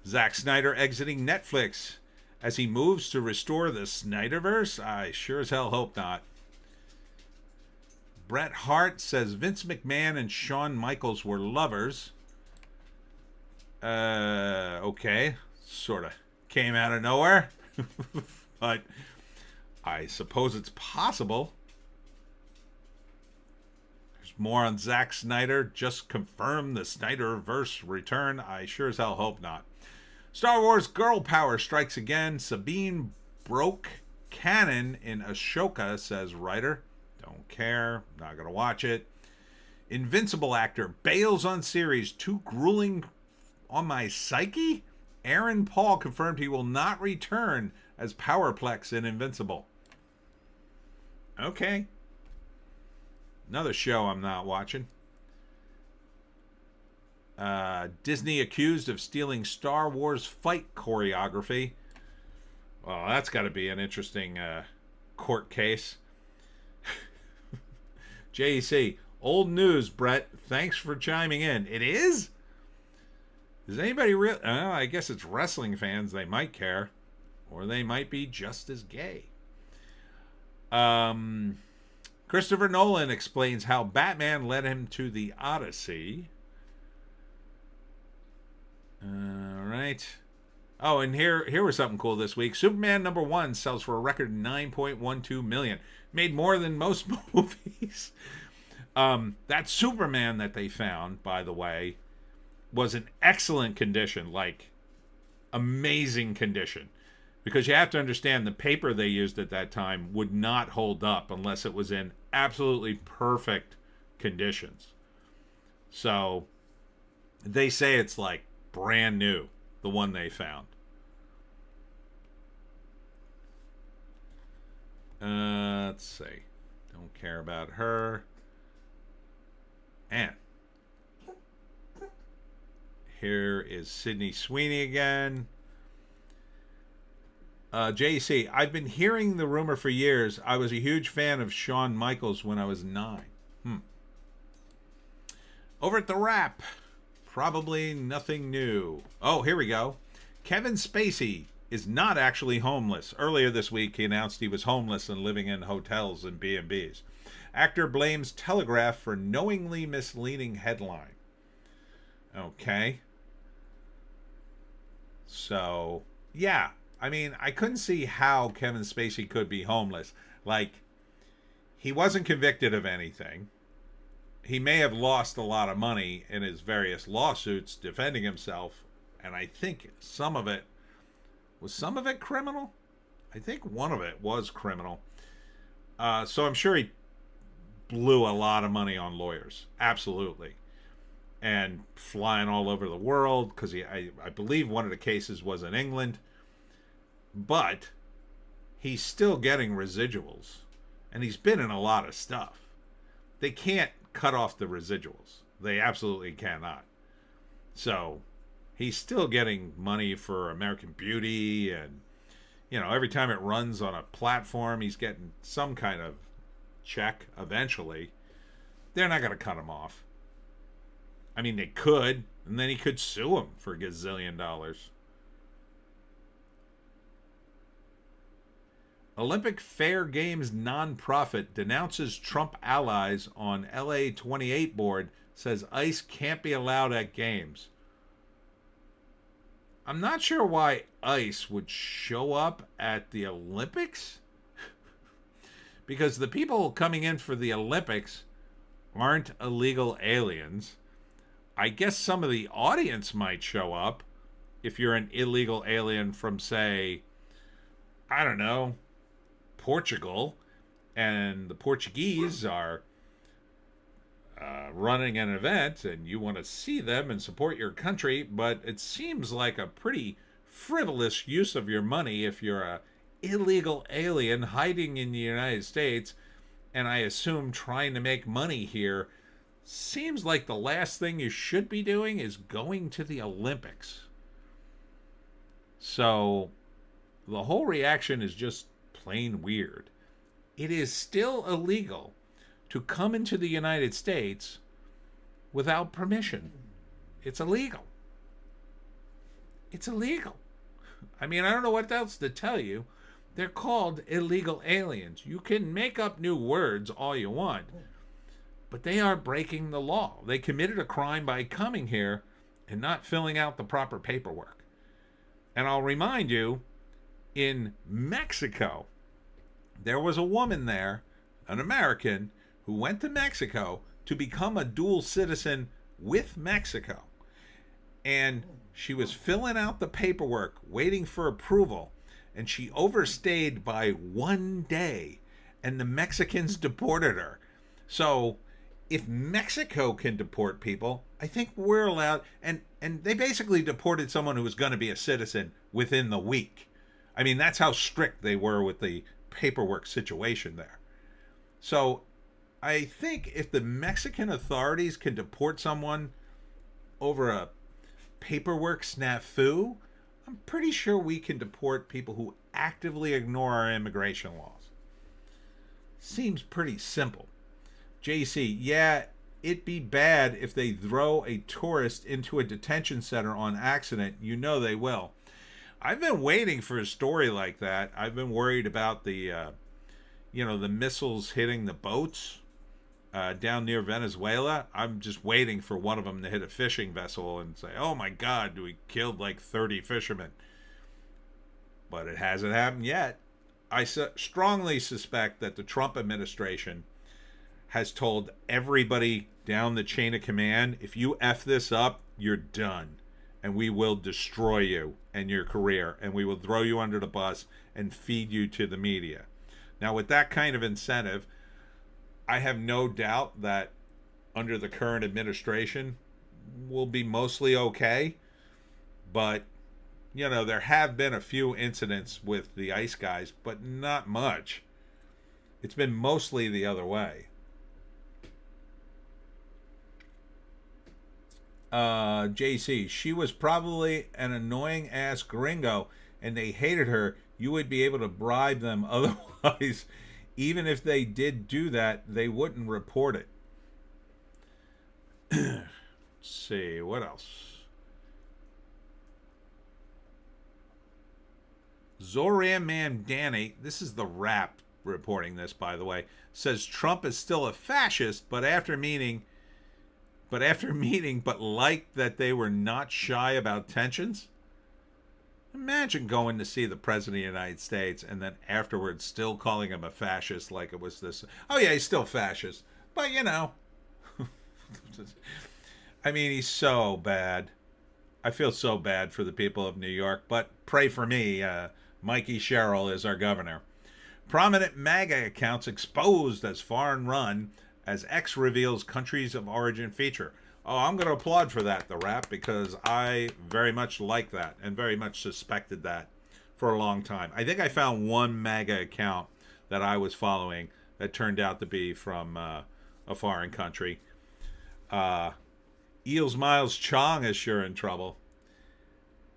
Zack Snyder exiting Netflix as he moves to restore the Snyderverse? I sure as hell hope not. Bret Hart says Vince McMahon and Shawn Michaels were lovers. Okay. Sort of came out of nowhere. But I suppose it's possible. There's more on Zack Snyder. Just confirm the Snyderverse return. I sure as hell hope not. Star Wars Girl Power strikes again. Sabine broke canon in Ashoka, says writer. Don't care. Not going to watch it. Invincible actor bails on series. Too grueling on my psyche? Aaron Paul confirmed he will not return as Powerplex in Invincible. Okay. Another show I'm not watching. Disney accused of stealing Star Wars fight choreography. Well, that's got to be an interesting court case. JEC, old news, Brett. Thanks for chiming in. It is? Does anybody really? I guess it's wrestling fans. They might care. Or they might be just as gay. Christopher Nolan explains how Batman led him to the Odysee. All right. Oh, and here was something cool this week. Superman #1 sells for a record $9.12 million. Made more than most movies. That Superman that they found, by the way, was in excellent condition, like amazing condition. Because you have to understand the paper they used at that time would not hold up unless it was in absolutely perfect conditions. So they say it's like brand new, the one they found. Let's see. Don't care about her. And here is Sydney Sweeney again. JC, I've been hearing the rumor for years. I was a huge fan of Shawn Michaels when I was 9. Over at The Wrap, probably nothing new. Oh, here we go. Kevin Spacey is not actually homeless. Earlier this week, he announced he was homeless and living in hotels and B&Bs. Actor blames Telegraph for knowingly misleading headline. Okay. So, yeah. I mean, I couldn't see how Kevin Spacey could be homeless. Like, he wasn't convicted of anything. He may have lost a lot of money in his various lawsuits defending himself. And I think some of it criminal? I think one of it was criminal. So I'm sure he blew a lot of money on lawyers. Absolutely. And flying all over the world, because I believe one of the cases was in England. But he's still getting residuals. And he's been in a lot of stuff. They can't cut off the residuals. They absolutely cannot. So he's still getting money for American Beauty, and every time it runs on a platform, he's getting some kind of check eventually. They're not going to cut him off. I mean, they could, and then he could sue him for $1 gazillion. Olympic Fair Games nonprofit denounces Trump allies on LA 28 board, says ICE can't be allowed at games. I'm not sure why ICE would show up at the Olympics. Because the people coming in for the Olympics aren't illegal aliens. I guess some of the audience might show up if you're an illegal alien from, say, I don't know, Portugal, and the Portuguese are running an event and you want to see them and support your country, but it seems like a pretty frivolous use of your money if you're a illegal alien hiding in the United States, and I assume trying to make money here. Seems like the last thing you should be doing is going to the Olympics. So the whole reaction is just plain weird. It is still illegal to come into the United States without permission. It's illegal. It's illegal. I mean, I don't know what else to tell you. They're called illegal aliens. You can make up new words all you want, but they are breaking the law. They committed a crime by coming here and not filling out the proper paperwork. And I'll remind you, in Mexico, there was a woman there, an American, who went to Mexico to become a dual citizen with Mexico. And she was filling out the paperwork, waiting for approval, and she overstayed by 1 day, and the Mexicans deported her. So if Mexico can deport people, I think we're allowed. And they basically deported someone who was going to be a citizen within the week. I mean, that's how strict they were with the paperwork situation there. So I think if the Mexican authorities can deport someone over a paperwork snafu, I'm pretty sure we can deport people who actively ignore our immigration laws. Seems pretty simple. JC, yeah, it'd be bad if they throw a tourist into a detention center on accident. You know they will. I've been waiting for a story like that. I've been worried about the missiles hitting the boats down near Venezuela. I'm just waiting for one of them to hit a fishing vessel and say, oh my God, we killed like 30 fishermen. But it hasn't happened yet. I strongly suspect that the Trump administration has told everybody down the chain of command, if you F this up, you're done. And we will destroy you and your career. And we will throw you under the bus and feed you to the media. Now, with that kind of incentive, I have no doubt that under the current administration, we'll be mostly okay. But, there have been a few incidents with the ICE guys, but not much. It's been mostly the other way. JC, she was probably an annoying ass gringo and they hated her. You would be able to bribe them. Otherwise, even if they did do that, they wouldn't report it. Let's see, what else? Zoram Man Danny, this is the rap reporting this, by the way, says Trump is still a fascist, but like that they were not shy about tensions. Imagine going to see the President of the United States and then afterwards still calling him a fascist like it was this. Oh, yeah, he's still fascist. But, you know. I mean, he's so bad. I feel so bad for the people of New York. But pray for me. Mikey Sherrill is our governor. Prominent MAGA accounts exposed as foreign run as X reveals countries of origin feature. Oh, I'm going to applaud for that, The Wrap, because I very much like that and very much suspected that for a long time. I think I found one MAGA account that I was following that turned out to be from a foreign country. Eels Miles Chong is sure in trouble,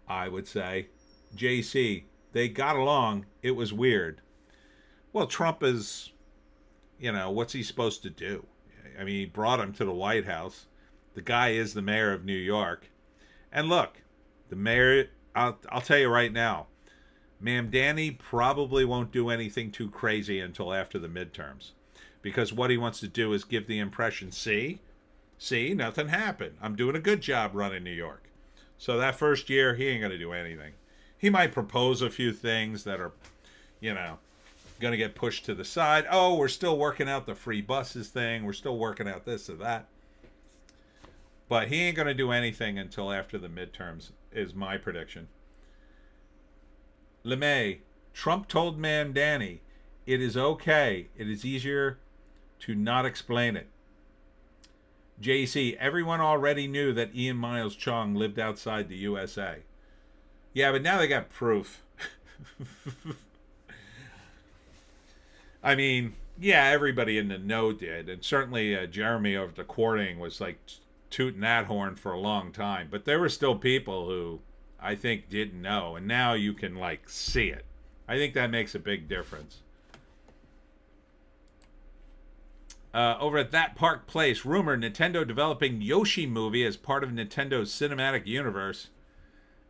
I would say. JC, they got along. It was weird. Well, Trump is, what's he supposed to do? I mean, he brought him to the White House. The guy is the mayor of New York. And look, the mayor, I'll tell you right now, Ma'am Danny probably won't do anything too crazy until after the midterms. Because what he wants to do is give the impression, see, nothing happened. I'm doing a good job running New York. So that first year, he ain't going to do anything. He might propose a few things that are, going to get pushed to the side. Oh, we're still working out the free buses thing. We're still working out this or that. But he ain't going to do anything until after the midterms, is my prediction. LeMay, Trump told Ma'am Danny, it is okay. It is easier to not explain it. JC, everyone already knew that Ian Miles Chong lived outside the USA. Yeah, but now they got proof. I mean, yeah, everybody in the know did. And certainly Jeremy over the courting was like tooting that horn for a long time. But there were still people who I think didn't know. And now you can see it. I think that makes a big difference. Over at That Park Place, rumor Nintendo developing Yoshi movie as part of Nintendo's cinematic universe.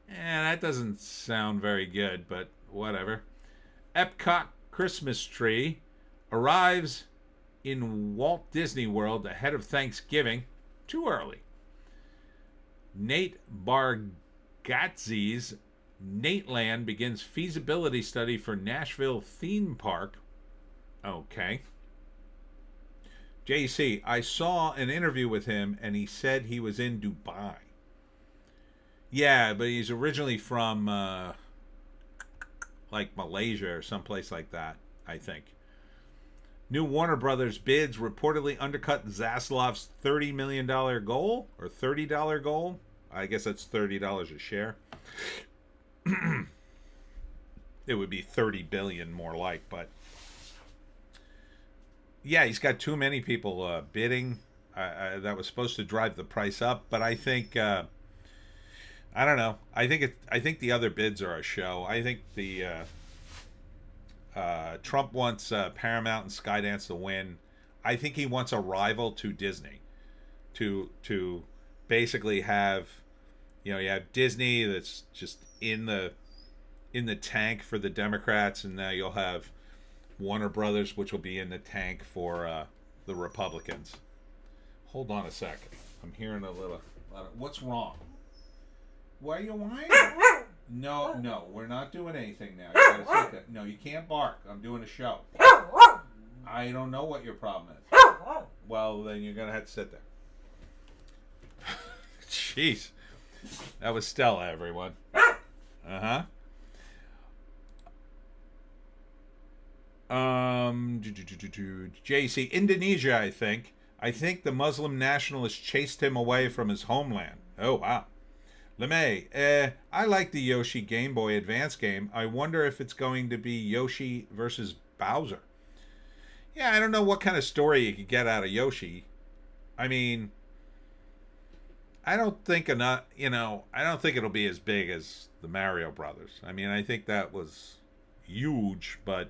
That doesn't sound very good, but whatever. Epcot Christmas tree arrives in Walt Disney World ahead of Thanksgiving. Too early. Nate Bargatze's Nateland begins feasibility study for Nashville theme park. Okay. JC, I saw an interview with him and he said he was in Dubai. Yeah, but he's originally from Malaysia or someplace like that, I think. New Warner Brothers bids reportedly undercut Zaslav's $30 million goal, or $30 goal. I guess that's $30 a share. It would be 30 billion more like, but yeah, he's got too many people bidding. That was supposed to drive the price up, but I think I don't know. I think the other bids are a show. I think the Trump wants Paramount and Skydance to win. I think he wants a rival to Disney, to basically have, you have Disney that's just in the tank for the Democrats, and now you'll have Warner Brothers, which will be in the tank for the Republicans. Hold on a second. I'm hearing a little. What's wrong? Why are you whining? No, we're not doing anything now. You gotta sit there. No, you can't bark. I'm doing a show. I don't know what your problem is. Well, then you're gonna have to sit there. Jeez. That was Stella, everyone. Uh-huh. JC, Indonesia, I think. I think the Muslim nationalists chased him away from his homeland. Oh, wow. LeMay, I like the Yoshi Game Boy Advance game. I wonder if it's going to be Yoshi versus Bowser. Yeah, I don't know what kind of story you could get out of Yoshi. I mean, I don't think I don't think it'll be as big as the Mario Brothers. I mean, I think that was huge, and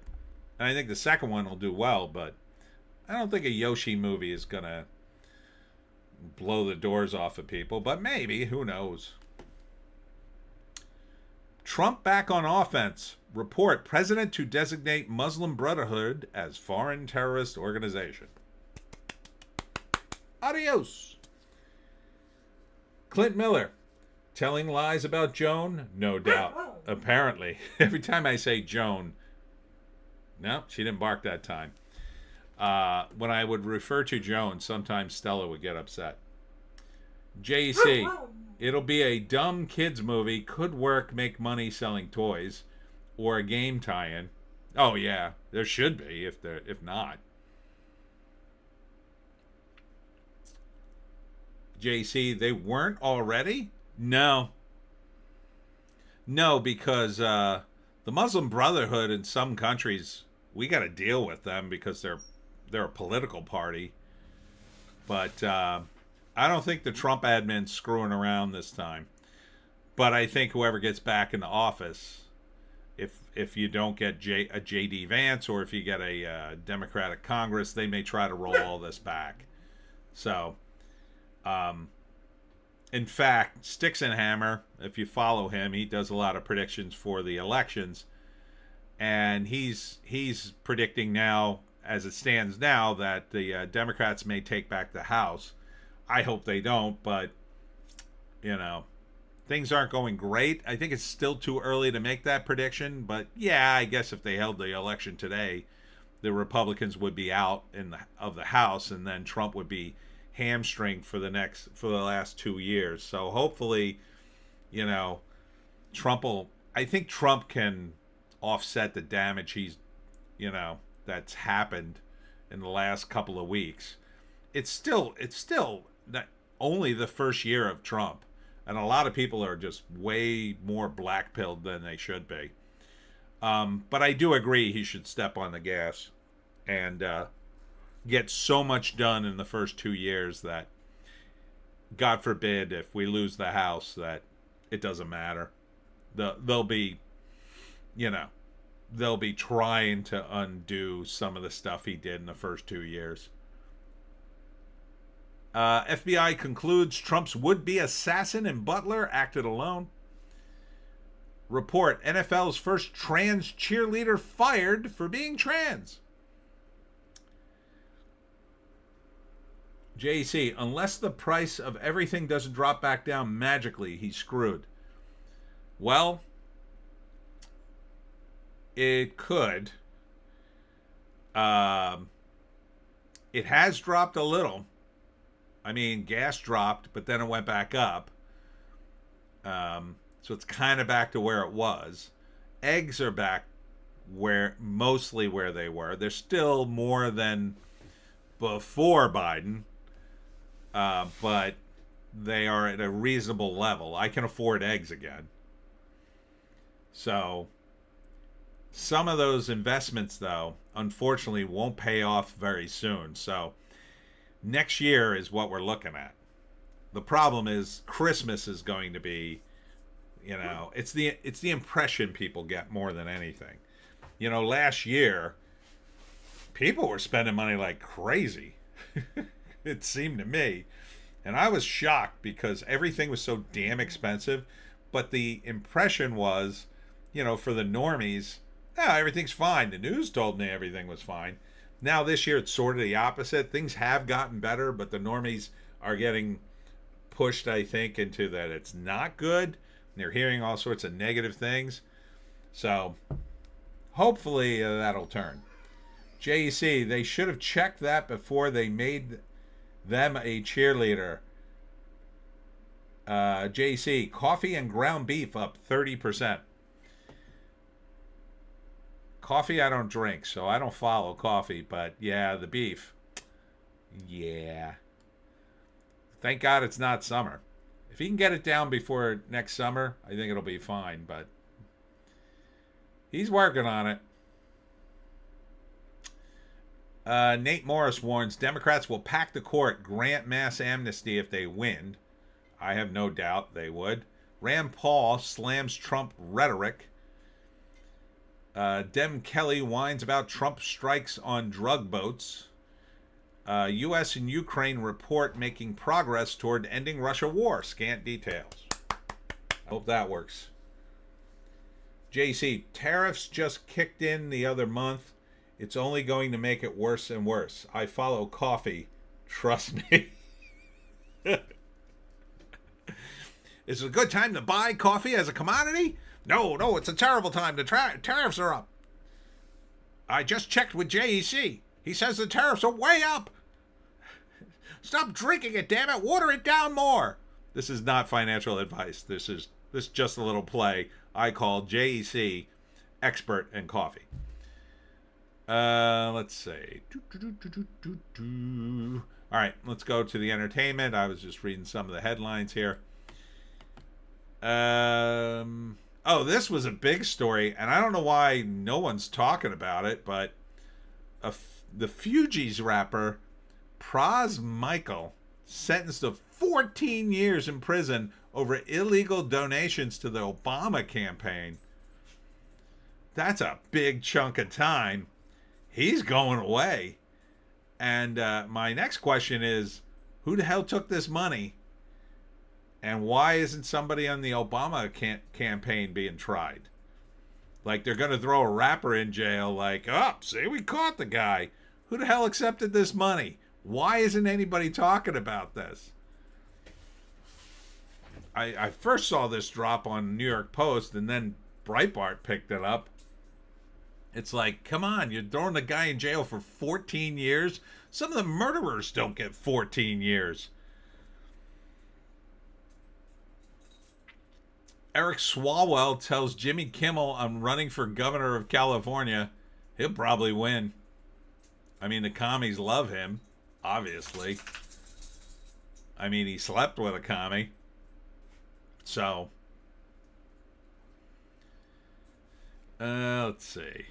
I think the second one will do well, but I don't think a Yoshi movie is going to blow the doors off of people, but maybe, who knows. Trump back on offense. Report, President to designate Muslim Brotherhood as foreign terrorist organization. Adios. Clint Miller, telling lies about Joan? No doubt. Apparently. Every time I say Joan, no, she didn't bark that time. When I would refer to Joan, sometimes Stella would get upset. JC, it'll be a dumb kids movie. Could work, make money selling toys, or a game tie-in. Oh yeah, there should be if not. JC, they weren't already? No, because the Muslim Brotherhood in some countries, we got to deal with them because they're a political party. But I don't think the Trump admin's screwing around this time. But I think whoever gets back into office, if you don't get a J.D. Vance or if you get a Democratic Congress, they may try to roll all this back. So, in fact, Sticks and Hammer, if you follow him, he does a lot of predictions for the elections. And he's predicting now, as it stands now, that the Democrats may take back the House. I hope they don't, but, you know, things aren't going great. I think it's still too early to make that prediction, but yeah, I guess if they held the election today, the Republicans would be out of the House, and then Trump would be hamstringed for the last 2 years. So hopefully, you know, I think Trump can offset the damage that's happened in the last couple of weeks. It's still not only the first year of Trump, and a lot of people are just way more black-pilled than they should be. But I do agree he should step on the gas and get so much done in the first 2 years that, God forbid, if we lose the House, that it doesn't matter. They'll be trying to undo some of the stuff he did in the first 2 years. FBI concludes Trump's would-be assassin and butler acted alone. Report, NFL's first trans cheerleader fired for being trans. JC, unless the price of everything doesn't drop back down magically, he's screwed. Well, it could. It has dropped a little. I mean, gas dropped, but then it went back up. So it's kind of back to where it was. Eggs are back mostly where they were. They're still more than before Biden, but they are at a reasonable level. I can afford eggs again. So some of those investments, though, unfortunately won't pay off very soon. So next year is what we're looking at. The problem is Christmas is going to be, it's the impression people get more than anything. Last year, people were spending money like crazy. It seemed to me. And I was shocked because everything was so damn expensive. But the impression was, for the normies, everything's fine. The news told me everything was fine. Now this year it's sort of the opposite. Things have gotten better, but the normies are getting pushed, I think, into that it's not good. They're hearing all sorts of negative things. So hopefully that'll turn. JEC, they should have checked that before they made them a cheerleader. JEC, coffee and ground beef up 30%. Coffee I don't drink, so I don't follow coffee, but yeah, the beef. Yeah. Thank God it's not summer. If he can get it down before next summer, I think it'll be fine, but he's working on it. Nate Morris warns Democrats will pack the court, grant mass amnesty if they win. I have no doubt they would. Rand Paul slams Trump rhetoric. Dem Kelly whines about Trump strikes on drug boats. U.S. and Ukraine report making progress toward ending Russia war. Scant details. Hope that works. JC, tariffs just kicked in the other month. It's only going to make it worse and worse. I follow coffee. Trust me. Is it a good time to buy coffee as a commodity? No, it's a terrible time. The tariffs are up. I just checked with JEC. He says the tariffs are way up. Stop drinking it, damn it. Water it down more. This is not financial advice. This is just a little play I call JEC expert in coffee. Let's see. All right, let's go to the entertainment. I was just reading some of the headlines here. This was a big story, and I don't know why no one's talking about it, but the Fugees rapper Pras Michael sentenced to 14 years in prison over illegal donations to the Obama campaign. That's a big chunk of time. He's going away. And my next question is, who the hell took this money? And why isn't somebody on the Obama campaign being tried? Like, they're going to throw a rapper in jail, like, oh, see, we caught the guy. Who the hell accepted this money? Why isn't anybody talking about this? I first saw this drop on New York Post, and then Breitbart picked it up. It's like, come on, you're throwing the guy in jail for 14 years? Some of the murderers don't get 14 years. Eric Swalwell tells Jimmy Kimmel, I'm running for governor of California. He'll probably win. I mean, the commies love him, obviously. I mean, he slept with a commie. So, let's see.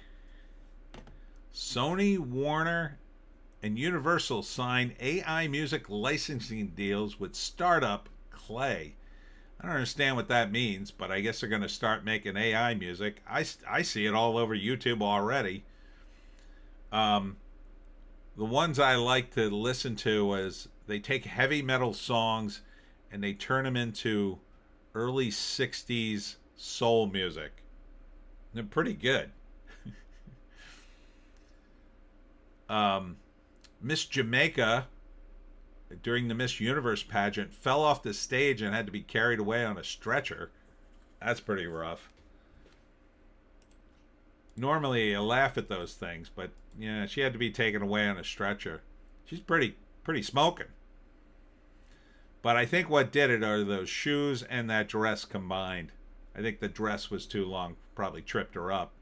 Sony, Warner, and Universal signed AI music licensing deals with startup Clay. I don't understand what that means, but I guess they're going to start making AI music. I see it all over YouTube already. The ones I like to listen to is they take heavy metal songs and they turn them into early 60s soul music. They're pretty good. Miss Jamaica, during the Miss Universe pageant, fell off the stage and had to be carried away on a stretcher. That's pretty rough. Normally you laugh at those things, but yeah, she had to be taken away on a stretcher. She's pretty smoking. But I think what did it are those shoes and that dress combined. I think the dress was too long, probably tripped her up.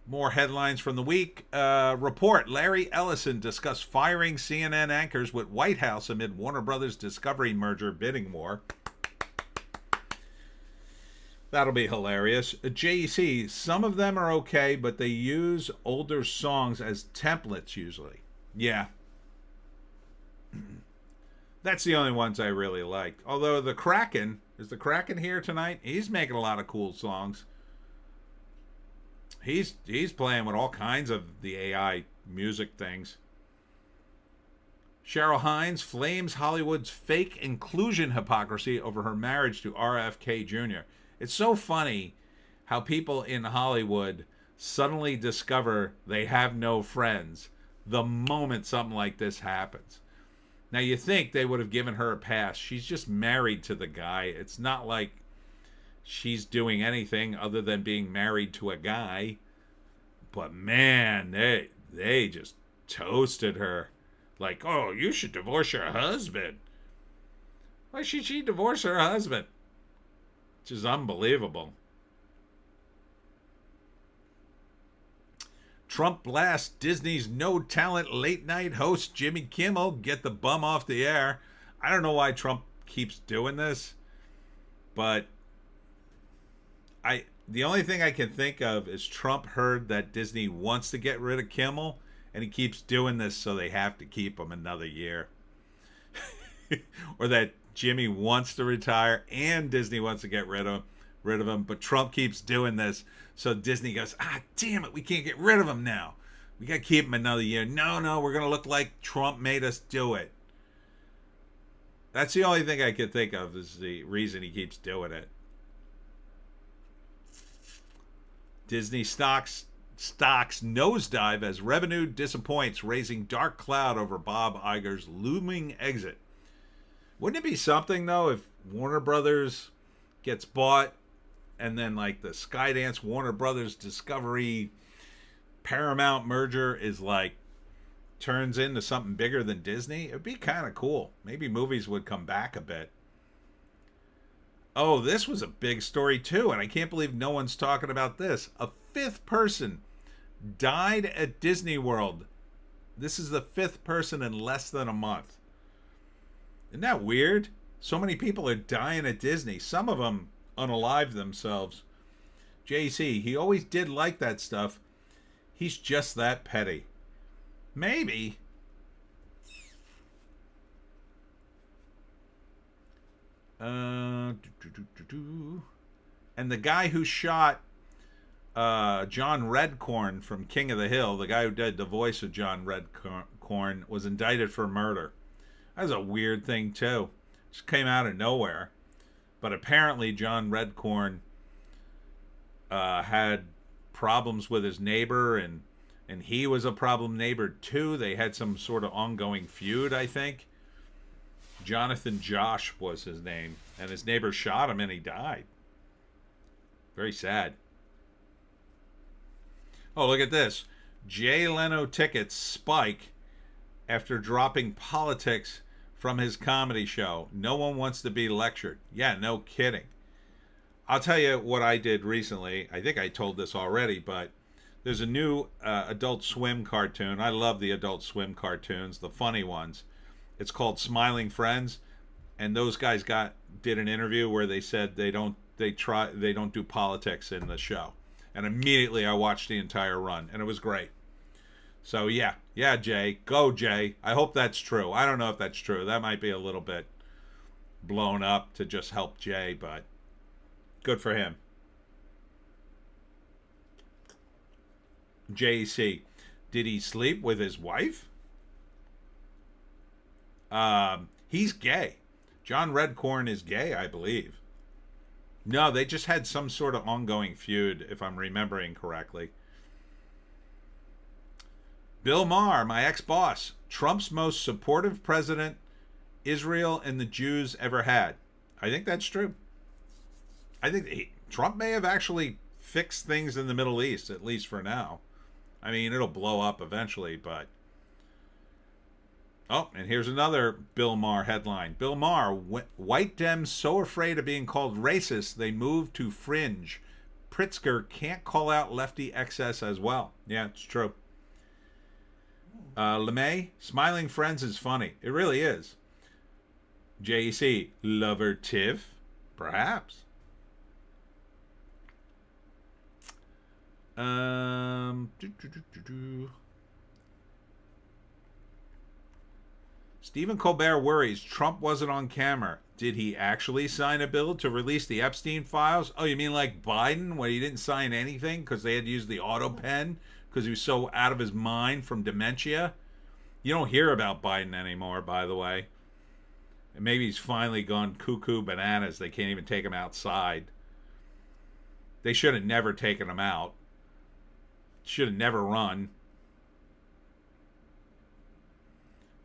More headlines from the week. Report, Larry Ellison discussed firing CNN anchors with White House amid Warner Brothers Discovery merger bidding war. That'll be hilarious. JEC, some of them are okay, but they use older songs as templates usually. Yeah. That's the only ones I really liked. Although the Kraken, is the Kraken here tonight? He's making a lot of cool songs. He's playing with all kinds of the AI music things. Cheryl Hines flames Hollywood's fake inclusion hypocrisy over her marriage to RFK Jr. It's so funny how people in Hollywood suddenly discover they have no friends the moment something like this happens. Now, you think they would have given her a pass. She's just married to the guy. It's not like she's doing anything other than being married to a guy. But man, they just toasted her. Like, oh, you should divorce your husband. Why should she divorce her husband? Which is unbelievable. Trump blasts Disney's no-talent late-night host Jimmy Kimmel. Get the bum off the air. I don't know why Trump keeps doing this, but the only thing I can think of is Trump heard that Disney wants to get rid of Kimmel, and he keeps doing this so they have to keep him another year. Or that Jimmy wants to retire and Disney wants to get rid of him, but Trump keeps doing this, so Disney goes, damn it, we can't get rid of him now. We got to keep him another year. No, we're going to look like Trump made us do it. That's the only thing I could think of is the reason he keeps doing it. Disney stocks nosedive as revenue disappoints, raising dark cloud over Bob Iger's looming exit. Wouldn't it be something though if Warner Brothers gets bought and then like the Skydance Warner Brothers Discovery Paramount merger is like turns into something bigger than Disney? It'd be kind of cool. Maybe movies would come back a bit. Oh, this was a big story too, and I can't believe no one's talking about this. A fifth person died at Disney World. This is the fifth person in less than a month. Isn't that weird? So many people are dying at Disney. Some of them unalive themselves. JC, he always did like that stuff. He's just that petty. Maybe. And the guy who shot John Redcorn from King of the Hill, the guy who did the voice of John Redcorn, was indicted for murder. That was a weird thing too. Just came out of nowhere. But apparently John Redcorn had problems with his neighbor, and he was a problem neighbor too. They had some sort of ongoing feud, I think. Jonathan Josh was his name, and his neighbor shot him and he died. Very sad. Oh, look at this. Jay Leno tickets spike after dropping politics from his comedy show. No one wants to be lectured. Yeah, no kidding. I'll tell you what I did recently. I think I told this already, but there's a new Adult Swim cartoon. I love the Adult Swim cartoons, the funny ones. It's called Smiling Friends, and those guys did an interview where they said they don't do politics in the show. And immediately I watched the entire run, and it was great. So yeah, Jay, go Jay. I hope that's true. I don't know if that's true. That might be a little bit blown up to just help Jay, but good for him. JC, did he sleep with his wife? He's gay. John Redcorn is gay, I believe. No, they just had some sort of ongoing feud, if I'm remembering correctly. Bill Maher, my ex-boss, Trump's most supportive president Israel and the Jews ever had. I think that's true. I think Trump may have actually fixed things in the Middle East, at least for now. I mean, it'll blow up eventually, but... Oh, and here's another Bill Maher headline. Bill Maher, white Dems so afraid of being called racist, they moved to fringe. Pritzker can't call out lefty excess as well. Yeah, it's true. LeMay, Smiling Friends is funny. It really is. JEC, Lover Tiff? Perhaps. Stephen Colbert worries Trump wasn't on camera. Did he actually sign a bill to release the Epstein files? Oh, you mean like Biden, when he didn't sign anything because they had to use the auto pen because he was so out of his mind from dementia? You don't hear about Biden anymore, by the way. And maybe he's finally gone cuckoo bananas. They can't even take him outside. They should have never taken him out. Should have never run.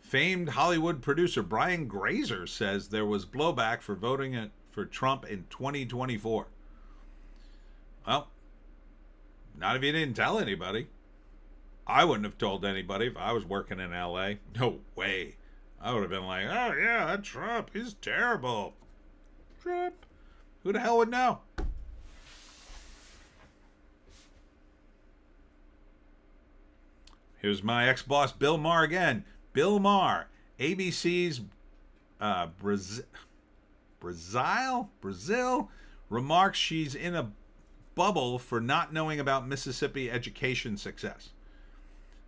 Famed Hollywood producer Brian Grazer says there was blowback for voting for Trump in 2024. Well, not if you didn't tell anybody. I wouldn't have told anybody if I was working in LA. No way. I would have been like, oh yeah, that Trump, he's terrible. Trump. Who the hell would know? Here's my ex-boss, Bill Maher again. Bill Maher, ABC's Brazil, remarks she's in a bubble for not knowing about Mississippi education success.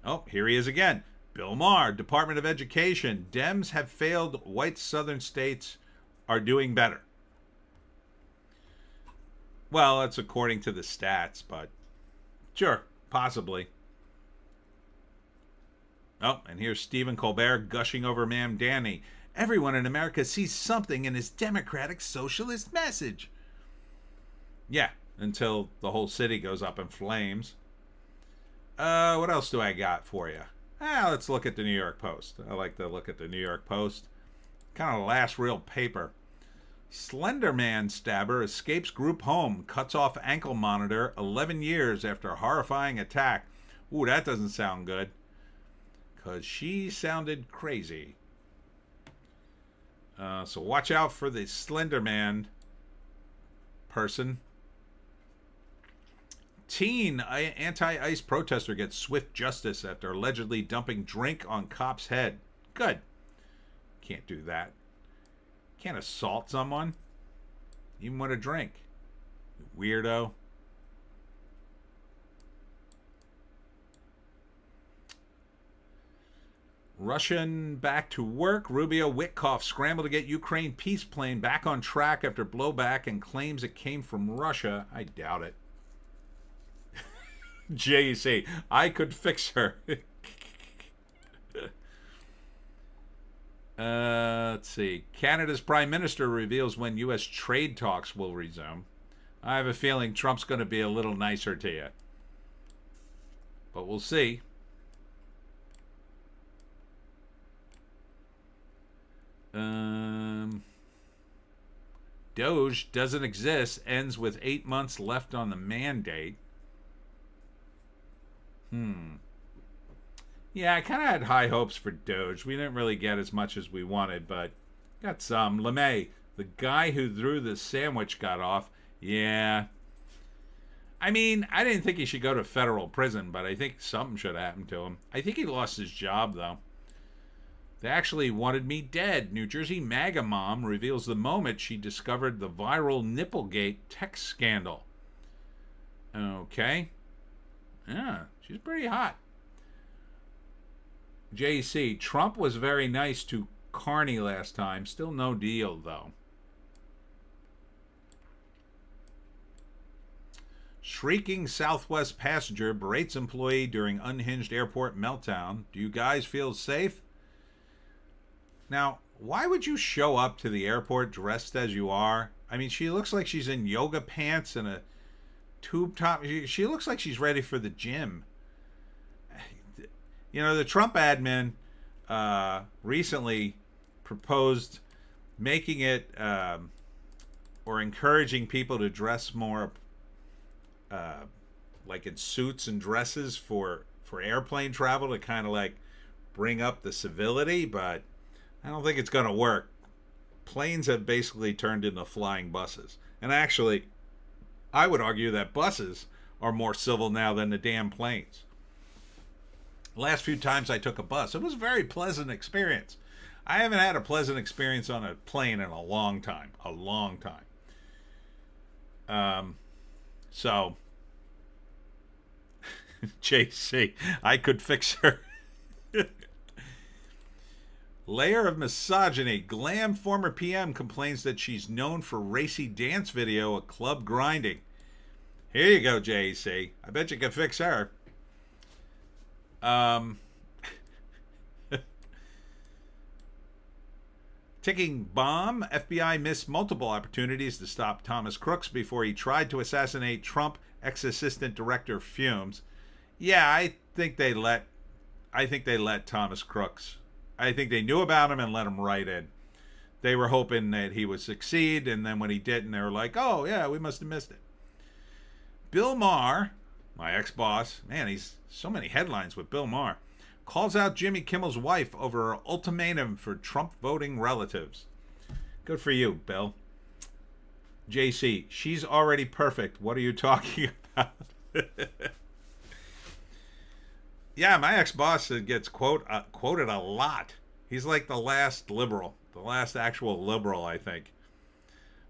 Oh, here he is again. Bill Maher, Department of Education. Dems have failed. White southern states are doing better. Well, that's according to the stats, but sure, possibly. Oh, and here's Stephen Colbert gushing over Ma'am Danny. Everyone in America sees something in his democratic socialist message. Yeah, until the whole city goes up in flames. What else do I got for you? Let's look at the New York Post. I like to look at the New York Post. Kind of the last real paper. Slender Man stabber escapes group home, cuts off ankle monitor 11 years after horrifying attack. Ooh, that doesn't sound good. Because she sounded crazy. So watch out for the Slender Man person. Teen anti-ICE protester gets swift justice after allegedly dumping drink on cop's head. Good. Can't do that. Can't assault someone, even with a drink. Weirdo. Russian back to work. Rubio Witkoff scramble to get Ukraine peace plane back on track after blowback and claims it came from Russia. I doubt it. JC, I could fix her. Let's see. Canada's Prime Minister reveals when U.S. trade talks will resume. I have a feeling Trump's going to be a little nicer to you. But we'll see. Doge doesn't exist. Ends with 8 months left on the mandate. Yeah, I kind of had high hopes for Doge. We didn't really get as much as we wanted, but got some. LeMay, the guy who threw the sandwich, got off. Yeah. I mean, I didn't think he should go to federal prison, but I think something should happen to him. I think he lost his job, though. They actually wanted me dead. New Jersey MAGA mom reveals the moment she discovered the viral Nipplegate text scandal. Okay. Yeah, she's pretty hot. JC, Trump was very nice to Carney last time. Still no deal, though. Shrieking Southwest passenger berates employee during unhinged airport meltdown. Do you guys feel safe? Now, why would you show up to the airport dressed as you are? I mean, she looks like she's in yoga pants and a tube top. She looks like she's ready for the gym. You know, the Trump admin recently proposed making it or encouraging people to dress more like in suits and dresses for airplane travel to kind of like bring up the civility, but I don't think it's going to work. Planes have basically turned into flying buses. And actually, I would argue that buses are more civil now than the damn planes. Last few times I took a bus, it was a very pleasant experience. I haven't had a pleasant experience on a plane in a long time. A long time. So, JC, I could fix her. Layer of misogyny. Glam former PM complains that she's known for racy dance video at club grinding. Here you go, JC. I bet you can fix her. Ticking bomb. FBI missed multiple opportunities to stop Thomas Crooks before he tried to assassinate Trump ex-assistant director Fumes. Yeah, I think they let Thomas Crooks. I think they knew about him and let him right in. They were hoping that he would succeed, and then when he didn't, they were like, oh, yeah, we must have missed it. Bill Maher, my ex-boss, man, he's so many headlines with Bill Maher, calls out Jimmy Kimmel's wife over her ultimatum for Trump voting relatives. Good for you, Bill. JC, she's already perfect. What are you talking about? Yeah, my ex-boss gets quoted a lot. He's like the last liberal, the last actual liberal, I think.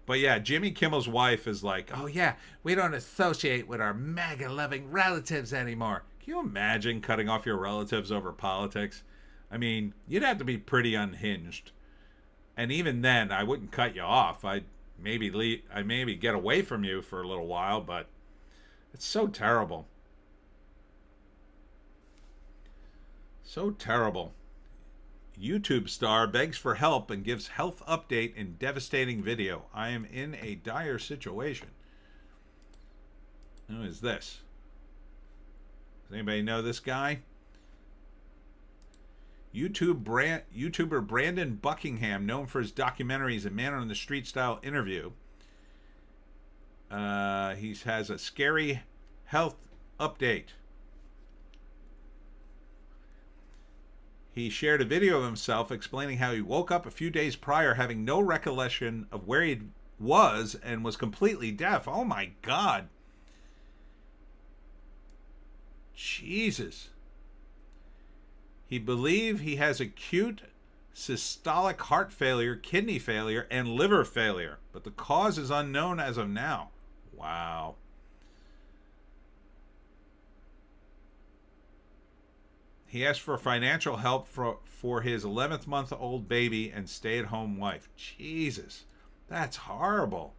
But yeah, Jimmy Kimmel's wife is like, oh yeah, we don't associate with our MAGA-loving relatives anymore. Can you imagine cutting off your relatives over politics? I mean, you'd have to be pretty unhinged. And even then, I wouldn't cut you off. I'd maybe get away from you for a little while, but it's so terrible. So terrible. YouTube star begs for help and gives health update in devastating video. I am in a dire situation. Who is this? Does anybody know this guy? YouTuber Brandon Buckingham, known for his documentaries and Man on the Street style interview. He has a scary health update. He shared a video of himself explaining how he woke up a few days prior having no recollection of where he was and was completely deaf. Oh my God. Jesus. He believed he has acute systolic heart failure, kidney failure, and liver failure, but the cause is unknown as of now. Wow. He asked for financial help for his 11th-month-old baby and stay-at-home wife. Jesus, that's horrible.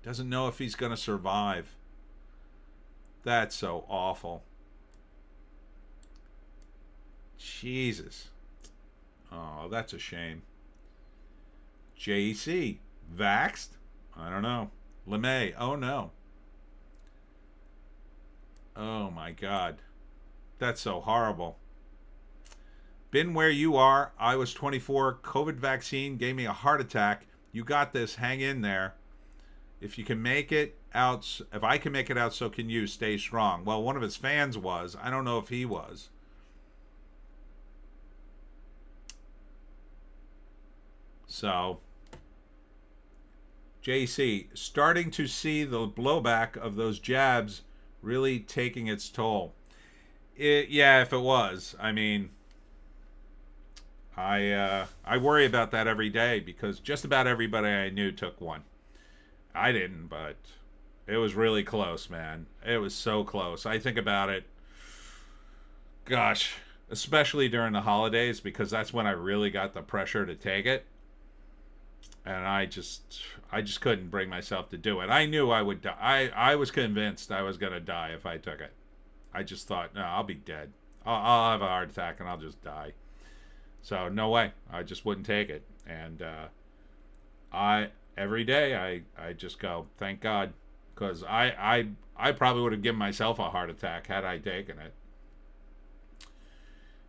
Doesn't know if he's going to survive. That's so awful. Jesus. Oh, that's a shame. JC, vaxxed? I don't know. LeMay, oh no. Oh my God. That's so horrible. Been where you are. I was 24. COVID vaccine gave me a heart attack. You got this. Hang in there. If you can make it out, if I can make it out, so can you. Stay strong. Well, one of his fans was. I don't know if he was. So, JC, starting to see the blowback of those jabs really taking its toll. Yeah, if it was. I mean, I worry about that every day because just about everybody I knew took one. I didn't, but it was really close, man. It was so close. I think about it, gosh, especially during the holidays because that's when I really got the pressure to take it. And I just couldn't bring myself to do it. I knew I would die. I was convinced I was going to die if I took it. I just thought, no, I'll be dead. I'll have a heart attack and I'll just die. So no way. I just wouldn't take it. And every day I just go, thank God, because I probably would have given myself a heart attack had I taken it.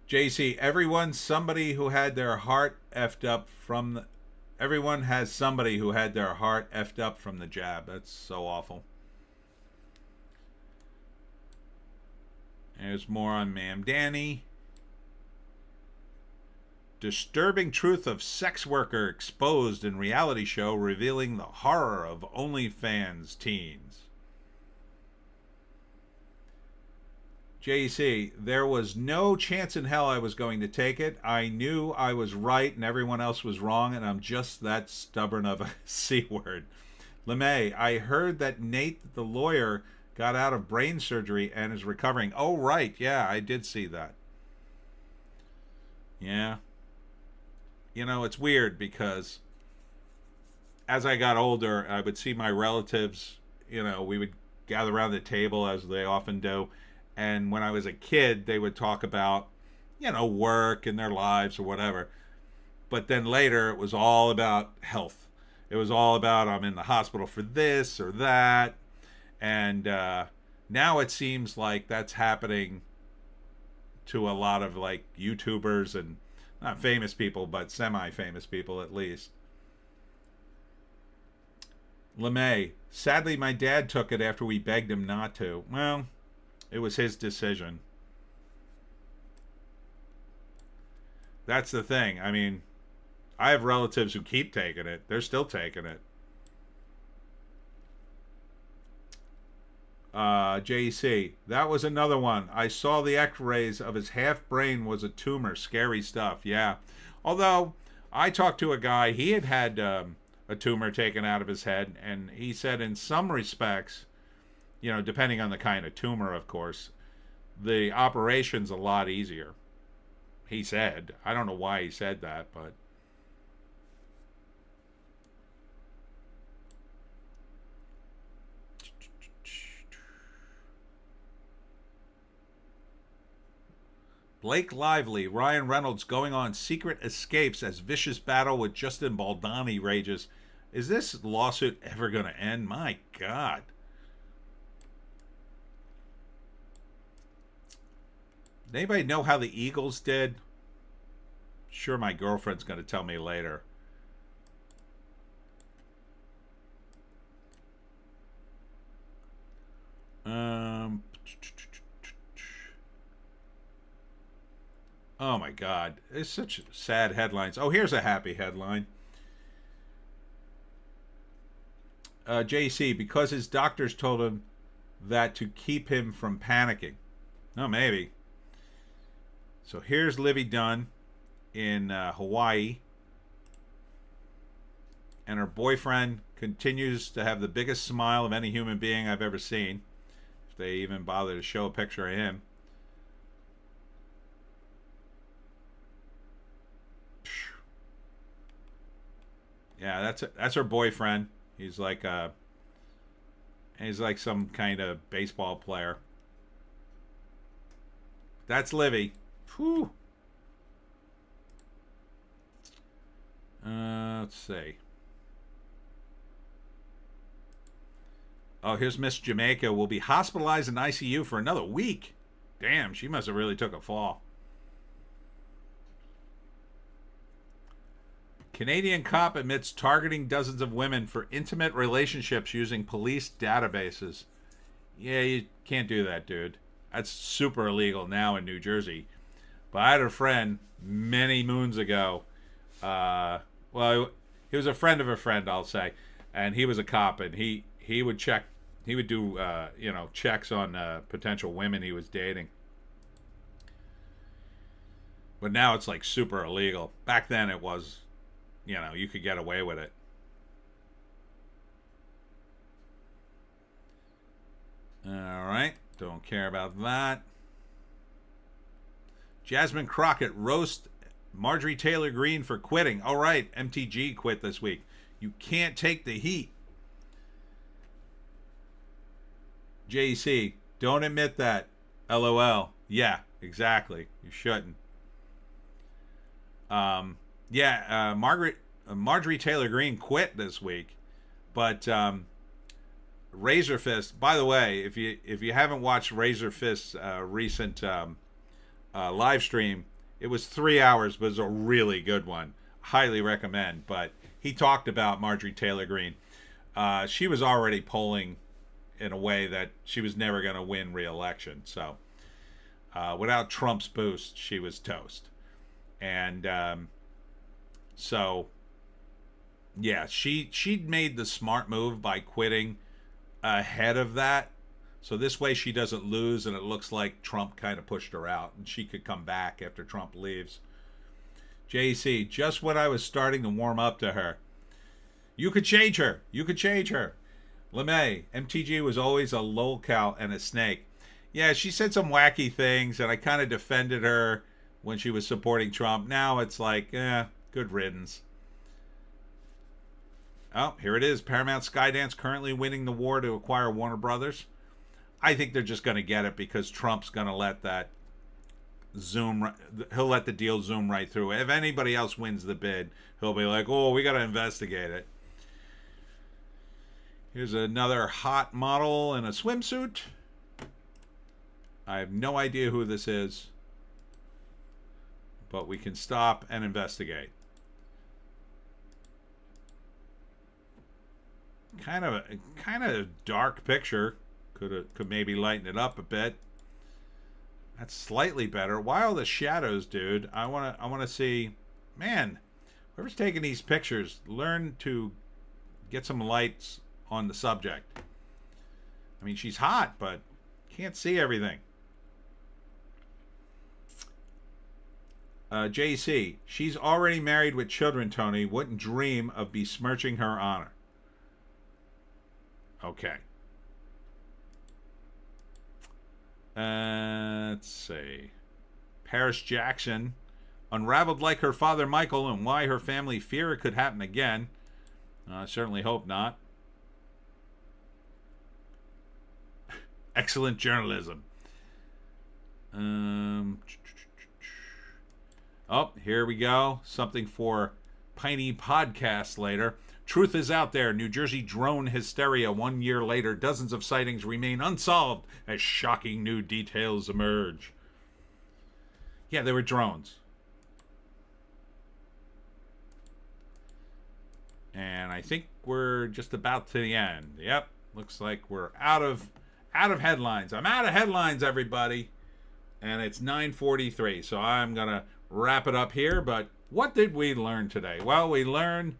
JC, everyone has somebody who had their heart effed up from the jab. That's so awful. There's more on Ma'am Danny. Disturbing truth of sex worker exposed in reality show revealing the horror of OnlyFans teens. JC, there was no chance in hell I was going to take it. I knew I was right and everyone else was wrong, and I'm just that stubborn of a C-word. LeMay, I heard that Nate, the lawyer, got out of brain surgery and is recovering. Oh, right. Yeah, I did see that. Yeah. You know, it's weird because as I got older, I would see my relatives, you know, we would gather around the table as they often do. And when I was a kid, they would talk about, you know, work and their lives or whatever. But then later, it was all about health. It was all about I'm in the hospital for this or that. And now it seems like that's happening to a lot of like YouTubers and not famous people, but semi-famous people at least. LeMay, sadly my dad took it after we begged him not to. Well, it was his decision. That's the thing. I mean, I have relatives who keep taking it. They're still taking it. JC, that was another one. I saw the x-rays of his half brain was a tumor. Scary stuff. Yeah. Although I talked to a guy, he had a tumor taken out of his head, and he said in some respects, you know, depending on the kind of tumor, of course, the operation's a lot easier. He said. I don't know why he said that, but Blake Lively, Ryan Reynolds going on secret escapes as vicious battle with Justin Baldoni rages. Is this lawsuit ever going to end? My God. Anybody know how the Eagles did? Sure, my girlfriend's going to tell me later. Oh my God, it's such sad headlines. Oh, here's a happy headline. JC, because his doctors told him that to keep him from panicking. Oh, maybe. So here's Livy Dunn in Hawaii. And her boyfriend continues to have the biggest smile of any human being I've ever seen. If they even bother to show a picture of him. Yeah, that's her boyfriend. He's like some kind of baseball player. That's Livy. Whew. Let's see. Oh, here's Miss Jamaica. Will be hospitalized in ICU for another week. Damn, she must have really took a fall. Canadian cop admits targeting dozens of women for intimate relationships using police databases. Yeah, you can't do that, dude. That's super illegal now in New Jersey. But I had a friend many moons ago. Well, he was a friend of a friend, I'll say. And he was a cop, and he would check. He would do, checks on potential women he was dating. But now it's like super illegal. Back then it was... you could get away with it. All right. Don't care about that. Jasmine Crockett roast Marjorie Taylor Greene for quitting. All right. MTG quit this week. You can't take the heat. JC, don't admit that. LOL. Yeah, exactly. You shouldn't. Marjorie Taylor Greene quit this week, but Razor Fist. By the way, if you haven't watched Razor Fist's recent live stream, it was 3 hours, but it was a really good one. Highly recommend. But he talked about Marjorie Taylor Greene. She was already polling in a way that she was never going to win re-election. So without Trump's boost, she was toast. And so, yeah, she'd made the smart move by quitting ahead of that. So this way she doesn't lose, and it looks like Trump kind of pushed her out, and she could come back after Trump leaves. JC, just when I was starting to warm up to her. You could change her. You could change her. LeMay, MTG was always a lolcow and a snake. Yeah, she said some wacky things, and I kind of defended her when she was supporting Trump. Now it's like, good riddance. Oh, here it is. Paramount Skydance currently winning the war to acquire Warner Brothers. I think they're just going to get it because Trump's going to let that zoom. He'll let the deal zoom right through. If anybody else wins the bid, he'll be like, oh, we got to investigate it. Here's another hot model in a swimsuit. I have no idea who this is, but we can stop and investigate. Kind of dark picture. Could maybe lighten it up a bit. That's slightly better. Why all the shadows, dude? I wanna see. Man, whoever's taking these pictures, learn to get some lights on the subject. I mean, she's hot, but can't see everything. JC, she's already married with children, Tony. Wouldn't dream of besmirching her honor. Okay. Let's see. Paris Jackson unraveled like her father Michael and why her family fear it could happen again. I certainly hope not. Excellent journalism. Oh, here we go. Something for Piney podcast later. Truth is out there. New Jersey drone hysteria. 1 year later, dozens of sightings remain unsolved as shocking new details emerge. Yeah, they were drones. And I think we're just about to the end. Yep, looks like we're out of headlines. I'm out of headlines, everybody. And it's 9:43, so I'm gonna wrap it up here. But what did we learn today? Well, we learned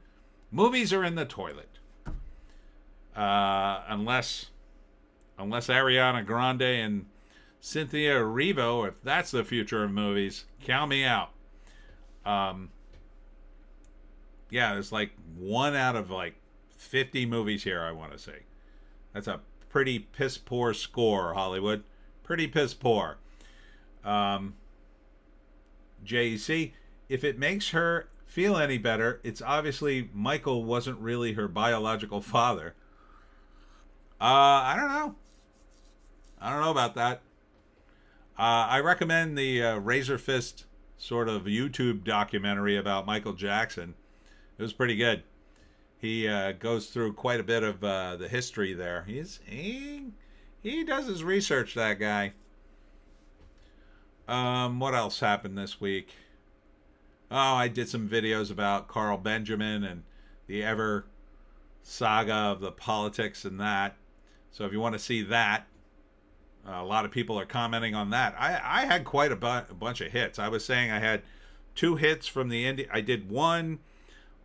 movies are in the toilet. Unless Ariana Grande and Cynthia Erivo, if that's the future of movies, count me out. Yeah, there's like 1 out of like 50 movies here, I want to say. That's a pretty piss poor score, Hollywood. Pretty piss poor. JEC, if it makes her feel any better, it's obviously Michael wasn't really her biological father. I don't know. I don't know about that. I recommend the Razor Fist sort of YouTube documentary about Michael Jackson. It was pretty good. He goes through quite a bit of the history there. He does his research, that guy. What else happened this week? Oh, I did some videos about Carl Benjamin and the ever saga of the politics and that. So if you want to see that, a lot of people are commenting on that. I had quite a bunch of hits. I was saying I had 2 hits from the I did one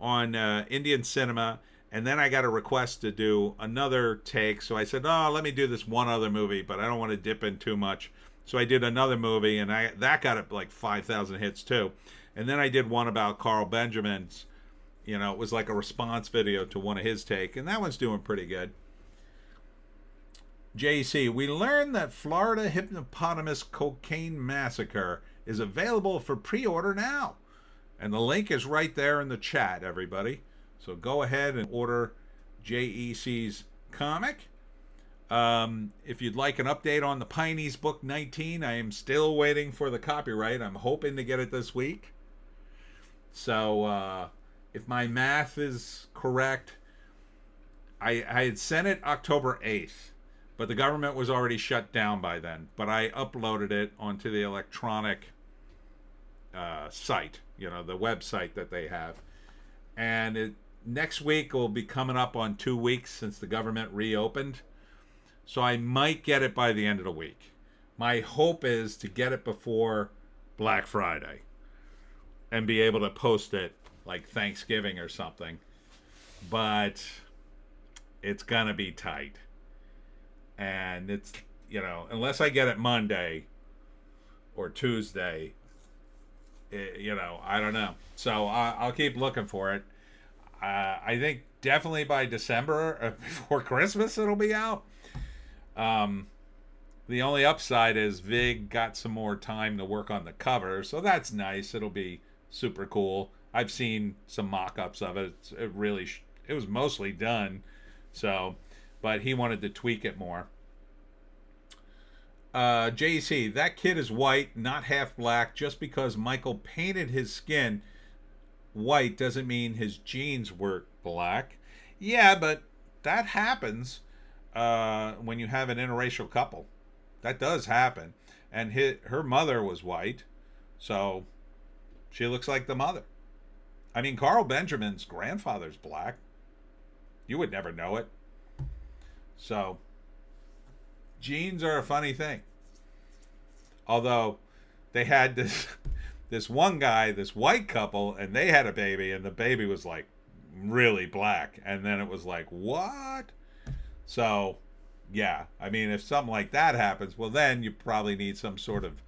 on Indian cinema, and then I got a request to do another take. So I said, oh, let me do this one other movie, but I don't want to dip in too much. So I did another movie, and that got up like 5,000 hits too. And then I did one about Carl Benjamin's. You know, it was like a response video to one of his take, and that one's doing pretty good. JC, we learned that Florida Hippopotamus Cocaine Massacre is available for pre-order now. And the link is right there in the chat, everybody. So go ahead and order JEC's comic. If you'd like an update on the Pineys book 19, I am still waiting for the copyright. I'm hoping to get it this week. So if my math is correct, I had sent it October 8th, but the government was already shut down by then. But I uploaded it onto the electronic site, you know, the website that they have. And next week will be coming up on 2 weeks since the government reopened. So I might get it by the end of the week. My hope is to get it before Black Friday and be able to post it like Thanksgiving or something. But it's going to be tight. And it's, you know, unless I get it Monday or Tuesday, you know, I don't know. So I'll keep looking for it. I think definitely by December, before Christmas, it'll be out. The only upside is Vig got some more time to work on the cover, so that's nice. It'll be super cool. I've seen some mock-ups of it. It was mostly done. So, but he wanted to tweak it more. JC, that kid is white, not half black. Just because Michael painted his skin white doesn't mean his genes were black. Yeah, but that happens when you have an interracial couple. That does happen. And her mother was white, so she looks like the mother. I mean, Carl Benjamin's grandfather's black. You would never know it. So, genes are a funny thing. Although, they had this one guy, this white couple, and they had a baby, and the baby was like really black. And then it was like, what? So, yeah. I mean, if something like that happens, well, then you probably need some sort of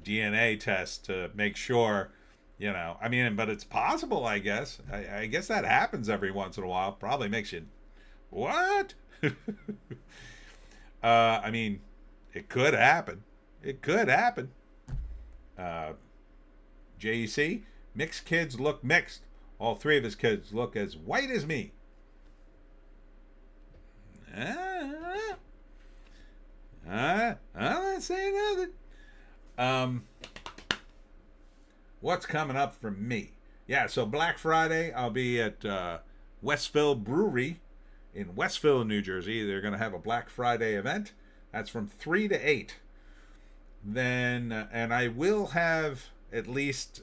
DNA test to make sure, you know. I mean, but it's possible, I guess. I guess that happens every once in a while. Probably makes you, what? I mean, it could happen. It could happen. JEC, mixed kids look mixed. All 3 of his kids look as white as me. I'm not saying nothing. what's coming up for me? Yeah, so Black Friday, I'll be at Westville Brewery in Westville, New Jersey. They're going to have a Black Friday event. That's from 3 to 8. Then, and I will have at least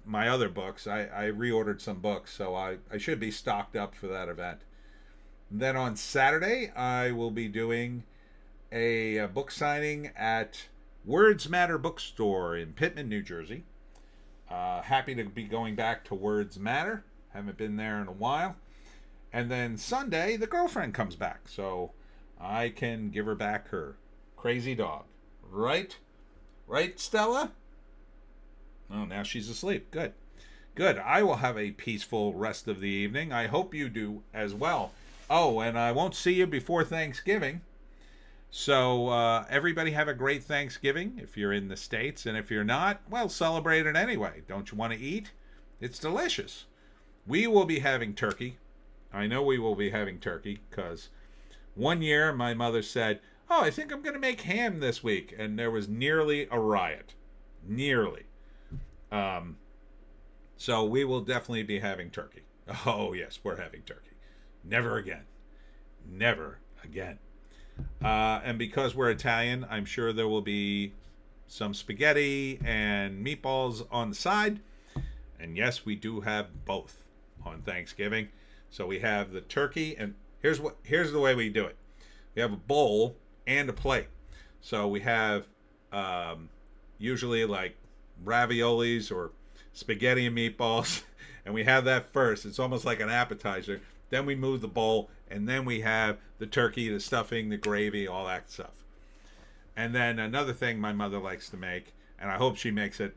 my other books. I reordered some books, so I should be stocked up for that event. Then on Saturday, I will be doing a book signing at Words Matter Bookstore in Pitman, New Jersey. Happy to be going back to Words Matter. Haven't been there in a while. And then Sunday, the girlfriend comes back, so I can give her back her crazy dog. Right? Right, Stella? Oh, now she's asleep. Good. Good. I will have a peaceful rest of the evening. I hope you do as well. Oh, and I won't see you before Thanksgiving. So everybody have a great Thanksgiving if you're in the States. And if you're not, well, celebrate it anyway. Don't you want to eat? It's delicious. We will be having turkey. I know we will be having turkey because one year my mother said, oh, I think I'm going to make ham this week. And there was nearly a riot. Nearly. So we will definitely be having turkey. Oh, yes, we're having turkey. Never again. Never again. And because we're Italian, I'm sure there will be some spaghetti and meatballs on the side. And yes, we do have both on Thanksgiving. So we have the turkey, and here's the way we do it. We have a bowl and a plate. So we have usually like raviolis or spaghetti and meatballs, and we have that first. It's almost like an appetizer. Then we move the bowl, and then we have the turkey, the stuffing, the gravy, all that stuff. And then another thing my mother likes to make, and I hope she makes it,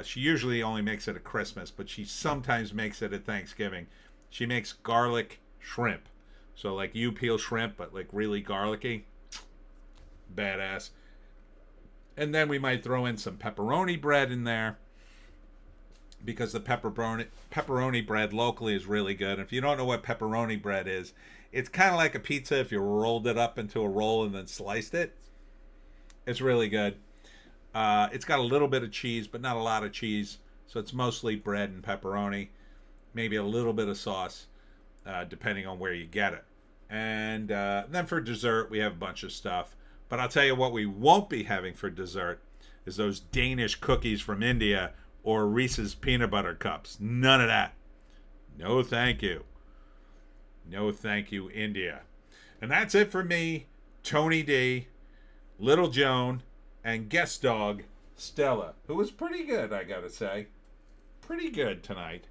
she usually only makes it at Christmas, but she sometimes makes it at Thanksgiving. She makes garlic shrimp. So like you peel shrimp, but like really garlicky. Badass. And then we might throw in some pepperoni bread in there, because the pepperoni bread locally is really good. If you don't know what pepperoni bread is, it's kind of like a pizza if you rolled it up into a roll and then sliced it. It's really good. It's got a little bit of cheese, but not a lot of cheese. So it's mostly bread and pepperoni. Maybe a little bit of sauce, depending on where you get it. And then for dessert, we have a bunch of stuff. But I'll tell you what we won't be having for dessert is those Danish cookies from India or Reese's peanut butter cups. None of that. No thank you. No thank you, India. And that's it for me, Tony D, Little Joan, and guest dog Stella, who was pretty good, I gotta say. Pretty good tonight.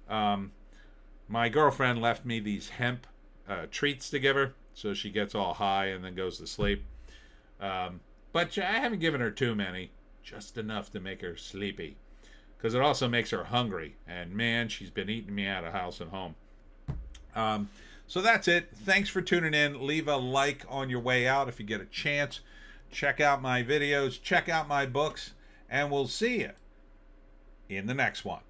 My girlfriend left me these hemp treats to give her, so she gets all high and then goes to sleep. But I haven't given her too many, just enough to make her sleepy. Because it also makes her hungry. And man, she's been eating me out of house and home. So that's it. Thanks for tuning in. Leave a like on your way out if you get a chance. Check out my videos. Check out my books. And we'll see you in the next one.